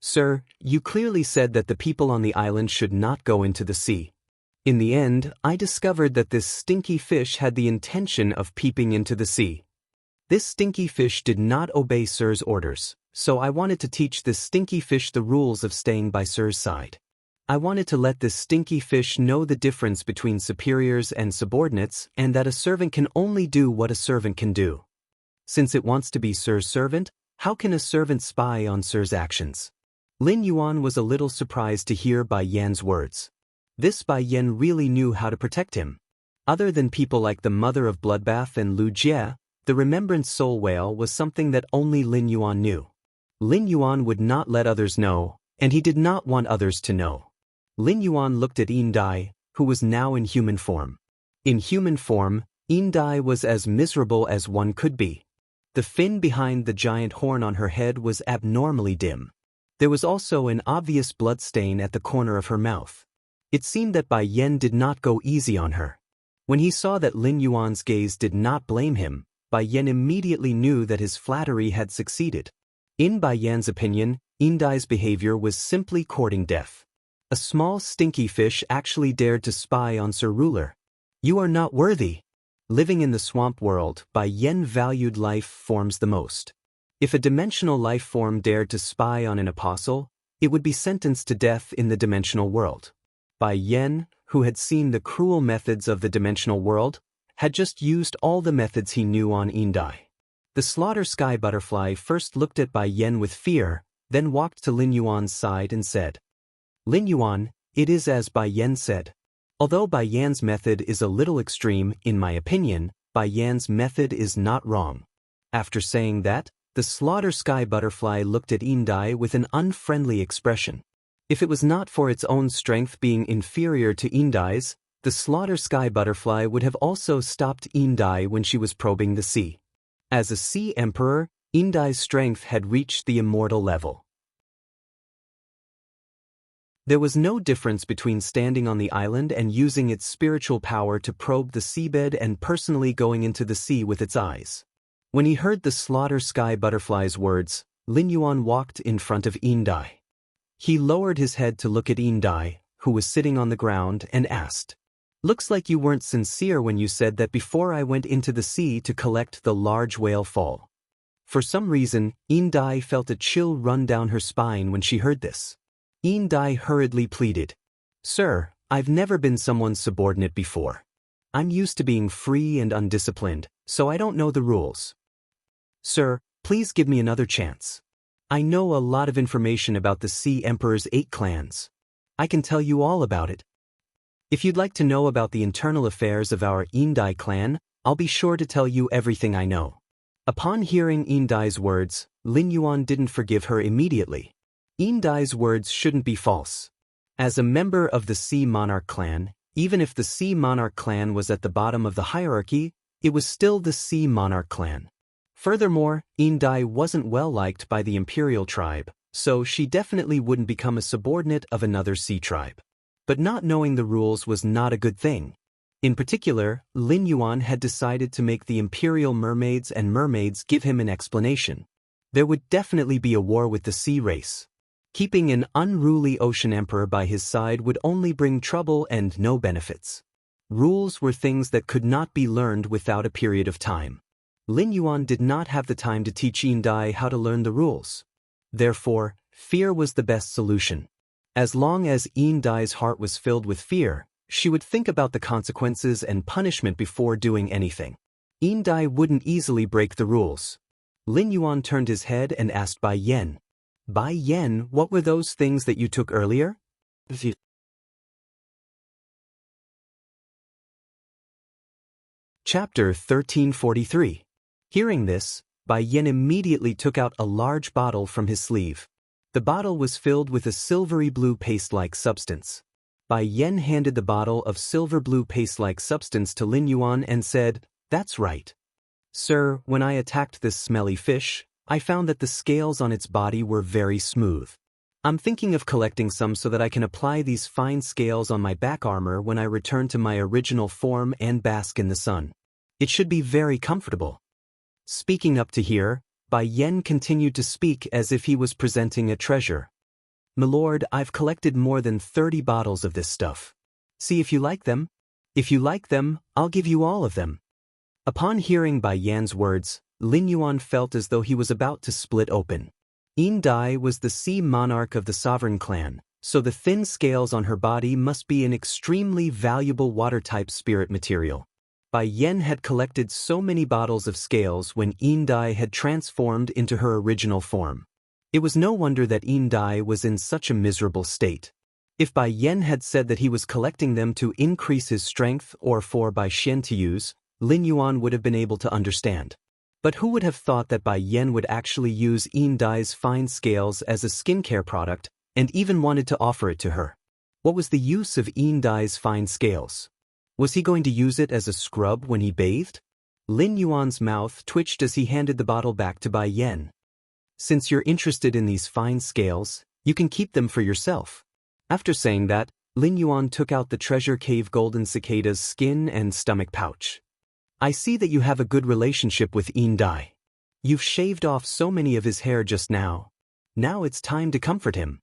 "Sir, you clearly said that the people on the island should not go into the sea. In the end, I discovered that this stinky fish had the intention of peeping into the sea. This stinky fish did not obey Sir's orders, so I wanted to teach this stinky fish the rules of staying by Sir's side. I wanted to let this stinky fish know the difference between superiors and subordinates and that a servant can only do what a servant can do. Since it wants to be Sir's servant, how can a servant spy on Sir's actions?" Lin Yuan was a little surprised to hear Bai Yan's words. This Bai Yan really knew how to protect him. Other than people like the mother of Bloodbath and Lu Jie, the Remembrance Soul Whale was something that only Lin Yuan knew. Lin Yuan would not let others know, and he did not want others to know. Lin Yuan looked at Yin Dai, who was now in human form. In human form, Yin Dai was as miserable as one could be. The fin behind the giant horn on her head was abnormally dim. There was also an obvious blood stain at the corner of her mouth. It seemed that Bai Yan did not go easy on her. When he saw that Lin Yuan's gaze did not blame him, Bai Yan immediately knew that his flattery had succeeded. In Bai Yan's opinion, Yin Dai's behavior was simply courting death. A small stinky fish actually dared to spy on Sir Ruler. You are not worthy. Living in the swamp world, Bai Yan valued life forms the most. If a dimensional life form dared to spy on an apostle, it would be sentenced to death in the dimensional world. Bai Yan, who had seen the cruel methods of the dimensional world, had just used all the methods he knew on Yin Dai. The slaughter sky butterfly first looked at Bai Yan with fear, then walked to Lin Yuan's side and said, Lin Yuan, it is as Bai Yan said. Although Bai Yan's method is a little extreme, in my opinion, Bai Yan's method is not wrong. After saying that, the slaughter sky butterfly looked at Yin Dai with an unfriendly expression. If it was not for its own strength being inferior to Yin Dai's, the slaughter sky butterfly would have also stopped Yin Dai when she was probing the sea. As a sea emperor, Yin Dai's strength had reached the immortal level. There was no difference between standing on the island and using its spiritual power to probe the seabed and personally going into the sea with its eyes. When he heard the slaughter sky butterfly's words, Lin Yuan walked in front of Yin Dai. He lowered his head to look at Yin Dai, who was sitting on the ground, and asked, Looks like you weren't sincere when you said that before I went into the sea to collect the large whale fall. For some reason, Yin Dai felt a chill run down her spine when she heard this. Yin Dai hurriedly pleaded, Sir, I've never been someone's subordinate before. I'm used to being free and undisciplined, so I don't know the rules. Sir, please give me another chance. I know a lot of information about the Sea Emperor's 8 clans. I can tell you all about it. If you'd like to know about the internal affairs of our Yin Dai clan, I'll be sure to tell you everything I know. Upon hearing Yin Dai's words, Lin Yuan didn't forgive her immediately. Yin Dai's words shouldn't be false. As a member of the Sea Monarch clan, even if the Sea Monarch clan was at the bottom of the hierarchy, it was still the Sea Monarch clan. Furthermore, Yin Dai wasn't well liked by the Imperial tribe, so she definitely wouldn't become a subordinate of another sea tribe. But not knowing the rules was not a good thing. In particular, Lin Yuan had decided to make the Imperial mermaids and mermaids give him an explanation. There would definitely be a war with the sea race. Keeping an unruly ocean emperor by his side would only bring trouble and no benefits. Rules were things that could not be learned without a period of time. Lin Yuan did not have the time to teach Yin Dai how to learn the rules. Therefore, fear was the best solution. As long as Yin Dai's heart was filled with fear, she would think about the consequences and punishment before doing anything. Yin Dai wouldn't easily break the rules. Lin Yuan turned his head and asked Bai Yan, Bai Yan, what were those things that you took earlier? Chapter 1343. Hearing this, Bai Yan immediately took out a large bottle from his sleeve. The bottle was filled with a silvery blue paste-like substance. Bai Yan handed the bottle of silver blue paste-like substance to Lin Yuan and said, That's right. Sir, when I attacked this smelly fish, I found that the scales on its body were very smooth. I'm thinking of collecting some so that I can apply these fine scales on my back armor when I return to my original form and bask in the sun. It should be very comfortable. Speaking up to here, Bai Yan continued to speak as if he was presenting a treasure. Milord, I've collected more than 30 bottles of this stuff. See if you like them. If you like them, I'll give you all of them. Upon hearing Bai Yan's words, Lin Yuan felt as though he was about to split open. Yin Dai was the sea monarch of the sovereign clan, so the thin scales on her body must be an extremely valuable water-type spirit material. Bai Yan had collected so many bottles of scales when Yin Dai had transformed into her original form. It was no wonder that Yin Dai was in such a miserable state. If Bai Yan had said that he was collecting them to increase his strength or for Bai Xian to use, Lin Yuan would have been able to understand. But who would have thought that Bai Yen would actually use Yin Dai's fine scales as a skincare product and even wanted to offer it to her? What was the use of Yin Dai's fine scales? Was he going to use it as a scrub when he bathed? Lin Yuan's mouth twitched as he handed the bottle back to Bai Yen. Since you're interested in these fine scales, you can keep them for yourself. After saying that, Lin Yuan took out the treasure cave golden cicada's skin and stomach pouch. I see that you have a good relationship with Yin Dai. You've shaved off so many of his hair just now. Now it's time to comfort him.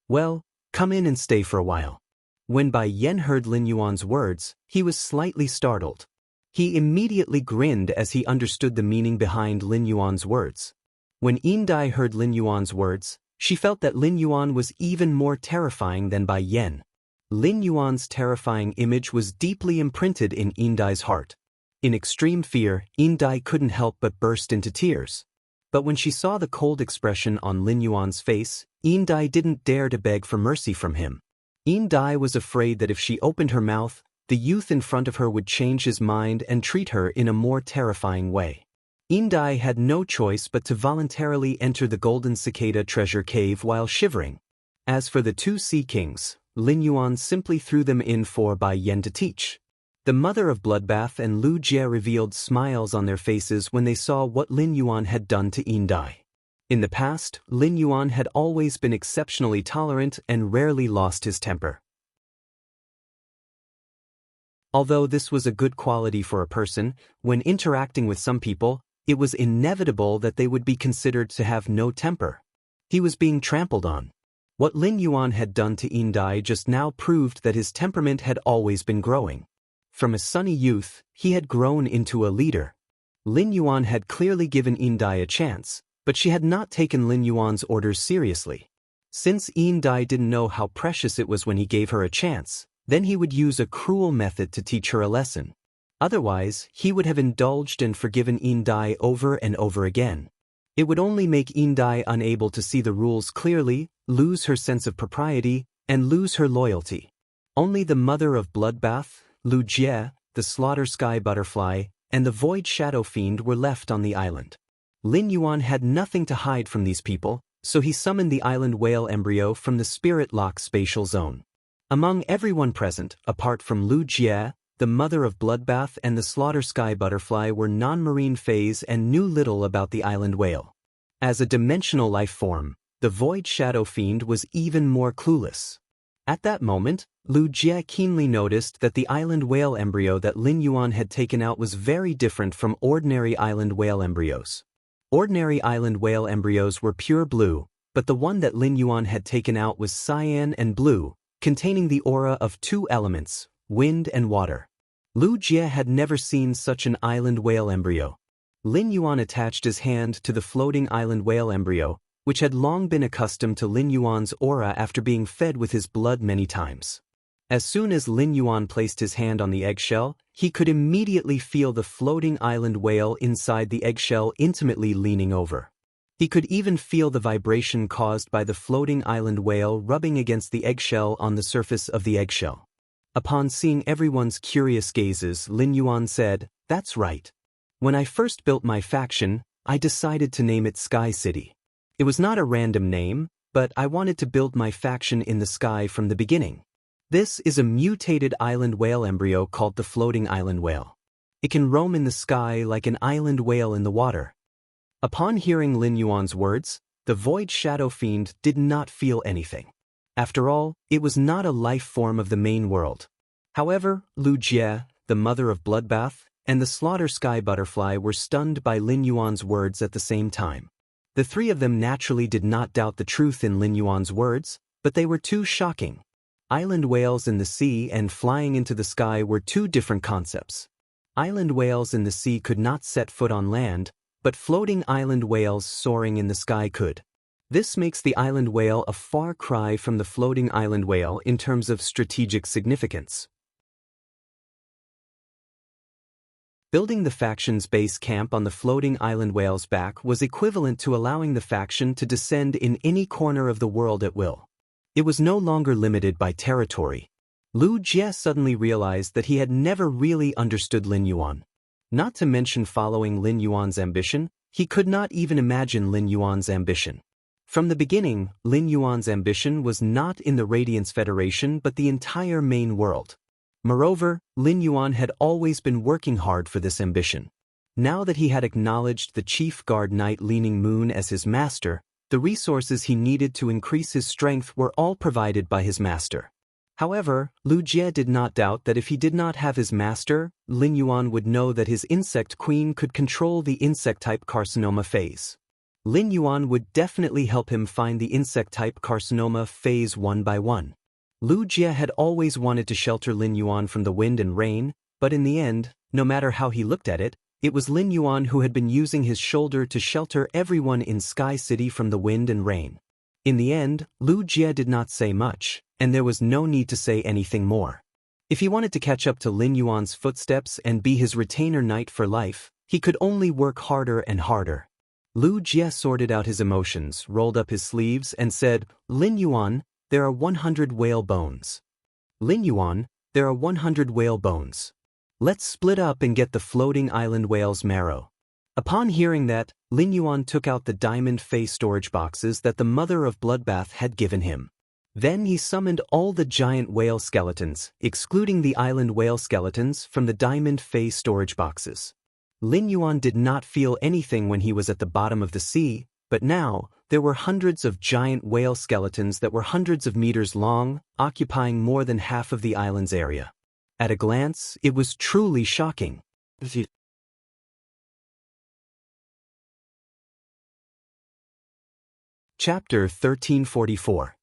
Well, come in and stay for a while. When Bai Yen heard Lin Yuan's words, he was slightly startled. He immediately grinned as he understood the meaning behind Lin Yuan's words. When Yin Dai heard Lin Yuan's words, she felt that Lin Yuan was even more terrifying than Bai Yen. Lin Yuan's terrifying image was deeply imprinted in Yin Dai's heart. In extreme fear, Yin Dai couldn't help but burst into tears. But when she saw the cold expression on Lin Yuan's face, Yin Dai didn't dare to beg for mercy from him. Yin Dai was afraid that if she opened her mouth, the youth in front of her would change his mind and treat her in a more terrifying way. Yin Dai had no choice but to voluntarily enter the golden cicada treasure cave while shivering. As for the two sea kings, Lin Yuan simply threw them in for Bai Yen to teach. The mother of Bloodbath and Lu Jie revealed smiles on their faces when they saw what Lin Yuan had done to Yin Dai. In the past, Lin Yuan had always been exceptionally tolerant and rarely lost his temper. Although this was a good quality for a person, when interacting with some people, it was inevitable that they would be considered to have no temper. He was being trampled on. What Lin Yuan had done to Yin Dai just now proved that his temperament had always been growing. From a sunny youth, he had grown into a leader. Lin Yuan had clearly given Yin Dai a chance, but she had not taken Lin Yuan's orders seriously. Since Yin Dai didn't know how precious it was when he gave her a chance, then he would use a cruel method to teach her a lesson. Otherwise, he would have indulged and forgiven Yin Dai over and over again. It would only make Yin Dai unable to see the rules clearly, lose her sense of propriety, and lose her loyalty. Only the mother of Bloodbath, Lu Jie, the slaughter sky butterfly, and the void shadow fiend were left on the island. Lin Yuan had nothing to hide from these people, so he summoned the island whale embryo from the spirit lock spatial zone. Among everyone present, apart from Lu Jie, the mother of Bloodbath and the slaughter sky butterfly were non-marine phase and knew little about the island whale. As a dimensional life form, the void shadow fiend was even more clueless. At that moment, Lu Jie keenly noticed that the island whale embryo that Lin Yuan had taken out was very different from ordinary island whale embryos. Ordinary island whale embryos were pure blue, but the one that Lin Yuan had taken out was cyan and blue, containing the aura of two elements, wind and water. Lu Jie had never seen such an island whale embryo. Lin Yuan attached his hand to the floating island whale embryo, which had long been accustomed to Lin Yuan's aura after being fed with his blood many times. As soon as Lin Yuan placed his hand on the eggshell, he could immediately feel the floating island whale inside the eggshell intimately leaning over. He could even feel the vibration caused by the floating island whale rubbing against the eggshell on the surface of the eggshell. Upon seeing everyone's curious gazes, Lin Yuan said, "That's right. When I first built my faction, I decided to name it Sky City. It was not a random name, but I wanted to build my faction in the sky from the beginning. This is a mutated island whale embryo called the floating island whale. It can roam in the sky like an island whale in the water." Upon hearing Lin Yuan's words, the void shadow fiend did not feel anything. After all, it was not a life form of the main world. However, Lu Jie, the mother of Bloodbath, and the slaughter sky butterfly were stunned by Lin Yuan's words at the same time. The three of them naturally did not doubt the truth in Lin Yuan's words, but they were too shocking. Island whales in the sea and flying into the sky were two different concepts. Island whales in the sea could not set foot on land, but floating island whales soaring in the sky could. This makes the island whale a far cry from the floating island whale in terms of strategic significance. Building the faction's base camp on the floating island whale's back was equivalent to allowing the faction to descend in any corner of the world at will. It was no longer limited by territory. Lu Jie suddenly realized that he had never really understood Lin Yuan. Not to mention following Lin Yuan's ambition, he could not even imagine Lin Yuan's ambition. From the beginning, Lin Yuan's ambition was not in the Radiance Federation but the entire main world. Moreover, Lin Yuan had always been working hard for this ambition. Now that he had acknowledged the chief guard knight Leaning Moon as his master, the resources he needed to increase his strength were all provided by his master. However, Lu Jie did not doubt that if he did not have his master, Lin Yuan would know that his insect queen could control the insect-type carcinoma phase. Lin Yuan would definitely help him find the insect-type carcinoma phase one by one. Lu Jie had always wanted to shelter Lin Yuan from the wind and rain, but in the end, no matter how he looked at it, it was Lin Yuan who had been using his shoulder to shelter everyone in Sky City from the wind and rain. In the end, Lu Jie did not say much, and there was no need to say anything more. If he wanted to catch up to Lin Yuan's footsteps and be his retainer knight for life, he could only work harder and harder. Lu Jie sorted out his emotions, rolled up his sleeves, and said, "Lin Yuan, there are 100 whale bones. Lin Yuan, there are 100 whale bones. Let's split up and get the floating island whale's marrow." Upon hearing that, Lin Yuan took out the diamond face storage boxes that the mother of Bloodbath had given him. Then he summoned all the giant whale skeletons, excluding the island whale skeletons, from the diamond face storage boxes. Lin Yuan did not feel anything when he was at the bottom of the sea, but now, there were hundreds of giant whale skeletons that were hundreds of meters long, occupying more than half of the island's area. At a glance, it was truly shocking. Chapter 1344.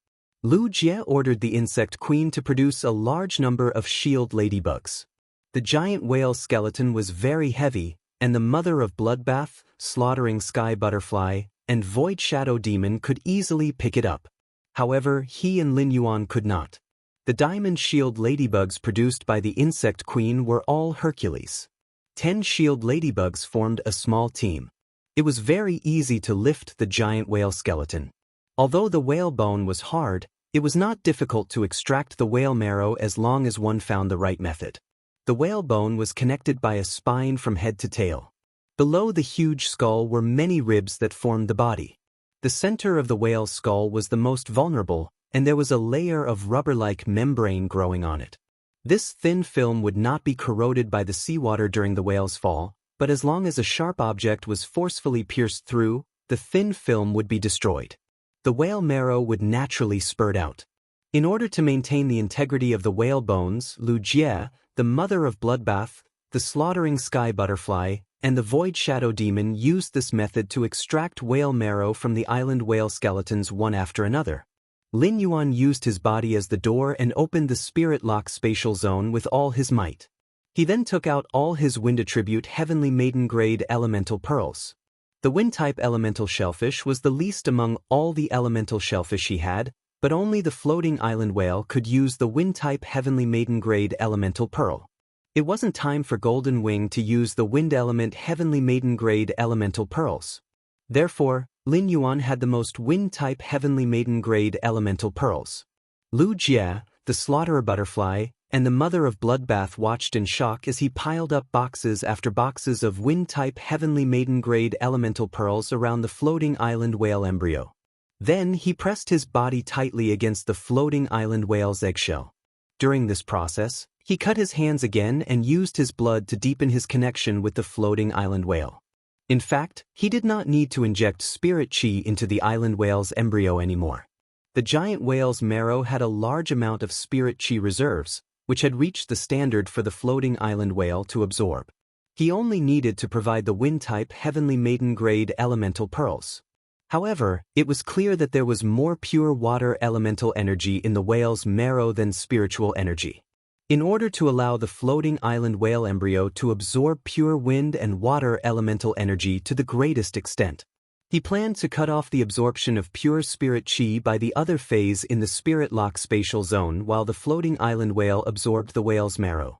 Lu Jie ordered the insect queen to produce a large number of shield ladybugs. The giant whale skeleton was very heavy, and the mother of Bloodbath, slaughtering sky butterfly, and void shadow demon could easily pick it up. However, he and Lin Yuan could not. The diamond shield ladybugs produced by the insect queen were all Hercules. 10 shield ladybugs formed a small team. It was very easy to lift the giant whale skeleton. Although the whale bone was hard, it was not difficult to extract the whale marrow as long as one found the right method. The whale bone was connected by a spine from head to tail. Below the huge skull were many ribs that formed the body. The center of the whale's skull was the most vulnerable, and there was a layer of rubber-like membrane growing on it. This thin film would not be corroded by the seawater during the whale's fall, but as long as a sharp object was forcefully pierced through, the thin film would be destroyed. The whale marrow would naturally spurt out. In order to maintain the integrity of the whale bones, Lu Jie, the mother of Bloodbath, the slaughtering sky butterfly, and the void shadow demon used this method to extract whale marrow from the island whale skeletons one after another. Lin Yuan used his body as the door and opened the spirit lock spatial zone with all his might. He then took out all his wind attribute heavenly maiden grade elemental pearls. The wind-type elemental shellfish was the least among all the elemental shellfish he had, but only the floating island whale could use the wind-type heavenly maiden grade elemental pearl. It wasn't time for Golden Wing to use the wind element heavenly maiden grade elemental pearls. Therefore, Lin Yuan had the most wind-type heavenly maiden grade elemental pearls. Lu Jie, the slaughterer butterfly, and the mother of Bloodbath watched in shock as he piled up boxes after boxes of wind-type heavenly maiden grade elemental pearls around the floating island whale embryo. Then he pressed his body tightly against the floating island whale's eggshell. During this process, he cut his hands again and used his blood to deepen his connection with the floating island whale. In fact, he did not need to inject spirit chi into the island whale's embryo anymore. The giant whale's marrow had a large amount of spirit chi reserves, which had reached the standard for the floating island whale to absorb. He only needed to provide the wind-type heavenly maiden grade elemental pearls. However, it was clear that there was more pure water elemental energy in the whale's marrow than spiritual energy. In order to allow the floating island whale embryo to absorb pure wind and water elemental energy to the greatest extent, he planned to cut off the absorption of pure spirit chi by the other phase in the spirit lock spatial zone while the floating island whale absorbed the whale's marrow.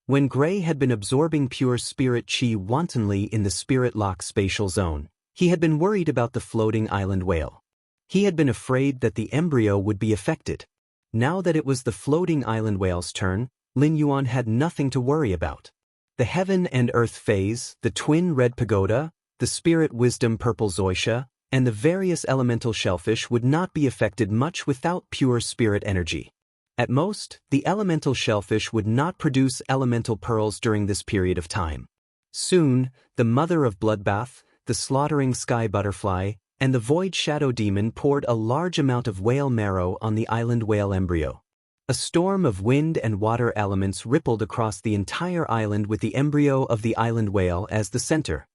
When Gray had been absorbing pure spirit chi wantonly in the spirit lock spatial zone, he had been worried about the floating island whale. He had been afraid that the embryo would be affected. Now that it was the floating island whale's turn, Lin Yuan had nothing to worry about. The heaven and earth phase, the twin red pagoda, the spirit wisdom purple zoysia, and the various elemental shellfish would not be affected much without pure spirit energy. At most, the elemental shellfish would not produce elemental pearls during this period of time. Soon, the mother of bloodbath, the slaughtering sky butterfly, and the void shadow demon poured a large amount of whale marrow on the island whale embryo. A storm of wind and water elements rippled across the entire island with the embryo of the island whale as the center.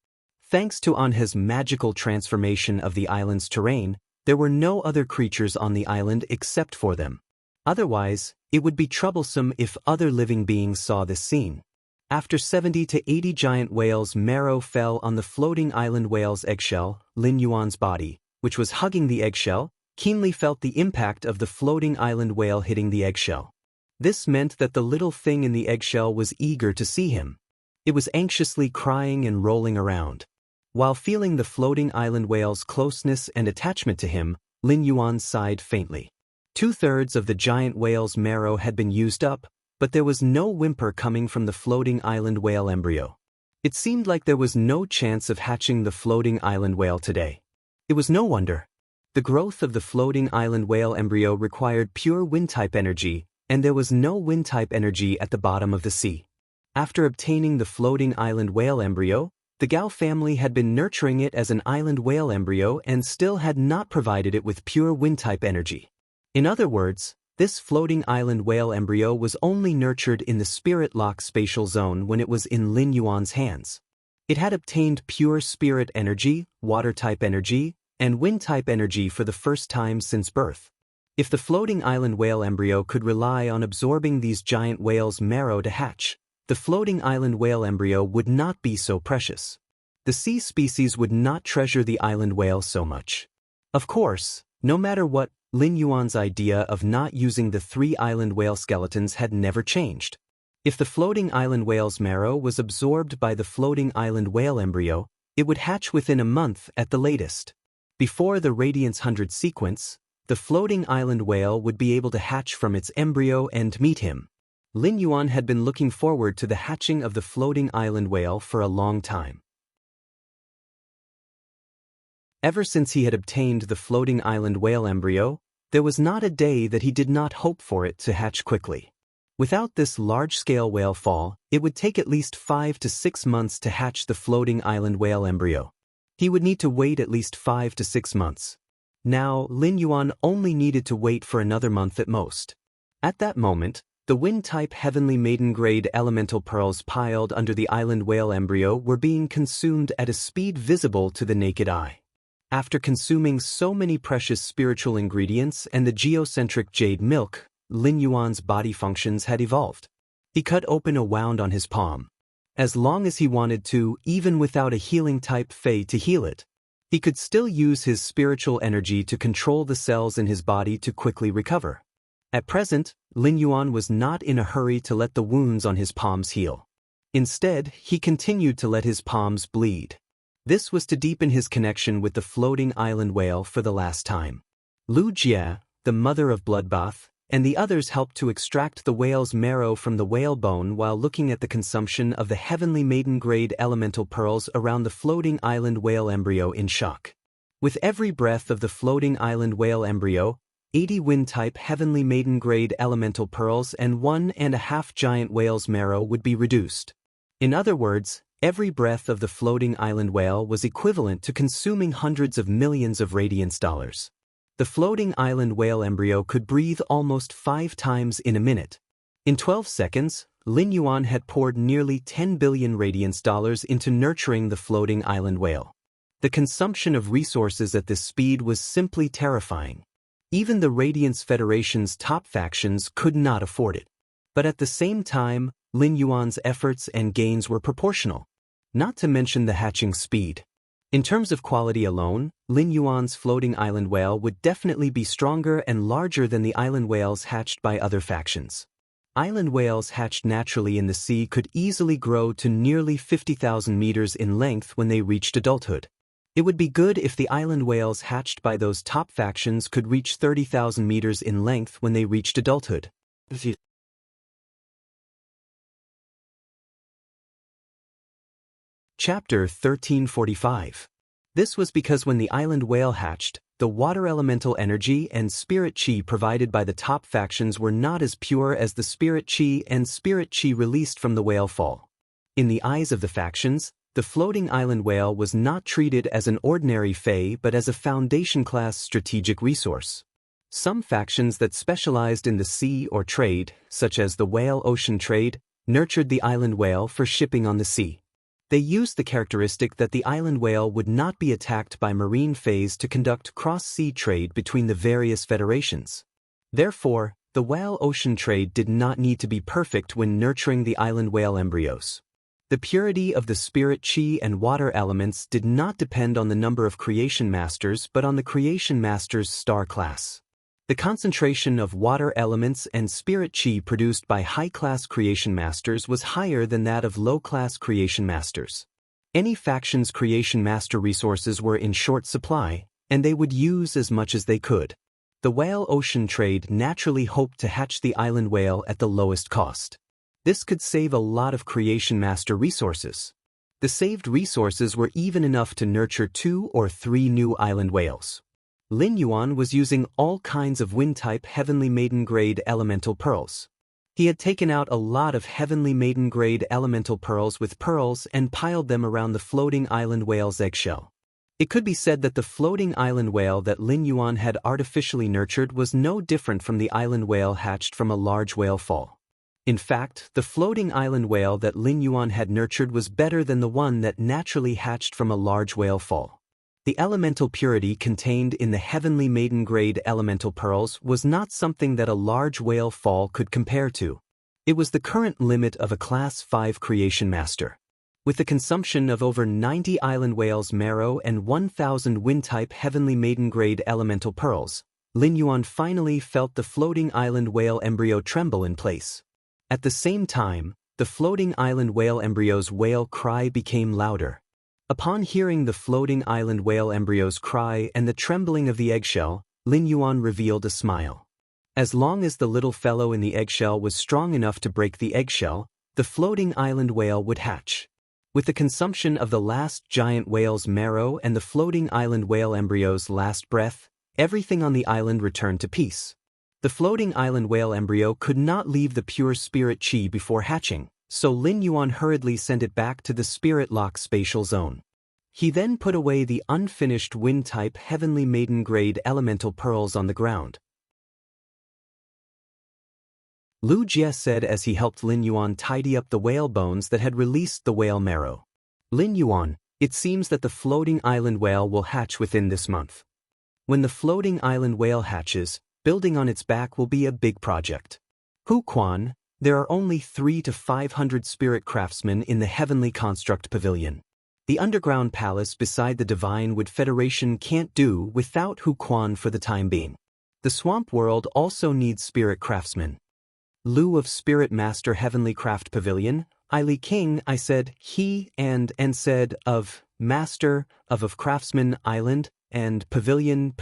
Thanks to Anhe's magical transformation of the island's terrain, there were no other creatures on the island except for them. Otherwise, it would be troublesome if other living beings saw this scene. After 70 to 80 giant whales' marrow fell on the floating island whale's eggshell, Lin Yuan's body, which was hugging the eggshell, keenly felt the impact of the floating island whale hitting the eggshell. This meant that the little thing in the eggshell was eager to see him. It was anxiously crying and rolling around. While feeling the floating island whale's closeness and attachment to him, Lin Yuan sighed faintly. 2/3 of the giant whale's marrow had been used up, but there was no whimper coming from the floating island whale embryo. It seemed like there was no chance of hatching the floating island whale today. It was no wonder. The growth of the floating island whale embryo required pure wind-type energy, and there was no wind-type energy at the bottom of the sea. After obtaining the floating island whale embryo, the Gao family had been nurturing it as an island whale embryo and still had not provided it with pure wind-type energy. In other words, this floating island whale embryo was only nurtured in the spirit lock spatial zone when it was in Lin Yuan's hands. It had obtained pure spirit energy, water-type energy, and wind-type energy for the first time since birth. If the floating island whale embryo could rely on absorbing these giant whales' marrow to hatch, the floating island whale embryo would not be so precious. The sea species would not treasure the island whale so much. Of course, no matter what, Lin Yuan's idea of not using the 3 island whale skeletons had never changed. If the floating island whale's marrow was absorbed by the floating island whale embryo, it would hatch within a month at the latest. Before the Radiance 100 sequence, the floating island whale would be able to hatch from its embryo and meet him. Lin Yuan had been looking forward to the hatching of the floating island whale for a long time. Ever since he had obtained the floating island whale embryo, there was not a day that he did not hope for it to hatch quickly. Without this large-scale whale fall, it would take at least 5 to 6 months to hatch the floating island whale embryo. He would need to wait at least 5 to 6 months. Now, Lin Yuan only needed to wait for another month at most. At that moment, the wind-type heavenly maiden-grade elemental pearls piled under the island whale embryo were being consumed at a speed visible to the naked eye. After consuming so many precious spiritual ingredients and the geocentric jade milk, Lin Yuan's body functions had evolved. He cut open a wound on his palm. As long as he wanted to, even without a healing-type fey to heal it, he could still use his spiritual energy to control the cells in his body to quickly recover. At present, Lin Yuan was not in a hurry to let the wounds on his palms heal. Instead, he continued to let his palms bleed. This was to deepen his connection with the floating island whale for the last time. Lu Jie, the mother of bloodbath, and the others helped to extract the whale's marrow from the whale bone while looking at the consumption of the heavenly maiden-grade elemental pearls around the floating island whale embryo in shock. With every breath of the floating island whale embryo, 80 wind-type heavenly maiden-grade elemental pearls and 1.5 giant whale's marrow would be reduced. In other words, every breath of the floating island whale was equivalent to consuming hundreds of millions of radiance dollars. The floating island whale embryo could breathe almost 5 times in a minute. In 12 seconds, Lin Yuan had poured nearly 10 billion radiance dollars into nurturing the floating island whale. The consumption of resources at this speed was simply terrifying. Even the Radiance Federation's top factions could not afford it. But at the same time, Lin Yuan's efforts and gains were proportional. Not to mention the hatching speed. In terms of quality alone, Lin Yuan's floating island whale would definitely be stronger and larger than the island whales hatched by other factions. Island whales hatched naturally in the sea could easily grow to nearly 50,000 meters in length when they reached adulthood. It would be good if the island whales hatched by those top factions could reach 30,000 meters in length when they reached adulthood. Chapter 1345. This was because when the island whale hatched, the water elemental energy and spirit chi provided by the top factions were not as pure as the spirit chi and spirit chi released from the whale fall. In the eyes of the factions, the floating island whale was not treated as an ordinary fae but as a foundation-class strategic resource. Some factions that specialized in the sea or trade, such as the whale ocean trade, nurtured the island whale for shipping on the sea. They used the characteristic that the island whale would not be attacked by marine faes to conduct cross-sea trade between the various federations. Therefore, the whale ocean trade did not need to be perfect when nurturing the island whale embryos. The purity of the spirit chi and water elements did not depend on the number of creation masters but on the creation master's star class. The concentration of water elements and spirit chi produced by high-class creation masters was higher than that of low-class creation masters. Any faction's creation master resources were in short supply, and they would use as much as they could. The whale ocean trade naturally hoped to hatch the island whale at the lowest cost. This could save a lot of creation master resources. The saved resources were even enough to nurture 2 or 3 new island whales. Lin Yuan was using all kinds of wind-type Heavenly Maiden-grade elemental pearls. He had taken out a lot of Heavenly Maiden-grade elemental pearls with pearls and piled them around the floating island whale's eggshell. It could be said that the floating island whale that Lin Yuan had artificially nurtured was no different from the island whale hatched from a large whale fall. In fact, the floating island whale that Lin Yuan had nurtured was better than the one that naturally hatched from a large whale fall. The elemental purity contained in the Heavenly Maiden-grade elemental pearls was not something that a large whale fall could compare to. It was the current limit of a Class 5 creation master. With the consumption of over 90 island whales' marrow and 1,000 wind-type Heavenly Maiden-grade elemental pearls, Lin Yuan finally felt the floating island whale embryo tremble in place. At the same time, the floating island whale embryo's whale cry became louder. Upon hearing the floating island whale embryo's cry and the trembling of the eggshell, Lin Yuan revealed a smile. As long as the little fellow in the eggshell was strong enough to break the eggshell, the floating island whale would hatch. With the consumption of the last giant whale's marrow and the floating island whale embryo's last breath, everything on the island returned to peace. The floating island whale embryo could not leave the pure spirit chi before hatching, so Lin Yuan hurriedly sent it back to the spirit lock spatial zone. He then put away the unfinished wind-type Heavenly Maiden-grade elemental pearls on the ground. Lu Jie said as he helped Lin Yuan tidy up the whale bones that had released the whale marrow. Lin Yuan, it seems that the floating island whale will hatch within this month. When the floating island whale hatches, building on its back will be a big project. Hu Quan, there are only 300 to 500 spirit craftsmen in the Heavenly Construct Pavilion. The underground palace beside the Divine Wood Federation can't do without Hu Quan for the time being. The Swamp World also needs spirit craftsmen. Lu of Spirit Master Heavenly Craft Pavilion, Li King, I said, he, and said, of, Master, of Craftsman Island, and Pavilion,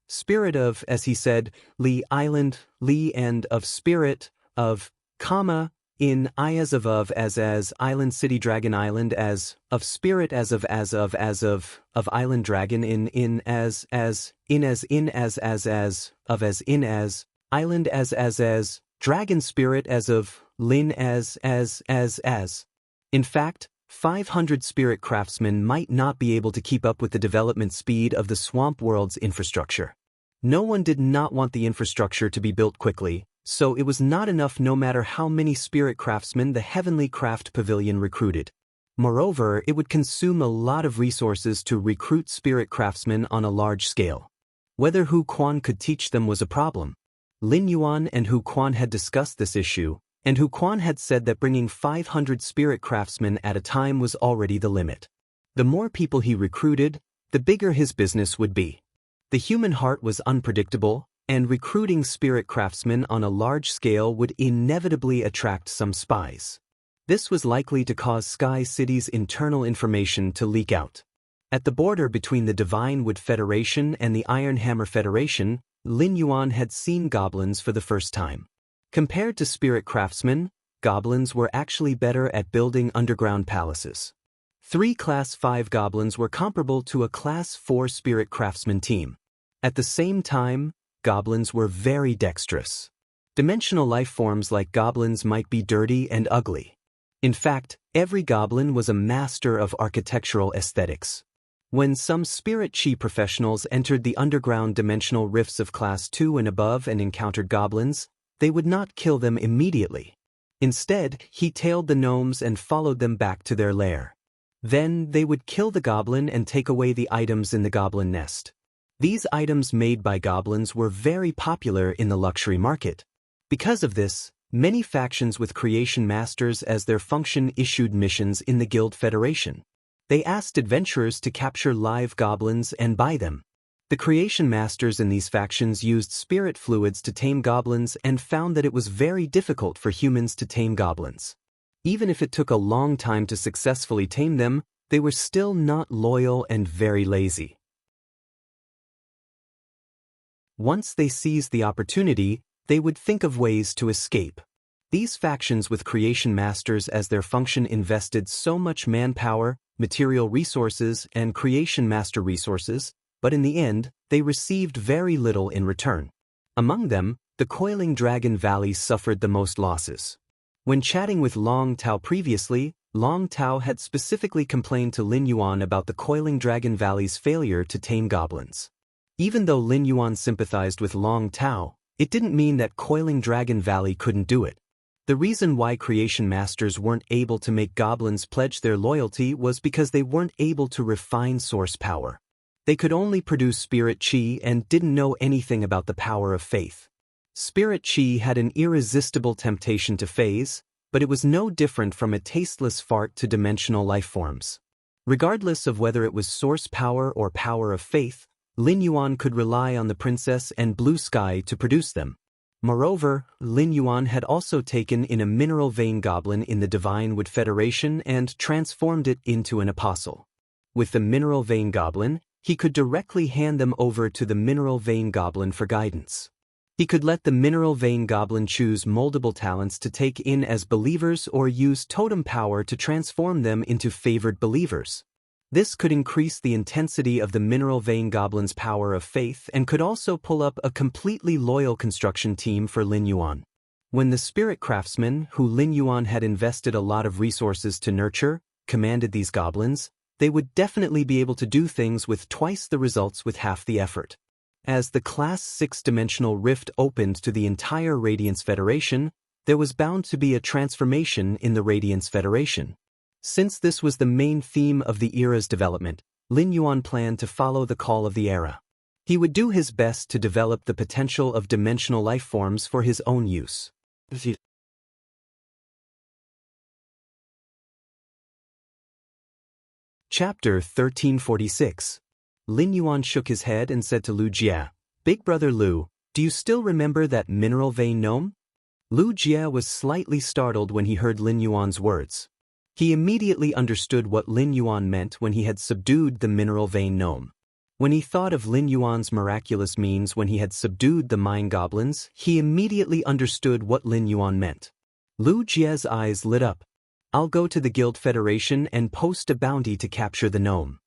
Spirit of, as he said, Li Island, Li and of Spirit, of, comma, in I as of as Island City Dragon Island as of Spirit as of Island Dragon in as in as of as in as Island as Dragon Spirit as of Lin as. In fact, 500 spirit craftsmen might not be able to keep up with the development speed of the Swamp World's infrastructure. No one did not want the infrastructure to be built quickly, so it was not enough no matter how many spirit craftsmen the Heavenly Craft Pavilion recruited. Moreover, it would consume a lot of resources to recruit spirit craftsmen on a large scale. Whether Hu Quan could teach them was a problem. Lin Yuan and Hu Quan had discussed this issue, and Hu Quan had said that bringing 500 spirit craftsmen at a time was already the limit. The more people he recruited, the bigger his business would be. The human heart was unpredictable, and recruiting spirit craftsmen on a large scale would inevitably attract some spies. This was likely to cause Sky City's internal information to leak out. At the border between the Divine Wood Federation and the Iron Hammer Federation, Lin Yuan had seen goblins for the first time. Compared to spirit craftsmen, goblins were actually better at building underground palaces. 3 Class 5 goblins were comparable to a Class 4 spirit craftsman team. At the same time, goblins were very dexterous. Dimensional life forms like goblins might be dirty and ugly. In fact, every goblin was a master of architectural aesthetics. When some spirit chi professionals entered the underground dimensional rifts of Class 2 and above and encountered goblins, they would not kill them immediately. Instead, he tailed the gnomes and followed them back to their lair. Then they would kill the goblin and take away the items in the goblin nest. These items made by goblins were very popular in the luxury market. Because of this, many factions with creation masters as their function issued missions in the Guild Federation. They asked adventurers to capture live goblins and buy them. The creation masters in these factions used spirit fluids to tame goblins and found that it was very difficult for humans to tame goblins. Even if it took a long time to successfully tame them, they were still not loyal and very lazy. Once they seized the opportunity, they would think of ways to escape. These factions with creation masters as their function invested so much manpower, material resources, and creation master resources, but in the end, they received very little in return. Among them, the Coiling Dragon Valley suffered the most losses. When chatting with Long Tao previously, Long Tao had specifically complained to Lin Yuan about the Coiling Dragon Valley's failure to tame goblins. Even though Lin Yuan sympathized with Long Tao, it didn't mean that Coiling Dragon Valley couldn't do it. The reason why creation masters weren't able to make goblins pledge their loyalty was because they weren't able to refine source power. They could only produce spirit chi and didn't know anything about the power of faith. Spirit chi had an irresistible temptation to phase, but it was no different from a tasteless fart to dimensional life forms. Regardless of whether it was source power or power of faith, Lin Yuan could rely on the princess and blue sky to produce them. Moreover, Lin Yuan had also taken in a mineral vein goblin in the Divine Wood Federation and transformed it into an apostle. With the mineral vein goblin, he could directly hand them over to the mineral vein goblin for guidance. He could let the mineral vein goblin choose moldable talents to take in as believers or use totem power to transform them into favored believers. This could increase the intensity of the mineral vein goblin's power of faith and could also pull up a completely loyal construction team for Lin Yuan. When the spirit craftsmen, who Lin Yuan had invested a lot of resources to nurture, commanded these goblins, they would definitely be able to do things with twice the results with half the effort. As the Class 6 dimensional rift opened to the entire Radiance Federation, there was bound to be a transformation in the Radiance Federation. Since this was the main theme of the era's development, Lin Yuan planned to follow the call of the era. He would do his best to develop the potential of dimensional life forms for his own use. Chapter 1346. Lin Yuan shook his head and said to Lu Jie, "Big brother Lu, do you still remember that mineral vein gnome?" Lu Jie was slightly startled when he heard Lin Yuan's words. He immediately understood what Lin Yuan meant when he had subdued the mineral vein gnome. When he thought of Lin Yuan's miraculous means when he had subdued the mine goblins, he immediately understood what Lin Yuan meant. Lu Jie's eyes lit up. "I'll go to the Guild Federation and post a bounty to capture the gnome."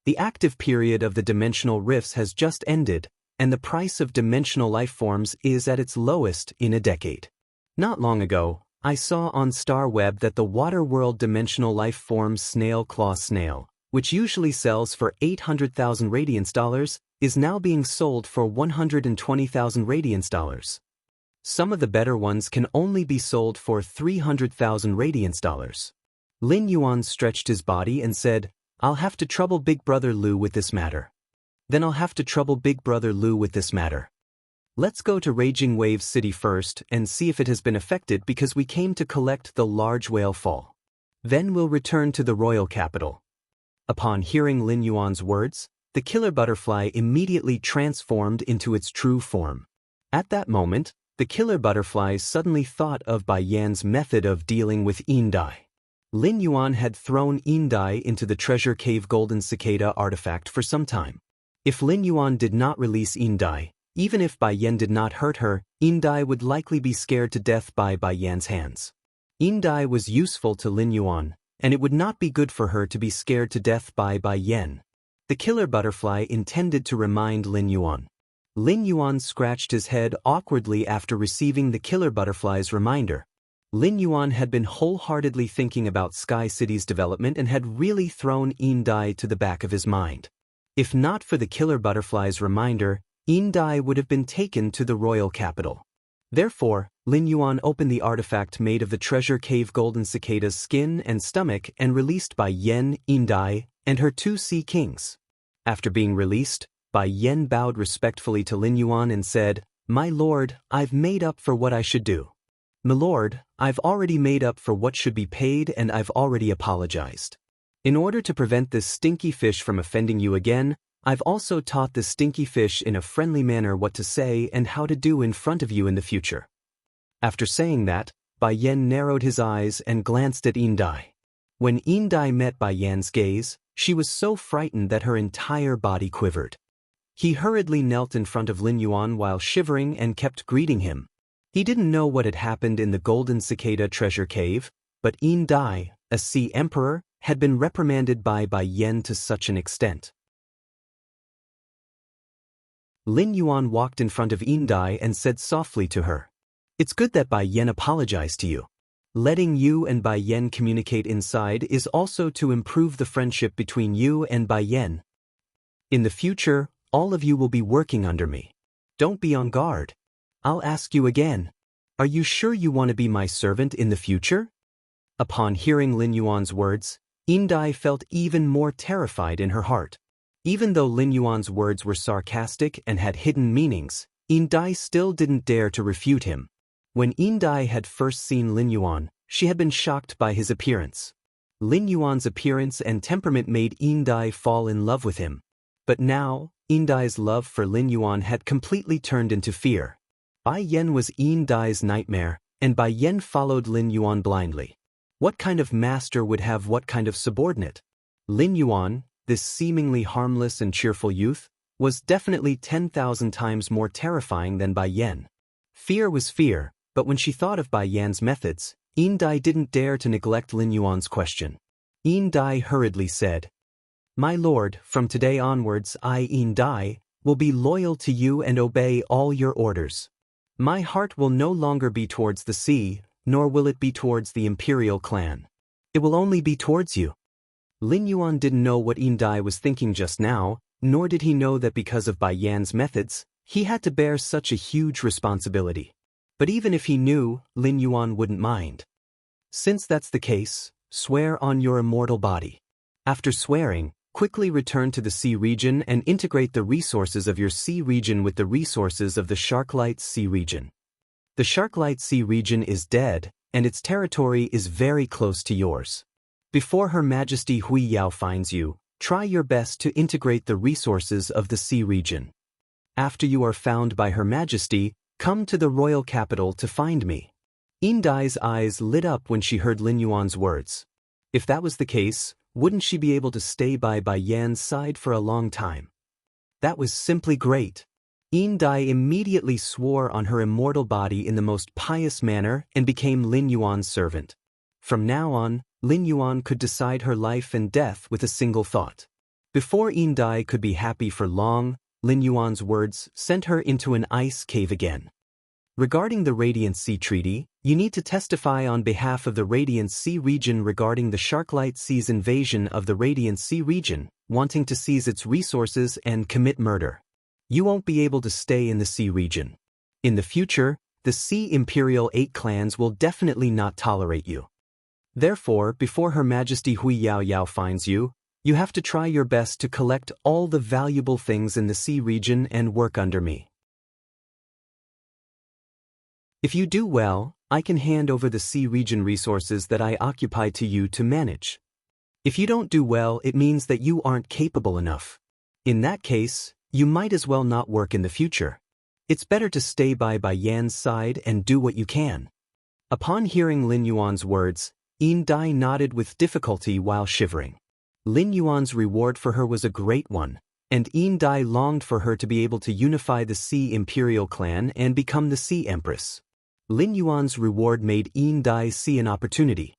The active period of the dimensional rifts has just ended, and the price of dimensional life forms is at its lowest in a decade. Not long ago, I saw on Star Web that the Waterworld dimensional life form Snail Claw Snail, which usually sells for 800,000 Radiance dollars, is now being sold for 120,000 Radiance dollars. Some of the better ones can only be sold for 300,000 Radiance dollars. Lin Yuan stretched his body and said, "I'll have to trouble Big Brother Lu with this matter. Then I'll have to trouble Big Brother Lu with this matter. Let's go to Raging Waves City first and see if it has been affected because we came to collect the large whale fall. Then we'll return to the royal capital." Upon hearing Lin Yuan's words, the killer butterfly immediately transformed into its true form. At that moment, the killer butterfly suddenly thought of Bai Yan's method of dealing with Indai. Lin Yuan had thrown Indai into the treasure cave golden cicada artifact for some time. If Lin Yuan did not release Indai, even if Bai Yan did not hurt her, Indai would likely be scared to death by Bai Yan's hands. Indai was useful to Lin Yuan, and it would not be good for her to be scared to death by Bai Yan. The killer butterfly intended to remind Lin Yuan. Lin Yuan scratched his head awkwardly after receiving the killer butterfly's reminder. Lin Yuan had been wholeheartedly thinking about Sky City's development and had really thrown Yin Dai to the back of his mind. If not for the killer butterfly's reminder, Yin Dai would have been taken to the royal capital. Therefore, Lin Yuan opened the artifact made of the treasure cave golden cicada's skin and stomach and released Bai Yan, Yin Dai, and her 2 sea kings. After being released, Bai Yan bowed respectfully to Lin Yuan and said, "My lord, I've made up for what I should do." "My lord, I've already made up for what should be paid and I've already apologized. In order to prevent this stinky fish from offending you again, I've also taught the stinky fish in a friendly manner what to say and how to do in front of you in the future." After saying that, Bai Yan narrowed his eyes and glanced at Yin Dai. When Yin Dai met Bai Yan's gaze, she was so frightened that her entire body quivered. He hurriedly knelt in front of Lin Yuan while shivering and kept greeting him. He didn't know what had happened in the golden cicada treasure cave, but Yin Dai, a sea emperor, had been reprimanded by Bai Yan to such an extent. Lin Yuan walked in front of Yin Dai and said softly to her, "It's good that Bai Yan apologized to you. Letting you and Bai Yan communicate inside is also to improve the friendship between you and Bai Yan. In the future, all of you will be working under me. Don't be on guard. I'll ask you again. Are you sure you want to be my servant in the future?" Upon hearing Lin Yuan's words, Yin Dai felt even more terrified in her heart. Even though Lin Yuan's words were sarcastic and had hidden meanings, Yin Dai still didn't dare to refute him. When Yin Dai had first seen Lin Yuan, she had been shocked by his appearance. Lin Yuan's appearance and temperament made Yin Dai fall in love with him. But now, Yin Dai's love for Lin Yuan had completely turned into fear. Bai Yan was Yin Dai's nightmare, and Bai Yan followed Lin Yuan blindly. What kind of master would have what kind of subordinate? Lin Yuan, this seemingly harmless and cheerful youth, was definitely 10,000 times more terrifying than Bai Yan. Fear was fear, but when she thought of Bai Yan's methods, Yin Dai didn't dare to neglect Lin Yuan's question. Yin Dai hurriedly said, "My lord, from today onwards I, Yin Dai, will be loyal to you and obey all your orders. My heart will no longer be towards the sea, nor will it be towards the imperial clan. It will only be towards you." Lin Yuan didn't know what Yin Dai was thinking just now, nor did he know that because of Bai Yan's methods, he had to bear such a huge responsibility. But even if he knew, Lin Yuan wouldn't mind. "Since that's the case, swear on your immortal body. After swearing, quickly return to the sea region and integrate the resources of your sea region with the resources of the Sharklight Sea region. The Sharklight Sea region is dead, and its territory is very close to yours. Before Her Majesty Hui Yao finds you, try your best to integrate the resources of the sea region. After you are found by Her Majesty, come to the royal capital to find me." Yin Dai's eyes lit up when she heard Lin Yuan's words. If that was the case, wouldn't she be able to stay by Bai Yan's side for a long time? That was simply great. Yin Dai immediately swore on her immortal body in the most pious manner and became Lin Yuan's servant. From now on, Lin Yuan could decide her life and death with a single thought. Before Yin Dai could be happy for long, Lin Yuan's words sent her into an ice cave again. Regarding the Radiant Sea Treaty, you need to testify on behalf of the Radiant Sea region regarding the Sharklight Sea's invasion of the Radiant Sea region, wanting to seize its resources and commit murder. You won't be able to stay in the sea region. In the future, the Sea Imperial 8 clans will definitely not tolerate you. Therefore, before Her Majesty Hui Yao finds you, you have to try your best to collect all the valuable things in the sea region and work under me. If you do well, I can hand over the sea region resources that I occupy to you to manage. If you don't do well, it means that you aren't capable enough. In that case, you might as well not work in the future. It's better to stay by Bai Yan's side and do what you can." Upon hearing Lin Yuan's words, Yin Dai nodded with difficulty while shivering. Lin Yuan's reward for her was a great one, and Yin Dai longed for her to be able to unify the Sea Imperial clan and become the Sea Empress. Lin Yuan's reward made Yin Dai see an opportunity.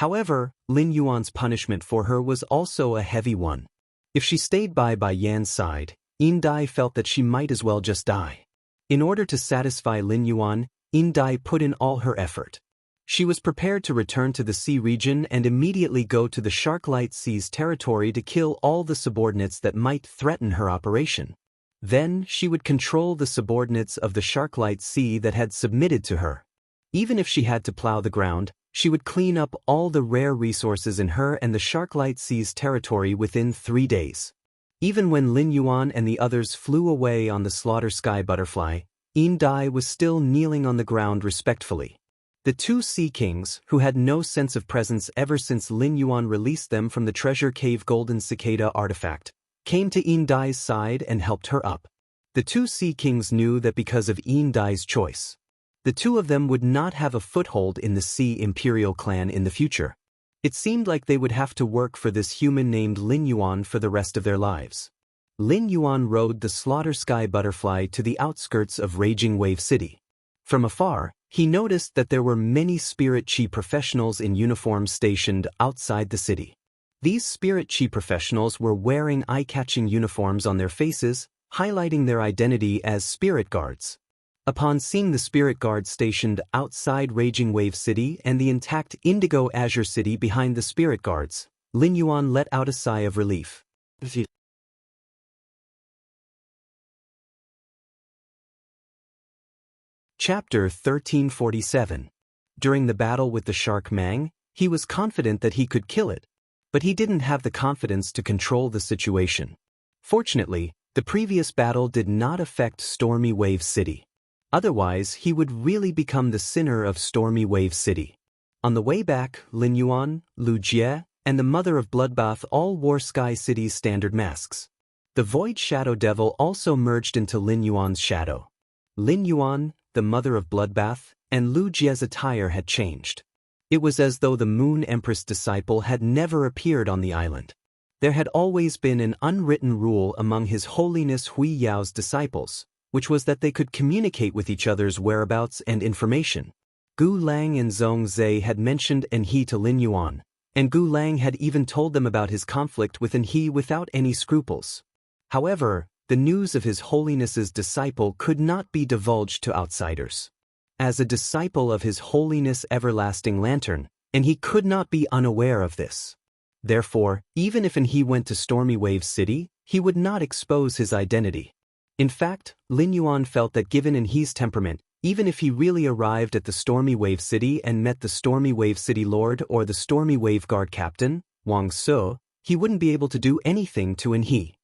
However, Lin Yuan's punishment for her was also a heavy one. If she stayed by Yan's side, Yin Dai felt that she might as well just die. In order to satisfy Lin Yuan, Yin Dai put in all her effort. She was prepared to return to the sea region and immediately go to the Sharklight Sea's territory to kill all the subordinates that might threaten her operation. Then, she would control the subordinates of the Sharklight Sea that had submitted to her. Even if she had to plow the ground, she would clean up all the rare resources in her and the Sharklight Sea's territory within 3 days. Even when Lin Yuan and the others flew away on the Slaughter Sky Butterfly, Yin Dai was still kneeling on the ground respectfully. The two Sea Kings, who had no sense of presence ever since Lin Yuan released them from the Treasure Cave Golden Cicada artifact, came to Yin Dai's side and helped her up. The two Sea Kings knew that because of Yin Dai's choice, the two of them would not have a foothold in the Sea Imperial clan in the future. It seemed like they would have to work for this human named Lin Yuan for the rest of their lives. Lin Yuan rode the Slaughter Sky Butterfly to the outskirts of Raging Wave City. From afar, he noticed that there were many Spirit Chi professionals in uniform stationed outside the city. These Spirit Chi professionals were wearing eye-catching uniforms on their faces, highlighting their identity as Spirit Guards. Upon seeing the Spirit Guards stationed outside Raging Wave City and the intact Indigo Azure City behind the Spirit Guards, Lin Yuan let out a sigh of relief. Chapter 1347. During the battle with the shark Mang, he was confident that he could kill it, but he didn't have the confidence to control the situation. Fortunately, the previous battle did not affect Stormy Wave City. Otherwise, he would really become the sinner of Stormy Wave City. On the way back, Lin Yuan, Lu Jie, and the Mother of Bloodbath all wore Sky City's standard masks. The Void Shadow Devil also merged into Lin Yuan's shadow. Lin Yuan, the Mother of Bloodbath, and Lu Jie's attire had changed. It was as though the Moon Empress disciple had never appeared on the island. There had always been an unwritten rule among His Holiness Hui Yao's disciples, which was that they could communicate with each other's whereabouts and information. Gu Lang and Zhong Zhe had mentioned Enhe to Lin Yuan, and Gu Lang had even told them about his conflict with Enhe without any scruples. However, the news of His Holiness's disciple could not be divulged to outsiders. As a disciple of His Holiness Everlasting Lantern, Enhe could not be unaware of this. Therefore, even if Enhe went to Stormy Wave City, he would not expose his identity. In fact, Lin Yuan felt that given Enhe's temperament, even if he really arrived at the Stormy Wave City and met the Stormy Wave City Lord or the Stormy Wave Guard Captain, Wang Su, he wouldn't be able to do anything to Enhe.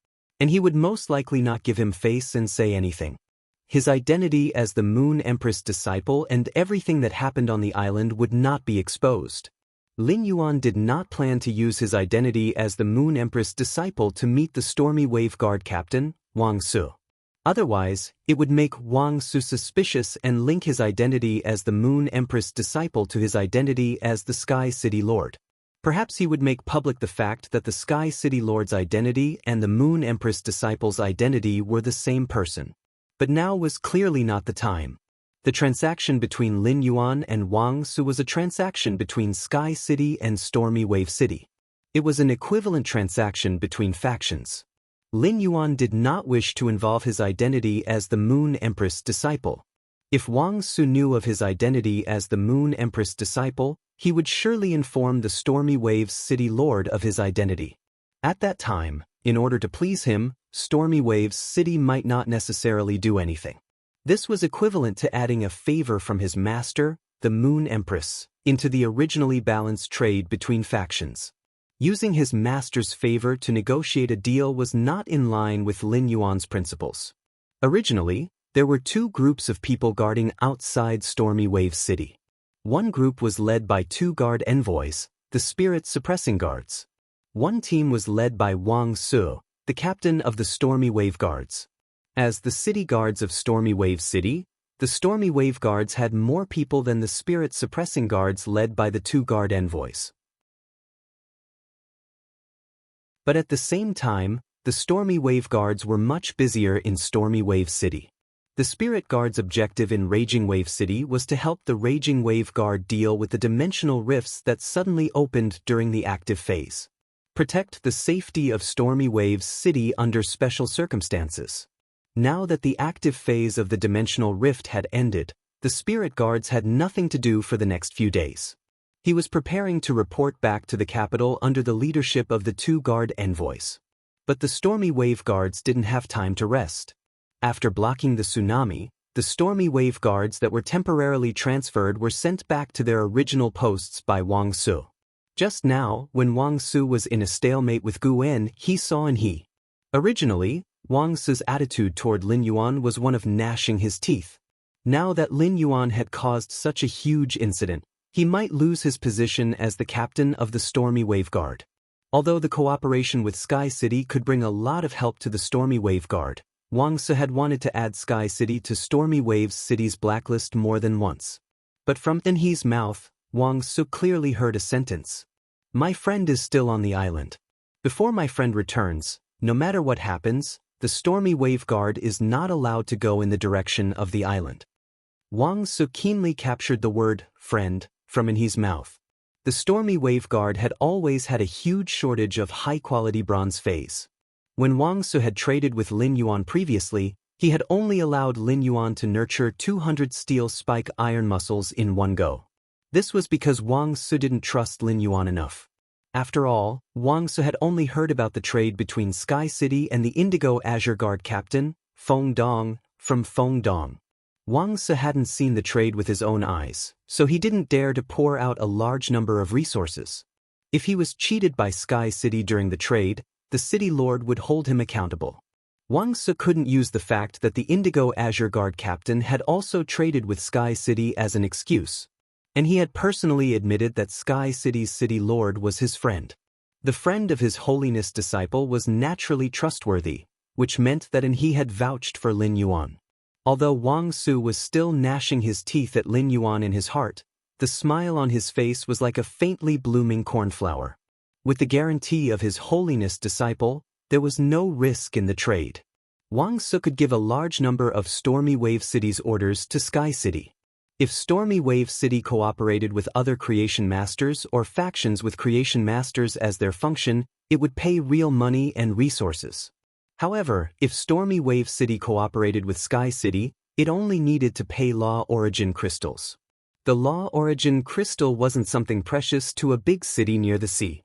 And he would most likely not give him face and say anything. His identity as the Moon Empress disciple and everything that happened on the island would not be exposed. Lin Yuan did not plan to use his identity as the Moon Empress disciple to meet the Stormy Wave Guard Captain, Wang Su. Otherwise, it would make Wang Su suspicious and link his identity as the Moon Empress disciple to his identity as the Sky City Lord. Perhaps he would make public the fact that the Sky City Lord's identity and the Moon Empress disciple's identity were the same person. But now was clearly not the time. The transaction between Lin Yuan and Wang Su was a transaction between Sky City and Stormy Wave City. It was an equivalent transaction between factions. Lin Yuan did not wish to involve his identity as the Moon Empress disciple. If Wang Su knew of his identity as the Moon Empress disciple, he would surely inform the Stormy Waves City Lord of his identity. At that time, in order to please him, Stormy Waves City might not necessarily do anything. This was equivalent to adding a favor from his master, the Moon Empress, into the originally balanced trade between factions. Using his master's favor to negotiate a deal was not in line with Lin Yuan's principles. Originally, there were two groups of people guarding outside Stormy Wave City. One group was led by two guard envoys, the Spirit Suppressing Guards. One team was led by Wang Su, the captain of the Stormy Wave Guards. As the city guards of Stormy Wave City, the Stormy Wave Guards had more people than the Spirit Suppressing Guards led by the two guard envoys. But at the same time, the Stormy Wave Guards were much busier in Stormy Wave City. The Spirit Guard's objective in Raging Wave City was to help the Raging Wave Guard deal with the dimensional rifts that suddenly opened during the active phase. Protect the safety of Stormy Waves City under special circumstances. Now that the active phase of the dimensional rift had ended, the Spirit Guards had nothing to do for the next few days. He was preparing to report back to the capital under the leadership of the 2 guard envoys. But the Stormy Wave Guards didn't have time to rest. After blocking the tsunami, the Stormy Wave Guards that were temporarily transferred were sent back to their original posts by Wang Su. Just now, when Wang Su was in a stalemate with Gu En, he saw and he. Originally, Wang Su's attitude toward Lin Yuan was one of gnashing his teeth. Now that Lin Yuan had caused such a huge incident, he might lose his position as the captain of the Stormy Wave Guard. Although the cooperation with Sky City could bring a lot of help to the Stormy Wave Guard, Wang Su had wanted to add Sky City to Stormy Wave City's blacklist more than once. But from In He's mouth, Wang Su clearly heard a sentence. My friend is still on the island. Before my friend returns, no matter what happens, the Stormy Wave Guard is not allowed to go in the direction of the island. Wang Su keenly captured the word, friend, from In He's mouth. The Stormy Wave Guard had always had a huge shortage of high-quality bronze phase. When Wang Su had traded with Lin Yuan previously, he had only allowed Lin Yuan to nurture 200 steel spike iron muscles in one go. This was because Wang Su didn't trust Lin Yuan enough. After all, Wang Su had only heard about the trade between Sky City and the Indigo Azure Guard captain, Feng Dong, from Feng Dong. Wang Su hadn't seen the trade with his own eyes, so he didn't dare to pour out a large number of resources. If he was cheated by Sky City during the trade, the City Lord would hold him accountable. Wang Su couldn't use the fact that the Indigo Azure Guard captain had also traded with Sky City as an excuse. And he had personally admitted that Sky City's City Lord was his friend. The friend of His Holiness disciple was naturally trustworthy, which meant that he had vouched for Lin Yuan. Although Wang Su was still gnashing his teeth at Lin Yuan in his heart, the smile on his face was like a faintly blooming cornflower. With the guarantee of His Holiness disciple, there was no risk in the trade. Wang Su could give a large number of Stormy Wave City's orders to Sky City. If Stormy Wave City cooperated with other creation masters or factions with creation masters as their function, it would pay real money and resources. However, if Stormy Wave City cooperated with Sky City, it only needed to pay Law Origin crystals. The Law Origin crystal wasn't something precious to a big city near the sea.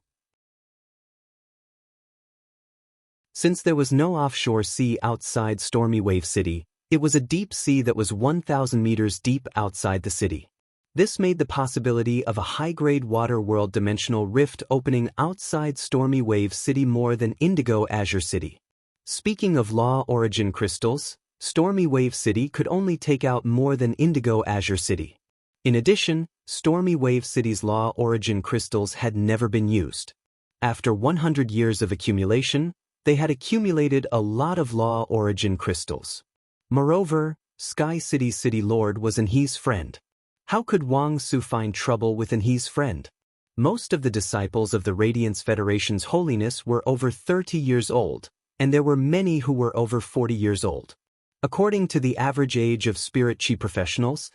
Since there was no offshore sea outside Stormy Wave City, it was a deep sea that was 1,000 meters deep outside the city. This made the possibility of a high-grade water world dimensional rift opening outside Stormy Wave City more than Indigo Azure City. Speaking of Law Origin crystals, Stormy Wave City could only take out more than Indigo Azure City. In addition, Stormy Wave City's Law Origin crystals had never been used. After 100 years of accumulation, they had accumulated a lot of Law Origin crystals. Moreover, Sky City's City Lord was He's friend. How could Wang Su find trouble with He's friend? Most of the disciples of the Radiance Federation's holiness were over 30 years old, and there were many who were over 40 years old. According to the average age of Spirit Chi professionals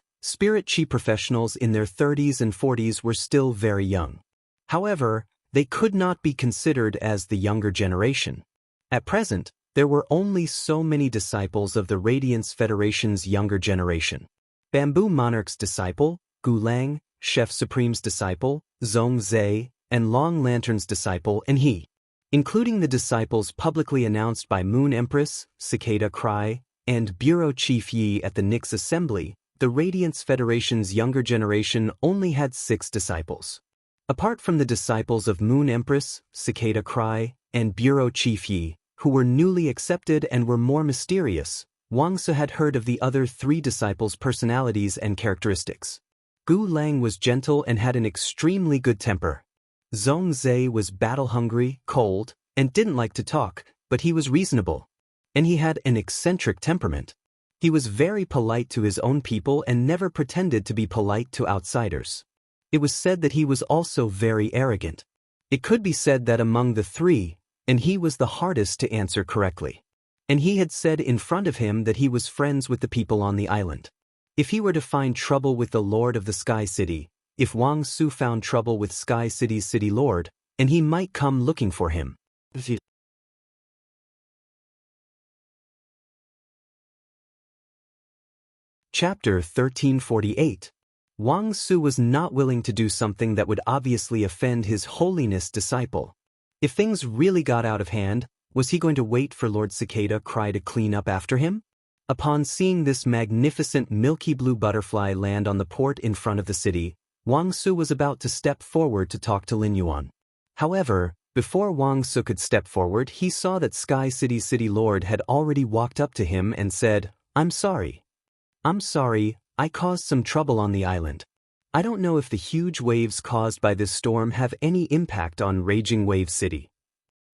in their 30s and 40s were still very young. However, they could not be considered as the younger generation. At present, there were only so many disciples of the Radiance Federation's younger generation. Bamboo Monarch's disciple, Gu Lang, Chef Supreme's disciple, Zhong Zhe, and Long Lantern's disciple and he. Including the disciples publicly announced by Moon Empress, Cicada Cry, and Bureau Chief Yi at the Nyx Assembly, the Radiance Federation's younger generation only had 6 disciples. Apart from the disciples of Moon Empress, Cicada Cry, and Bureau Chief Yi, who were newly accepted and were more mysterious, Wang Su had heard of the other 3 disciples' personalities and characteristics. Gu Lang was gentle and had an extremely good temper. Zhong Zhe was battle-hungry, cold, and didn't like to talk, but he was reasonable. And he had an eccentric temperament. He was very polite to his own people and never pretended to be polite to outsiders. It was said that he was also very arrogant. It could be said that among the 3, and he was the hardest to answer correctly. and he had said in front of him that he was friends with the people on the island. If he were to find trouble with the Lord of the Sky City, if Wang Su found trouble with Sky City's city lord, and he might come looking for him. Chapter 1348. Wang Su was not willing to do something that would obviously offend His Holiness disciple. If things really got out of hand, was he going to wait for Lord Cicada Cry to clean up after him? Upon seeing this magnificent milky blue butterfly land on the port in front of the city, Wang Su was about to step forward to talk to Lin Yuan. However, before Wang Su could step forward, he saw that Sky City's city lord had already walked up to him and said, "I'm sorry. I caused some trouble on the island. I don't know if the huge waves caused by this storm have any impact on Raging Wave City."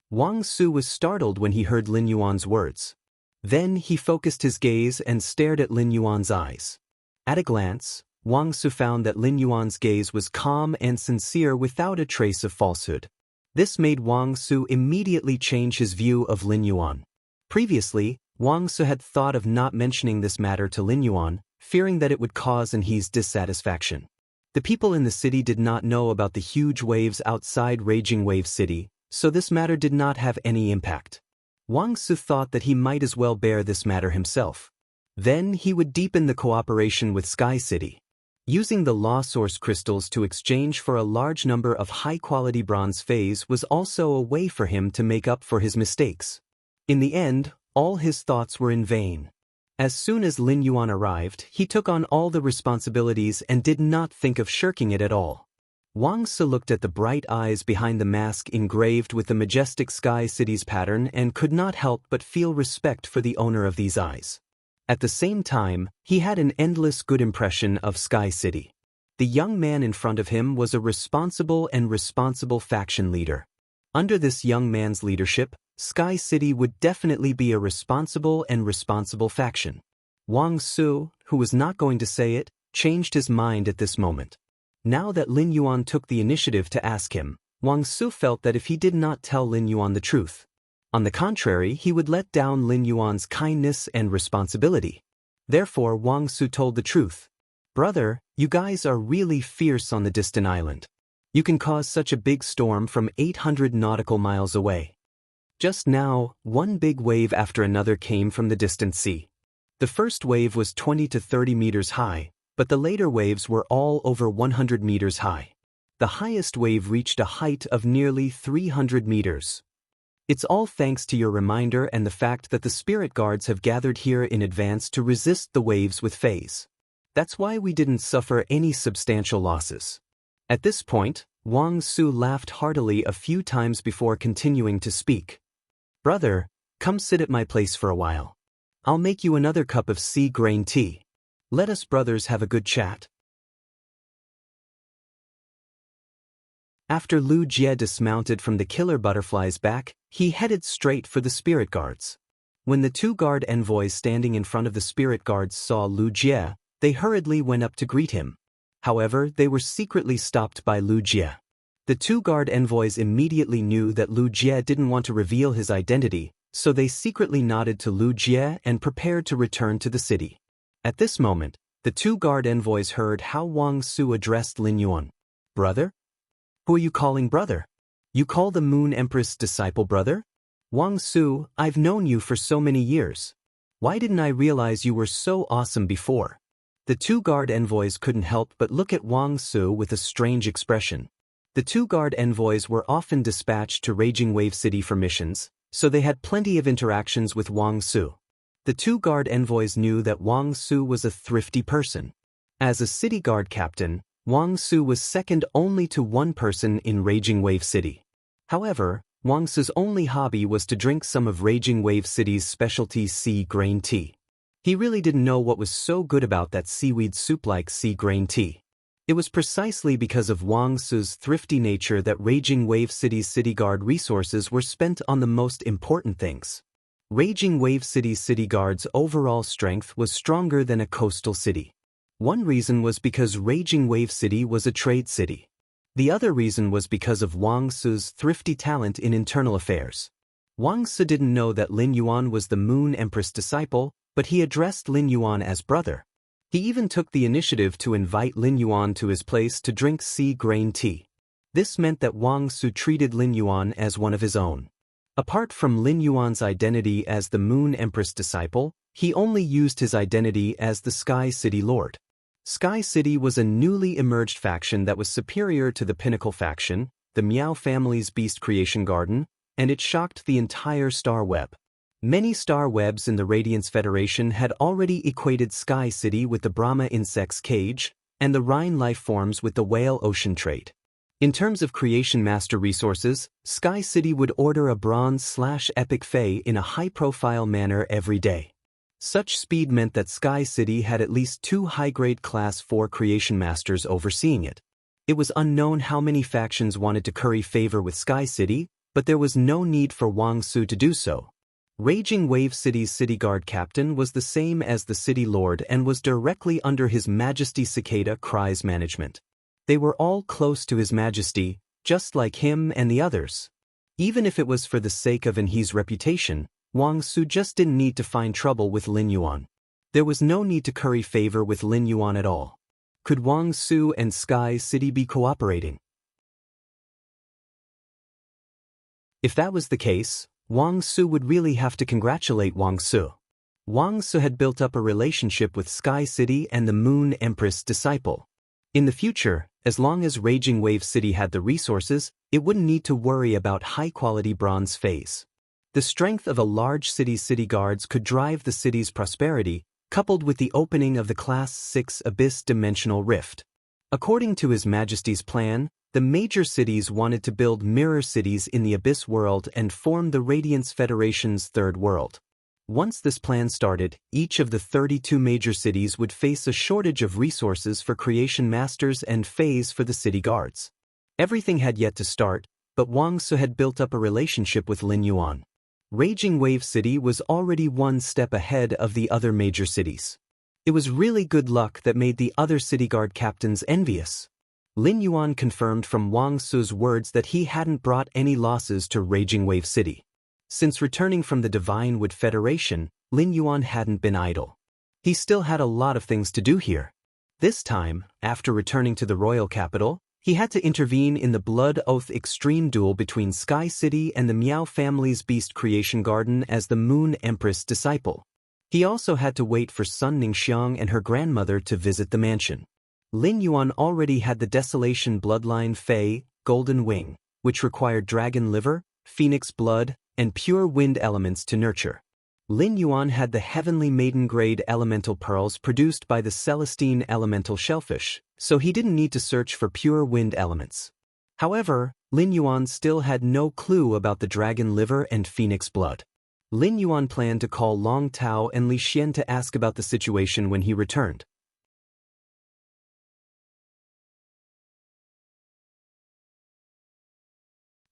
Wang Su was startled when he heard Lin Yuan's words. Then he focused his gaze and stared at Lin Yuan's eyes. At a glance, Wang Su found that Lin Yuan's gaze was calm and sincere without a trace of falsehood. This made Wang Su immediately change his view of Lin Yuan. Previously, Wang Su had thought of not mentioning this matter to Lin Yuan, fearing that it would cause his dissatisfaction. The people in the city did not know about the huge waves outside Raging Wave City, so this matter did not have any impact. Wang Su thought that he might as well bear this matter himself. Then he would deepen the cooperation with Sky City. Using the Law Source crystals to exchange for a large number of high-quality bronze phase was also a way for him to make up for his mistakes. In the end, all his thoughts were in vain. As soon as Lin Yuan arrived, he took on all the responsibilities and did not think of shirking it at all. Wang Su looked at the bright eyes behind the mask engraved with the majestic Sky City's pattern and could not help but feel respect for the owner of these eyes. At the same time, he had an endless good impression of Sky City. The young man in front of him was a responsible faction leader. Under this young man's leadership, Sky City would definitely be a responsible faction. Wang Su, who was not going to say it, changed his mind at this moment. Now that Lin Yuan took the initiative to ask him, Wang Su felt that if he did not tell Lin Yuan the truth, on the contrary, he would let down Lin Yuan's kindness and responsibility. Therefore, Wang Su told the truth. "Brother, you guys are really fierce on the distant island. You can cause such a big storm from 800 nautical miles away." Just now, one big wave after another came from the distant sea. The first wave was 20 to 30 meters high, but the later waves were all over 100 meters high. The highest wave reached a height of nearly 300 meters. It's all thanks to your reminder and the fact that the spirit guards have gathered here in advance to resist the waves with phase. That's why we didn't suffer any substantial losses. At this point, Wang Su laughed heartily a few times before continuing to speak. "Brother, come sit at my place for a while. I'll make you another cup of sea grain tea. Let us brothers have a good chat." After Lu Jie dismounted from the killer butterfly's back, he headed straight for the spirit guards. When the two guard envoys standing in front of the spirit guards saw Lu Jie, they hurriedly went up to greet him. However, they were secretly stopped by Lu Jie. The two guard envoys immediately knew that Lu Jie didn't want to reveal his identity, so they secretly nodded to Lu Jie and prepared to return to the city. At this moment, the two guard envoys heard how Wang Su addressed Lin Yuan. "Brother? Who are you calling brother? You call the Moon Empress disciple brother? Wang Su, I've known you for so many years. Why didn't I realize you were so awesome before?" The two guard envoys couldn't help but look at Wang Su with a strange expression. The two guard envoys were often dispatched to Raging Wave City for missions, so they had plenty of interactions with Wang Su. The two guard envoys knew that Wang Su was a thrifty person. As a city guard captain, Wang Su was second only to one person in Raging Wave City. However, Wang Su's only hobby was to drink some of Raging Wave City's specialty sea grain tea. He really didn't know what was so good about that seaweed soup-like sea grain tea. It was precisely because of Wang Su's thrifty nature that Raging Wave City's city guard resources were spent on the most important things. Raging Wave City's city guard's overall strength was stronger than a coastal city. One reason was because Raging Wave City was a trade city. The other reason was because of Wang Su's thrifty talent in internal affairs. Wang Su didn't know that Lin Yuan was the Moon Empress disciple, but he addressed Lin Yuan as brother. He even took the initiative to invite Lin Yuan to his place to drink sea grain tea. This meant that Wang Su treated Lin Yuan as one of his own. Apart from Lin Yuan's identity as the Moon Empress disciple, he only used his identity as the Sky City Lord. Sky City was a newly emerged faction that was superior to the Pinnacle faction, the Miao family's beast creation garden, and it shocked the entire star web. Many star webs in the Radiance Federation had already equated Sky City with the Brahma insect's cage, and the Rhine life forms with the whale ocean trait. In terms of creation master resources, Sky City would order a bronze/epic fae in a high-profile manner every day. Such speed meant that Sky City had at least 2 high-grade Class 4 creation masters overseeing it. It was unknown how many factions wanted to curry favor with Sky City, but there was no need for Wang Su to do so. Raging Wave City's city guard captain was the same as the city lord and was directly under His Majesty Cicada Cry's management. They were all close to His Majesty, just like him and the others. Even if it was for the sake of Enhe's reputation, Wang Su just didn't need to find trouble with Lin Yuan. There was no need to curry favor with Lin Yuan at all. Could Wang Su and Sky City be cooperating? If that was the case, Wang Su would really have to congratulate Wang Su. Wang Su had built up a relationship with Sky City and the Moon Empress disciple. In the future, as long as Raging Wave City had the resources, it wouldn't need to worry about high-quality bronze phase. The strength of a large city's city guards could drive the city's prosperity, coupled with the opening of the Class 6 Abyss Dimensional Rift. According to His Majesty's plan, the major cities wanted to build mirror cities in the Abyss world and form the Radiance Federation's third world. Once this plan started, each of the 32 major cities would face a shortage of resources for creation masters and fays for the city guards. Everything had yet to start, but Wang Su had built up a relationship with Lin Yuan. Raging Wave City was already one step ahead of the other major cities. It was really good luck that made the other city guard captains envious. Lin Yuan confirmed from Wang Su's words that he hadn't brought any losses to Raging Wave City. Since returning from the Divine Wood Federation, Lin Yuan hadn't been idle. He still had a lot of things to do here. This time, after returning to the royal capital, he had to intervene in the Blood Oath Extreme duel between Sky City and the Miao family's beast creation garden as the Moon Empress disciple. He also had to wait for Sun Ningxiang and her grandmother to visit the mansion. Lin Yuan already had the Desolation Bloodline Fey, Golden Wing, which required dragon liver, phoenix blood, and pure wind elements to nurture. Lin Yuan had the Heavenly Maiden grade elemental pearls produced by the Celestine elemental shellfish, so he didn't need to search for pure wind elements. However, Lin Yuan still had no clue about the dragon liver and phoenix blood. Lin Yuan planned to call Long Tao and Li Xian to ask about the situation when he returned.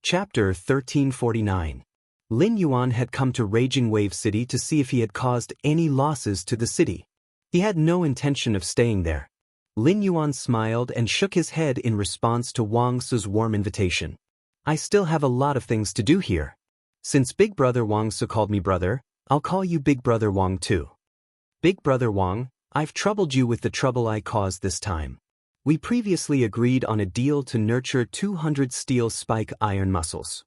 Chapter 1349. Lin Yuan had come to Raging Wave City to see if he had caused any losses to the city. He had no intention of staying there. Lin Yuan smiled and shook his head in response to Wang Su's warm invitation. I still have a lot of things to do here. Since Big Brother Wang Su called me brother, I'll call you Big Brother Wang too. Big Brother Wang, I've troubled you with the trouble I caused this time. We previously agreed on a deal to nurture 200 steel spike iron muscles.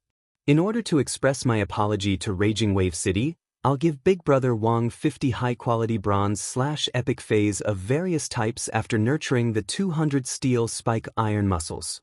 In order to express my apology to Raging Wave City, I'll give Big Brother Wang 50 high-quality bronze/epic phase of various types after nurturing the 200 steel spike iron muscles.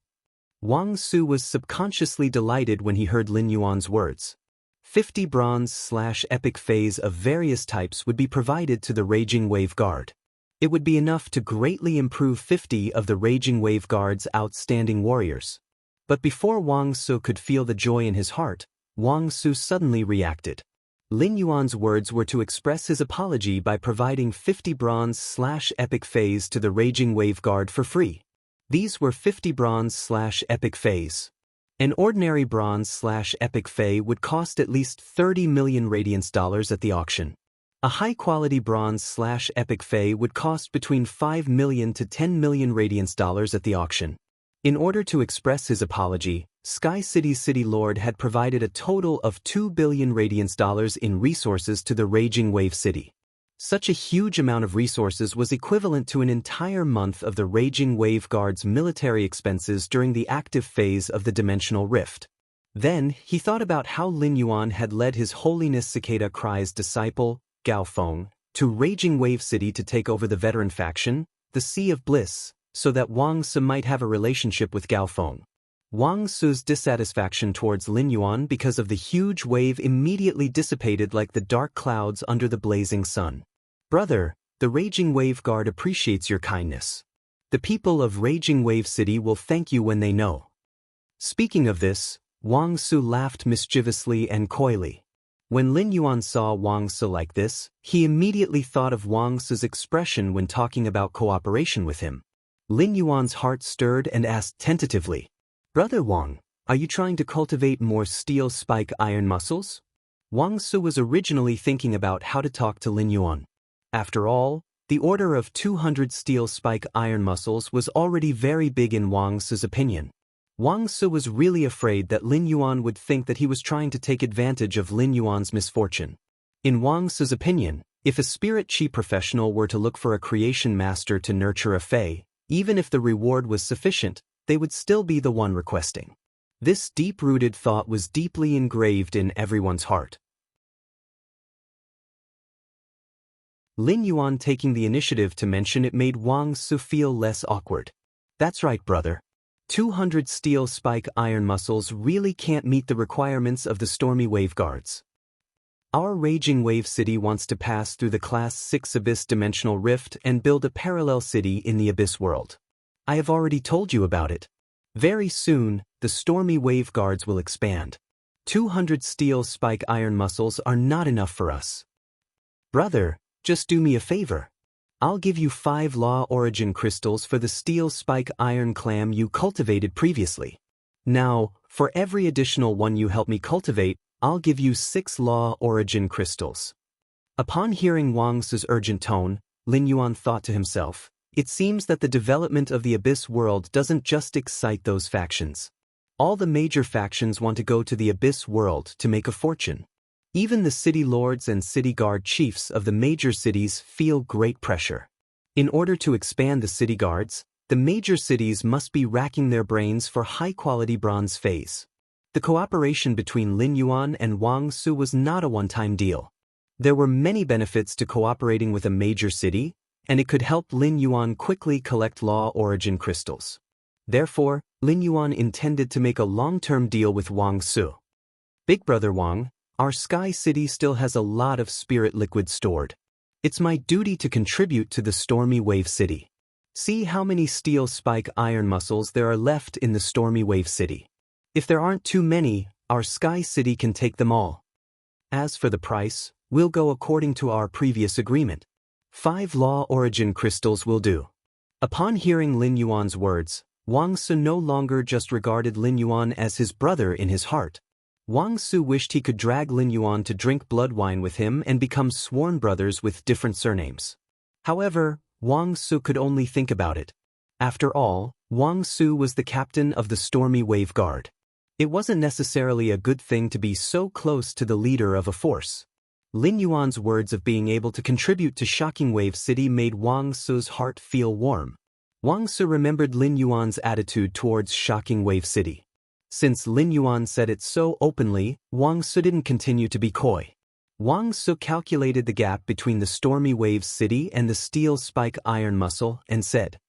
Wang Su was subconsciously delighted when he heard Lin Yuan's words. 50 bronze/epic phase of various types would be provided to the Raging Wave Guard. It would be enough to greatly improve 50 of the Raging Wave Guard's outstanding warriors. But before Wang Su could feel the joy in his heart, Wang Su suddenly reacted. Lin Yuan's words were to express his apology by providing 50 bronze/epic phase to the Raging Wave Guard for free. These were 50 bronze/epic phase. An ordinary bronze/epic phase would cost at least 30 million radiance dollars at the auction. A high-quality bronze/epic phase would cost between 5 million to 10 million radiance dollars at the auction. In order to express his apology, Sky City's city lord had provided a total of 2 billion radiance dollars in resources to the Raging Wave City. Such a huge amount of resources was equivalent to an entire month of the Raging Wave Guard's military expenses during the active phase of the dimensional rift. Then, he thought about how Lin Yuan had led His Holiness Cicada Cry's disciple, Gao Feng, to Raging Wave City to take over the veteran faction, the Sea of Bliss, so that Wang Su might have a relationship with Gao Feng. Wang Su's dissatisfaction towards Lin Yuan because of the huge wave immediately dissipated like the dark clouds under the blazing sun. Brother, the Raging Wave Guard appreciates your kindness. The people of Raging Wave City will thank you when they know. Speaking of this, Wang Su laughed mischievously and coyly. When Lin Yuan saw Wang Su like this, he immediately thought of Wang Su's expression when talking about cooperation with him. Lin Yuan's heart stirred and asked tentatively, "Brother Wang, are you trying to cultivate more steel spike iron muscles?" Wang Su was originally thinking about how to talk to Lin Yuan. After all, the order of 200 steel spike iron muscles was already very big in Wang Su's opinion. Wang Su was really afraid that Lin Yuan would think that he was trying to take advantage of Lin Yuan's misfortune. In Wang Su's opinion, if a spirit chi professional were to look for a creation master to nurture a fae, even if the reward was sufficient, they would still be the one requesting. This deep-rooted thought was deeply engraved in everyone's heart. Lin Yuan taking the initiative to mention it made Wang Su feel less awkward. "That's right, brother. 200 steel spike iron muscles really can't meet the requirements of the Stormy Wave Guards. Our Raging Wave City wants to pass through the Class 6 Abyss Dimensional Rift and build a parallel city in the Abyss world. I have already told you about it. Very soon, the Stormy Wave Guards will expand. 200 steel spike iron muscles are not enough for us. Brother, just do me a favor. I'll give you 5 Law Origin crystals for the steel spike iron clam you cultivated previously. Now, for every additional one you help me cultivate, I'll give you 6 Law Origin crystals." Upon hearing Wang Su's urgent tone, Lin Yuan thought to himself, it seems that the development of the Abyss world doesn't just excite those factions. All the major factions want to go to the Abyss world to make a fortune. Even the city lords and city guard chiefs of the major cities feel great pressure. In order to expand the city guards, the major cities must be racking their brains for high-quality bronze phase. The cooperation between Lin Yuan and Wang Su was not a one-time deal. There were many benefits to cooperating with a major city, and it could help Lin Yuan quickly collect Law Origin crystals. Therefore, Lin Yuan intended to make a long-term deal with Wang Su. "Big brother Wang, our Sky City still has a lot of spirit liquid stored. It's my duty to contribute to the Stormy Wave City. See how many steel spike iron muscles there are left in the Stormy Wave City. If there aren't too many, our Sky City can take them all. As for the price, we'll go according to our previous agreement. 5 Law Origin crystals will do." Upon hearing Lin Yuan's words, Wang Su no longer just regarded Lin Yuan as his brother in his heart. Wang Su wished he could drag Lin Yuan to drink blood wine with him and become sworn brothers with different surnames. However, Wang Su could only think about it. After all, Wang Su was the captain of the Stormy Wave Guard. It wasn't necessarily a good thing to be so close to the leader of a force. Lin Yuan's words of being able to contribute to Shocking Wave City made Wang Su's heart feel warm. Wang Su remembered Lin Yuan's attitude towards Shocking Wave City. Since Lin Yuan said it so openly, Wang Su didn't continue to be coy. Wang Su calculated the gap between the Stormy Waves City and the Steel Spike Iron Muscle and said,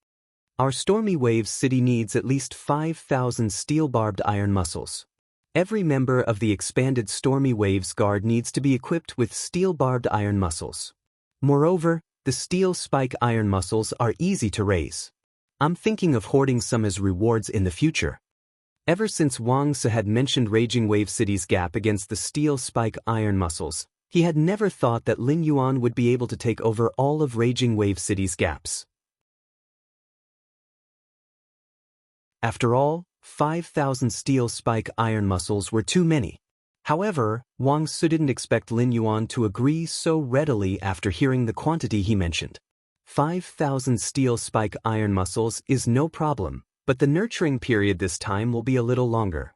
"Our Stormy Waves City needs at least 5,000 steel-barbed iron muscles. Every member of the expanded Stormy Waves Guard needs to be equipped with steel-barbed iron muscles. Moreover, the steel spike iron muscles are easy to raise. I'm thinking of hoarding some as rewards in the future." Ever since Wang Su had mentioned Raging Wave City's gap against the steel spike iron muscles, he had never thought that Lin Yuan would be able to take over all of Raging Wave City's gaps. After all, 5,000 steel spike iron muscles were too many. However, Wang Su didn't expect Lin Yuan to agree so readily after hearing the quantity he mentioned. 5,000 steel spike iron muscles is no problem, But the nurturing period this time will be a little longer.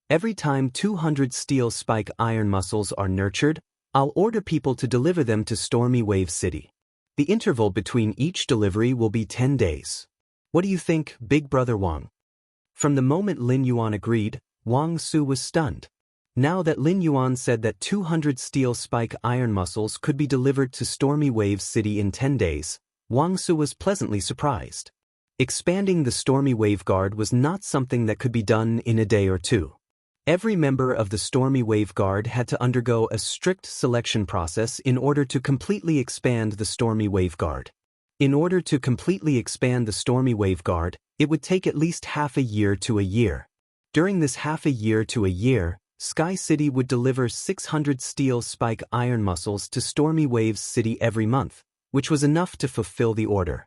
Every time 200 steel spike iron muscles are nurtured, I'll order people to deliver them to Stormy Wave City. The interval between each delivery will be 10 days. What do you think, Big Brother Wang? From the moment Lin Yuan agreed, Wang Su was stunned. Now that Lin Yuan said that 200 steel spike iron muscles could be delivered to Stormy Wave City in 10 days, Wang Su was pleasantly surprised. Expanding the Stormy Wave Guard was not something that could be done in a day or two. Every member of the Stormy Wave Guard had to undergo a strict selection process in order to completely expand the Stormy Wave Guard. In order to completely expand the Stormy Wave Guard, it would take at least half a year to a year. During this half a year to a year, Sky City would deliver 600 steel spike iron muscles to Stormy Waves City every month, which was enough to fulfill the order.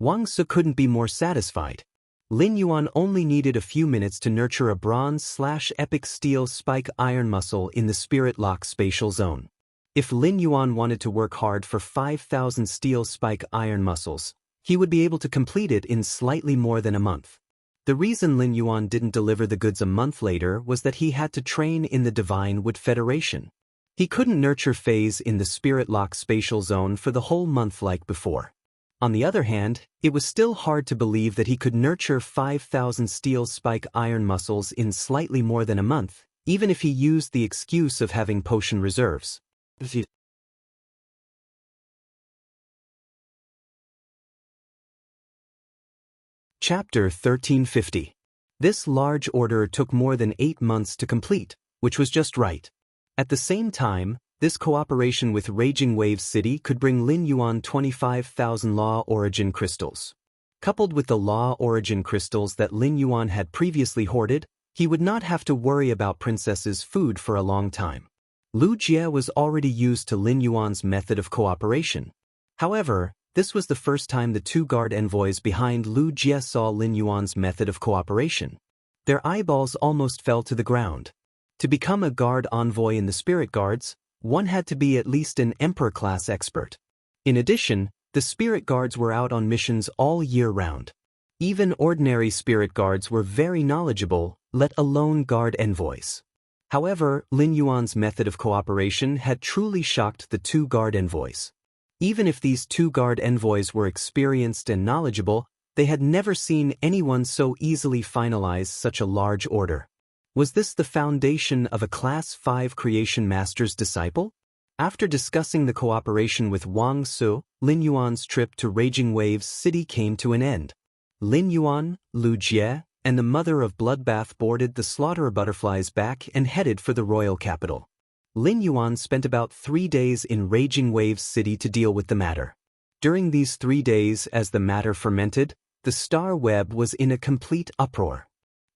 Wang Su couldn't be more satisfied. Lin Yuan only needed a few minutes to nurture a bronze/epic steel spike iron muscle in the Spirit Lock spatial zone. If Lin Yuan wanted to work hard for 5,000 steel spike iron muscles, he would be able to complete it in slightly more than a month. The reason Lin Yuan didn't deliver the goods a month later was that he had to train in the Divine Wood Federation. He couldn't nurture phase in the Spirit Lock spatial zone for the whole month like before. On the other hand, it was still hard to believe that he could nurture 5,000 steel spike iron muscles in slightly more than a month, even if he used the excuse of having potion reserves. Chapter 1350. This large order took more than 8 months to complete, which was just right. At the same time, this cooperation with Raging Wave City could bring Lin Yuan 25,000 Law Origin crystals. Coupled with the Law Origin crystals that Lin Yuan had previously hoarded, he would not have to worry about Princess's food for a long time. Lu Jie was already used to Lin Yuan's method of cooperation. However, this was the first time the two guard envoys behind Lu Jie saw Lin Yuan's method of cooperation. Their eyeballs almost fell to the ground. To become a guard envoy in the Spirit Guards, one had to be at least an Emperor-class expert. In addition, the Spirit Guards were out on missions all year round. Even ordinary Spirit Guards were very knowledgeable, let alone guard envoys. However, Lin Yuan's method of cooperation had truly shocked the two guard envoys. Even if these two guard envoys were experienced and knowledgeable, they had never seen anyone so easily finalize such a large order. Was this the foundation of a Class 5 Creation Master's disciple? After discussing the cooperation with Wang Su, Lin Yuan's trip to Raging Waves City came to an end. Lin Yuan, Lu Jie, and the mother of Bloodbath boarded the Slaughterer Butterflies back and headed for the royal capital. Lin Yuan spent about 3 days in Raging Waves City to deal with the matter. During these 3 days, as the matter fermented, the Star Web was in a complete uproar.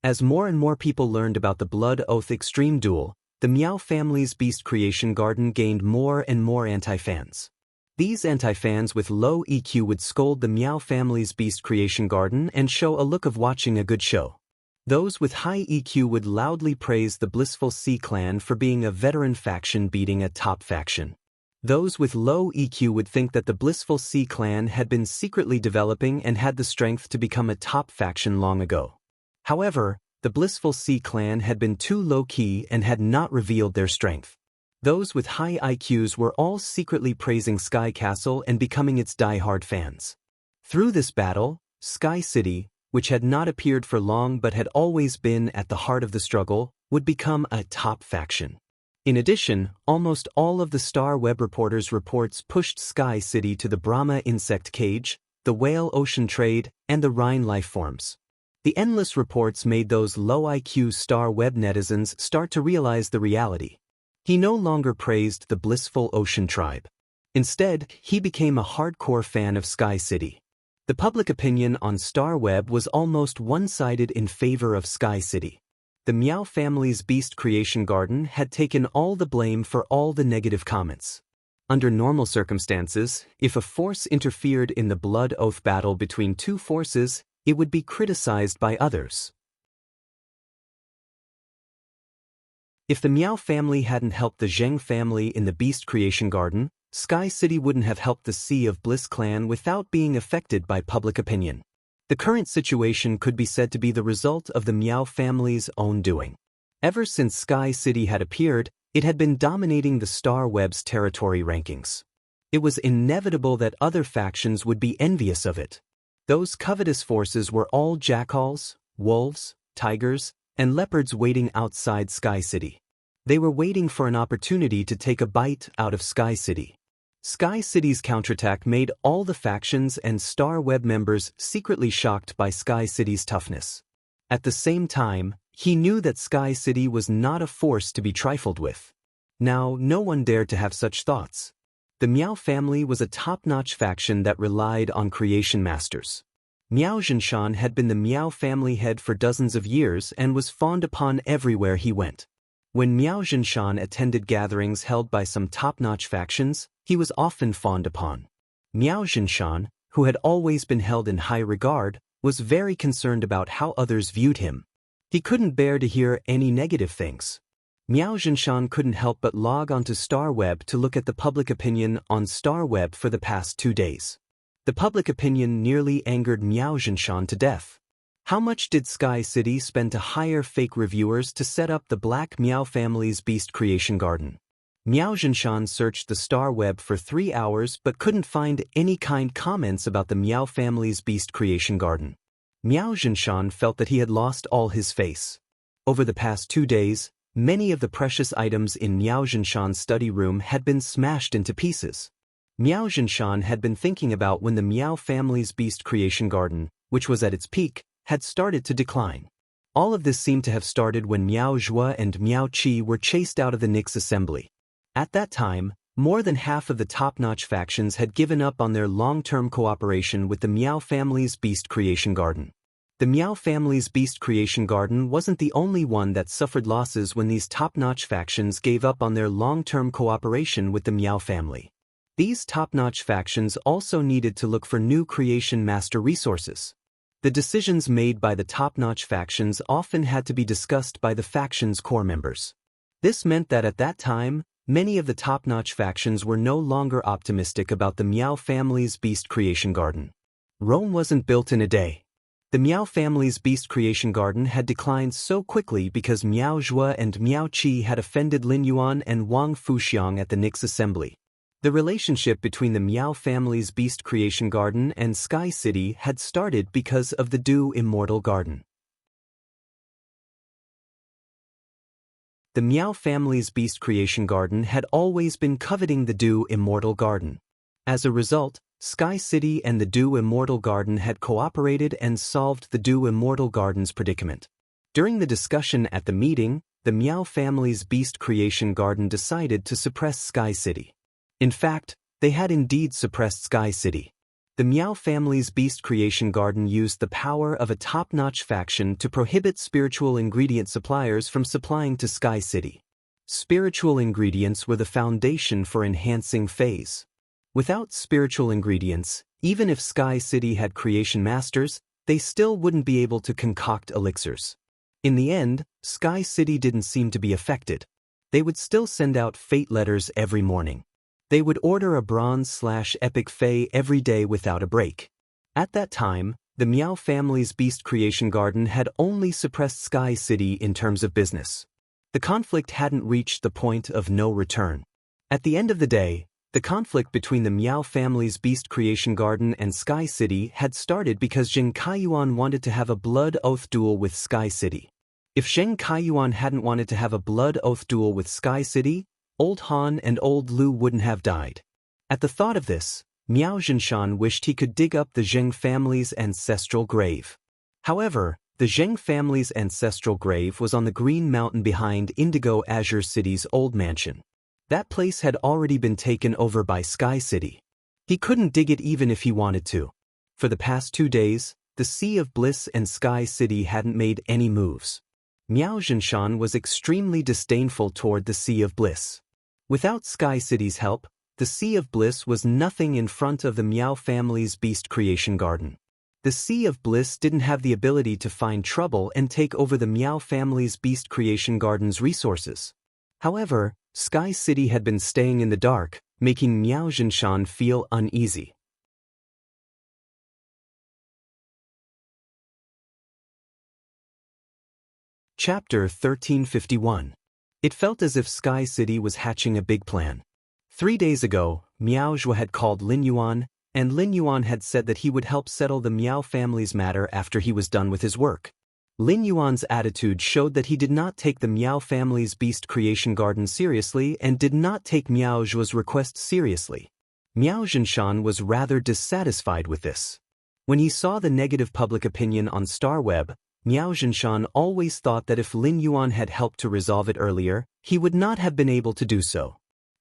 As more and more people learned about the Blood Oath Extreme Duel, the Miao family's Beast Creation Garden gained more and more anti-fans. These anti-fans with low EQ would scold the Miao family's Beast Creation Garden and show a look of watching a good show. Those with high EQ would loudly praise the Blissful Sea clan for being a veteran faction beating a top faction. Those with low EQ would think that the Blissful Sea clan had been secretly developing and had the strength to become a top faction long ago. However, the Blissful Sea clan had been too low-key and had not revealed their strength. Those with high IQs were all secretly praising Sky Castle and becoming its die-hard fans. Through this battle, Sky City, which had not appeared for long but had always been at the heart of the struggle, would become a top faction. In addition, almost all of the Star Web reporters' reports pushed Sky City to the Brahma insect cage, the whale ocean trade, and the Rhine lifeforms. The endless reports made those low-IQ Star Web netizens start to realize the reality. He no longer praised the Blissful Ocean Tribe. Instead, he became a hardcore fan of Sky City. The public opinion on Star Web was almost one-sided in favor of Sky City. The Miao family's Beast Creation Garden had taken all the blame for all the negative comments. Under normal circumstances, if a force interfered in the Blood Oath battle between two forces, it would be criticized by others. If the Miao family hadn't helped the Zheng family in the Beast Creation Garden, Sky City wouldn't have helped the Sea of Bliss clan without being affected by public opinion. The current situation could be said to be the result of the Miao family's own doing. Ever since Sky City had appeared, it had been dominating the Star Web's territory rankings. It was inevitable that other factions would be envious of it. Those covetous forces were all jackals, wolves, tigers, and leopards waiting outside Sky City. They were waiting for an opportunity to take a bite out of Sky City. Sky City's counterattack made all the factions and Star Web members secretly shocked by Sky City's toughness. At the same time, he knew that Sky City was not a force to be trifled with. Now, no one dared to have such thoughts. The Miao family was a top-notch faction that relied on creation masters. Miao Xianxia had been the Miao family head for dozens of years and was fawned upon everywhere he went. When Miao Xianxia attended gatherings held by some top-notch factions, he was often fawned upon. Miao Xianxia, who had always been held in high regard, was very concerned about how others viewed him. He couldn't bear to hear any negative things. Miao Xianxia couldn't help but log onto StarWeb to look at the public opinion on StarWeb for the past 2 days. The public opinion nearly angered Miao Xianxia to death. How much did Sky City spend to hire fake reviewers to set up the Black Miao family's Beast Creation Garden? Miao Xianxia searched the StarWeb for 3 hours but couldn't find any kind comments about the Miao family's Beast Creation Garden. Miao Xianxia felt that he had lost all his face. Over the past 2 days, many of the precious items in Miao Xianxia's study room had been smashed into pieces. Miao Xianxia had been thinking about when the Miao family's Beast Creation Garden, which was at its peak, had started to decline. All of this seemed to have started when Miao Zhua and Miao Qi were chased out of the Nix assembly. At that time, more than half of the top-notch factions had given up on their long-term cooperation with the Miao family's Beast Creation Garden. The Miao family's Beast Creation Garden wasn't the only one that suffered losses when these top-notch factions gave up on their long-term cooperation with the Miao family. These top-notch factions also needed to look for new creation master resources. The decisions made by the top-notch factions often had to be discussed by the faction's core members. This meant that at that time, many of the top-notch factions were no longer optimistic about the Miao family's Beast Creation Garden. Rome wasn't built in a day. The Miao family's Beast Creation Garden had declined so quickly because Miao Zhua and Miao Qi had offended Lin Yuan and Wang Fuxiang at the Nix assembly. The relationship between the Miao family's Beast Creation Garden and Sky City had started because of the Immortal Garden. The Miao family's Beast Creation Garden had always been coveting the Immortal Garden. As a result, Sky City and the Immortal Garden had cooperated and solved the Immortal Garden's predicament. During the discussion at the meeting, the Miao family's Beast Creation Garden decided to suppress Sky City. In fact, they had indeed suppressed Sky City. The Miao family's Beast Creation Garden used the power of a top-notch faction to prohibit spiritual ingredient suppliers from supplying to Sky City. Spiritual ingredients were the foundation for enhancing phase. Without spiritual ingredients, even if Sky City had creation masters, they still wouldn't be able to concoct elixirs. In the end, Sky City didn't seem to be affected. They would still send out fate letters every morning. They would order a bronze/epic Fey every day without a break. At that time, the Miao family's Beast Creation Garden had only suppressed Sky City in terms of business. The conflict hadn't reached the point of no return. At the end of the day, the conflict between the Miao family's Beast Creation Garden and Sky City had started because Zheng Kaiyuan wanted to have a blood oath duel with Sky City. If Zheng Kaiyuan hadn't wanted to have a blood oath duel with Sky City, Old Han and Old Lu wouldn't have died. At the thought of this, Miao Xianxia wished he could dig up the Zheng family's ancestral grave. However, the Zheng family's ancestral grave was on the Green Mountain behind Indigo Azure City's old mansion. That place had already been taken over by Sky City. He couldn't dig it even if he wanted to. For the past 2 days, the Sea of Bliss and Sky City hadn't made any moves. Miao Xianxia was extremely disdainful toward the Sea of Bliss. Without Sky City's help, the Sea of Bliss was nothing in front of the Miao family's Beast Creation Garden. The Sea of Bliss didn't have the ability to find trouble and take over the Miao family's Beast Creation Garden's resources. However, Sky City had been staying in the dark, making Miao Xianxia feel uneasy. Chapter 1351. It felt as if Sky City was hatching a big plan. 3 days ago, Miao Zhuo had called Lin Yuan, and Lin Yuan had said that he would help settle the Miao family's matter after he was done with his work. Lin Yuan's attitude showed that he did not take the Miao family's beast creation garden seriously and did not take Miao Zhuo's request seriously. Miao Xianxia was rather dissatisfied with this. When he saw the negative public opinion on StarWeb, Miao Xianxia always thought that if Lin Yuan had helped to resolve it earlier, he would not have been able to do so.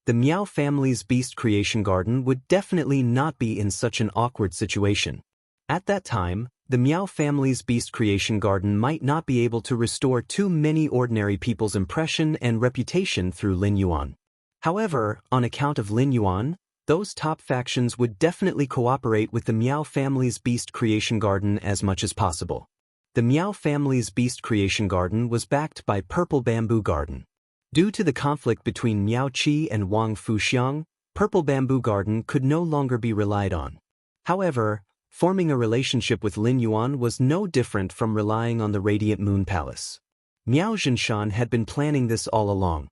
The Miao family's beast creation garden would definitely not be in such an awkward situation. At that time, the Miao family's beast creation garden might not be able to restore too many ordinary people's impression and reputation through Lin Yuan. However, on account of Lin Yuan, those top factions would definitely cooperate with the Miao family's beast creation garden as much as possible. The Miao family's beast creation garden was backed by Purple Bamboo Garden. Due to the conflict between Miao Qi and Wang Fuxiang, Purple Bamboo Garden could no longer be relied on. However, forming a relationship with Lin Yuan was no different from relying on the Radiant Moon Palace. Miao Xianxia had been planning this all along.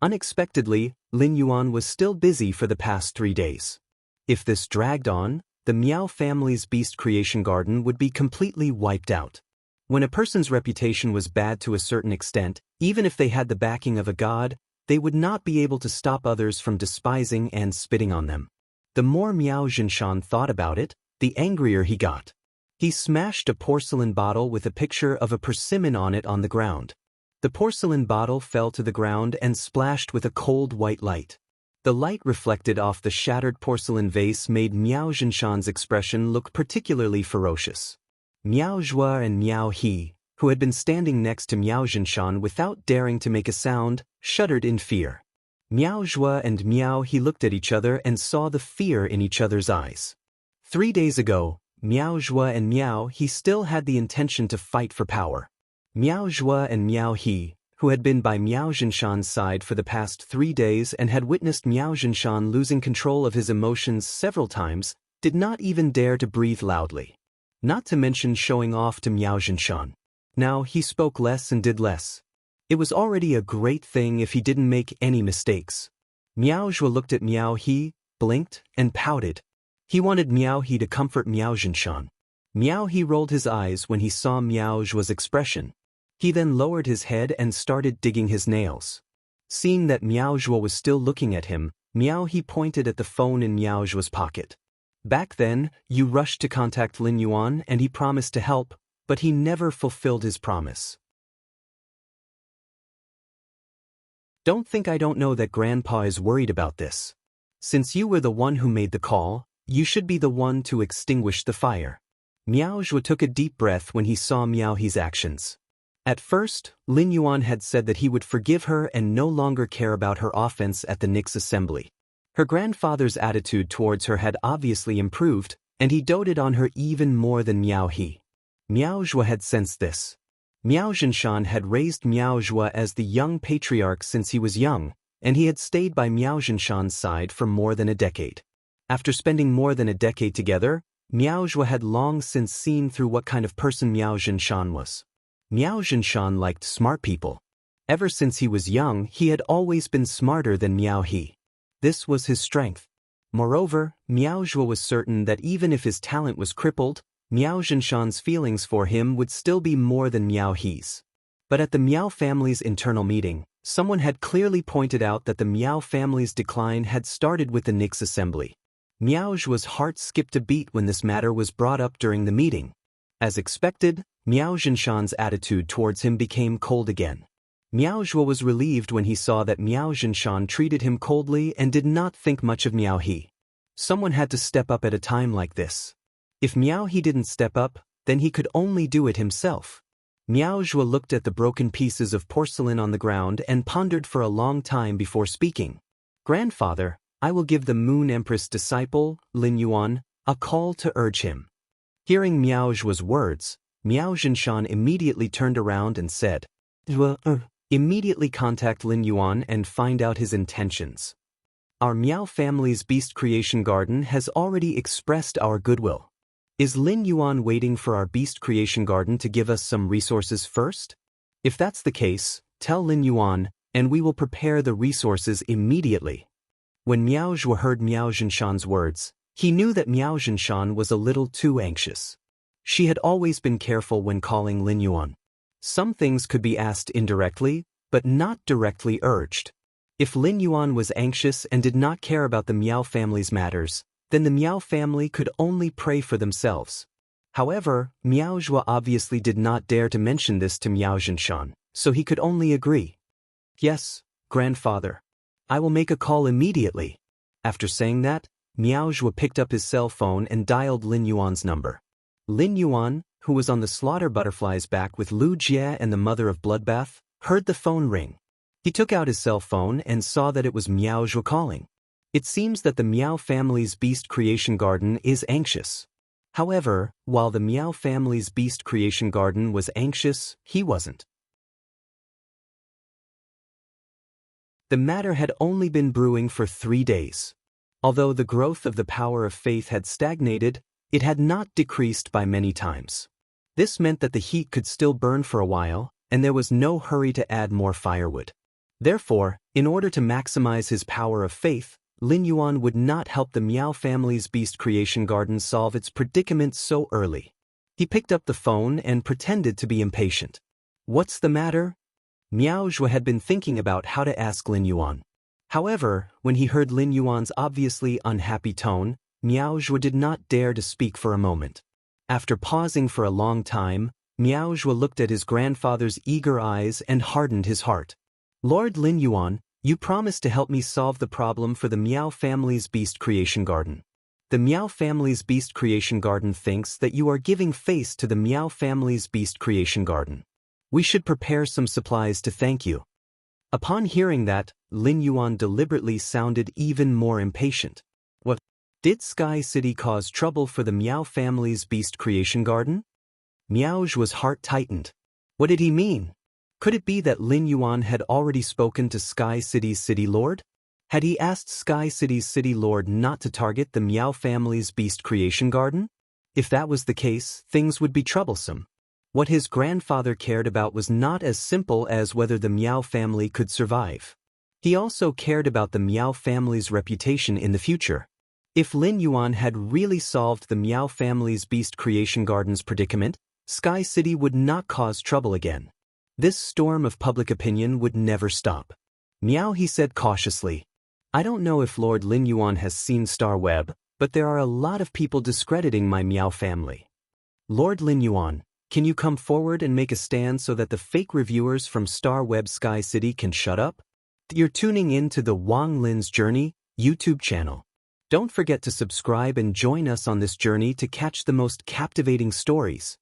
Unexpectedly, Lin Yuan was still busy for the past 3 days. If this dragged on, the Miao family's beast creation garden would be completely wiped out. When a person's reputation was bad to a certain extent, even if they had the backing of a god, they would not be able to stop others from despising and spitting on them. The more Miao Xianxia thought about it, the angrier he got. He smashed a porcelain bottle with a picture of a persimmon on it on the ground. The porcelain bottle fell to the ground and splashed with a cold white light. The light reflected off the shattered porcelain vase made Miao Xianxia's expression look particularly ferocious. Miao Zhuo and Miao He, who had been standing next to Miao Xianxia without daring to make a sound, shuddered in fear. Miao Zhuo and Miao He looked at each other and saw the fear in each other's eyes. 3 days ago, Miao Zhuo and Miao He still had the intention to fight for power. Miao Zhuo and Miao He, who had been by Miao Xianxia's side for the past 3 days and had witnessed Miao Xianxia losing control of his emotions several times, did not even dare to breathe loudly. Not to mention showing off to Miao Xianxia. Now he spoke less and did less. It was already a great thing if he didn't make any mistakes. Miao Zhuo looked at Miao He, blinked, and pouted. He wanted Miao He to comfort Miao Xianxia. Miao He rolled his eyes when he saw Miao Zhuo's expression. He then lowered his head and started digging his nails. Seeing that Miao Zhuo was still looking at him, Miao He pointed at the phone in Miao Zhuo's pocket. Back then, you rushed to contact Lin Yuan and he promised to help, but he never fulfilled his promise. Don't think I don't know that Grandpa is worried about this. Since you were the one who made the call, you should be the one to extinguish the fire. Miao Zhuo took a deep breath when he saw Miao He's actions. At first, Lin Yuan had said that he would forgive her and no longer care about her offense at the Nix assembly. Her grandfather's attitude towards her had obviously improved, and he doted on her even more than Miao He. Miao Zhuo had sensed this. Miao Xianxia had raised Miao Zhuo as the young patriarch since he was young, and he had stayed by Miao Xianxia's side for more than a decade. After spending more than a decade together, Miao Zhuo had long since seen through what kind of person Miao Xianxia was. Miao Xianxia liked smart people. Ever since he was young, he had always been smarter than Miao He. This was his strength. Moreover, Miao Zhuo was certain that even if his talent was crippled, Miao Xianxia's feelings for him would still be more than Miao He's. But at the Miao family's internal meeting, someone had clearly pointed out that the Miao family's decline had started with the Nix assembly. Miao Zhuo's heart skipped a beat when this matter was brought up during the meeting. As expected, Miao Xianxia's attitude towards him became cold again. Miao Zhuo was relieved when he saw that Miao Xianxia treated him coldly and did not think much of Miao He. Someone had to step up at a time like this. If Miao He didn't step up, then he could only do it himself. Miao Zhuo looked at the broken pieces of porcelain on the ground and pondered for a long time before speaking. Grandfather, I will give the Moon Empress disciple, Lin Yuan, a call to urge him. Hearing Miao Zhuo's words, Miao Xianxia immediately turned around and said, Immediately contact Lin Yuan and find out his intentions. Our Miao family's beast creation garden has already expressed our goodwill. Is Lin Yuan waiting for our beast creation garden to give us some resources first? If that's the case, tell Lin Yuan, and we will prepare the resources immediately. When Miao Zhuo heard Miao Zhinshan's words, he knew that Miao Zhinshan was a little too anxious. She had always been careful when calling Lin Yuan. Some things could be asked indirectly, but not directly urged. If Lin Yuan was anxious and did not care about the Miao family's matters, then the Miao family could only pray for themselves. However, Miao Zhuo obviously did not dare to mention this to Miao Zhinshan, so he could only agree. Yes, grandfather. I will make a call immediately. After saying that, Miao Zhuo picked up his cell phone and dialed Lin Yuan's number. Lin Yuan, who was on the slaughter butterfly's back with Lu Jie and the mother of Bloodbath, heard the phone ring. He took out his cell phone and saw that it was Miao Zhuo calling. It seems that the Miao family's beast creation garden is anxious. However, while the Miao family's beast creation garden was anxious, he wasn't. The matter had only been brewing for 3 days. Although the growth of the power of faith had stagnated, it had not decreased by many times. This meant that the heat could still burn for a while, and there was no hurry to add more firewood. Therefore, in order to maximize his power of faith, Lin Yuan would not help the Miao family's beast creation garden solve its predicament so early. He picked up the phone and pretended to be impatient. What's the matter? Miao Zhuo had been thinking about how to ask Lin Yuan. However, when he heard Lin Yuan's obviously unhappy tone, Miao Zhuo did not dare to speak for a moment. After pausing for a long time, Miao Zhuo looked at his grandfather's eager eyes and hardened his heart. Lord Lin Yuan, you promised to help me solve the problem for the Miao family's beast creation garden. The Miao family's beast creation garden thinks that you are giving face to the Miao family's beast creation garden. We should prepare some supplies to thank you. Upon hearing that, Lin Yuan deliberately sounded even more impatient. What? Did Sky City cause trouble for the Miao family's beast creation garden? Miao Zhuo's heart tightened. What did he mean? Could it be that Lin Yuan had already spoken to Sky City's city lord? Had he asked Sky City's city lord not to target the Miao family's beast creation garden? If that was the case, things would be troublesome. What his grandfather cared about was not as simple as whether the Miao family could survive. He also cared about the Miao family's reputation in the future. If Lin Yuan had really solved the Miao family's beast creation garden's predicament, Sky City would not cause trouble again. This storm of public opinion would never stop. Miao, he said cautiously. I don't know if Lord Lin Yuan has seen Star Web, but there are a lot of people discrediting my Miao family. Lord Lin Yuan, can you come forward and make a stand so that the fake reviewers from Star Web Sky City can shut up? You're tuning in to the Wang Lin's Journey YouTube channel. Don't forget to subscribe and join us on this journey to catch the most captivating stories.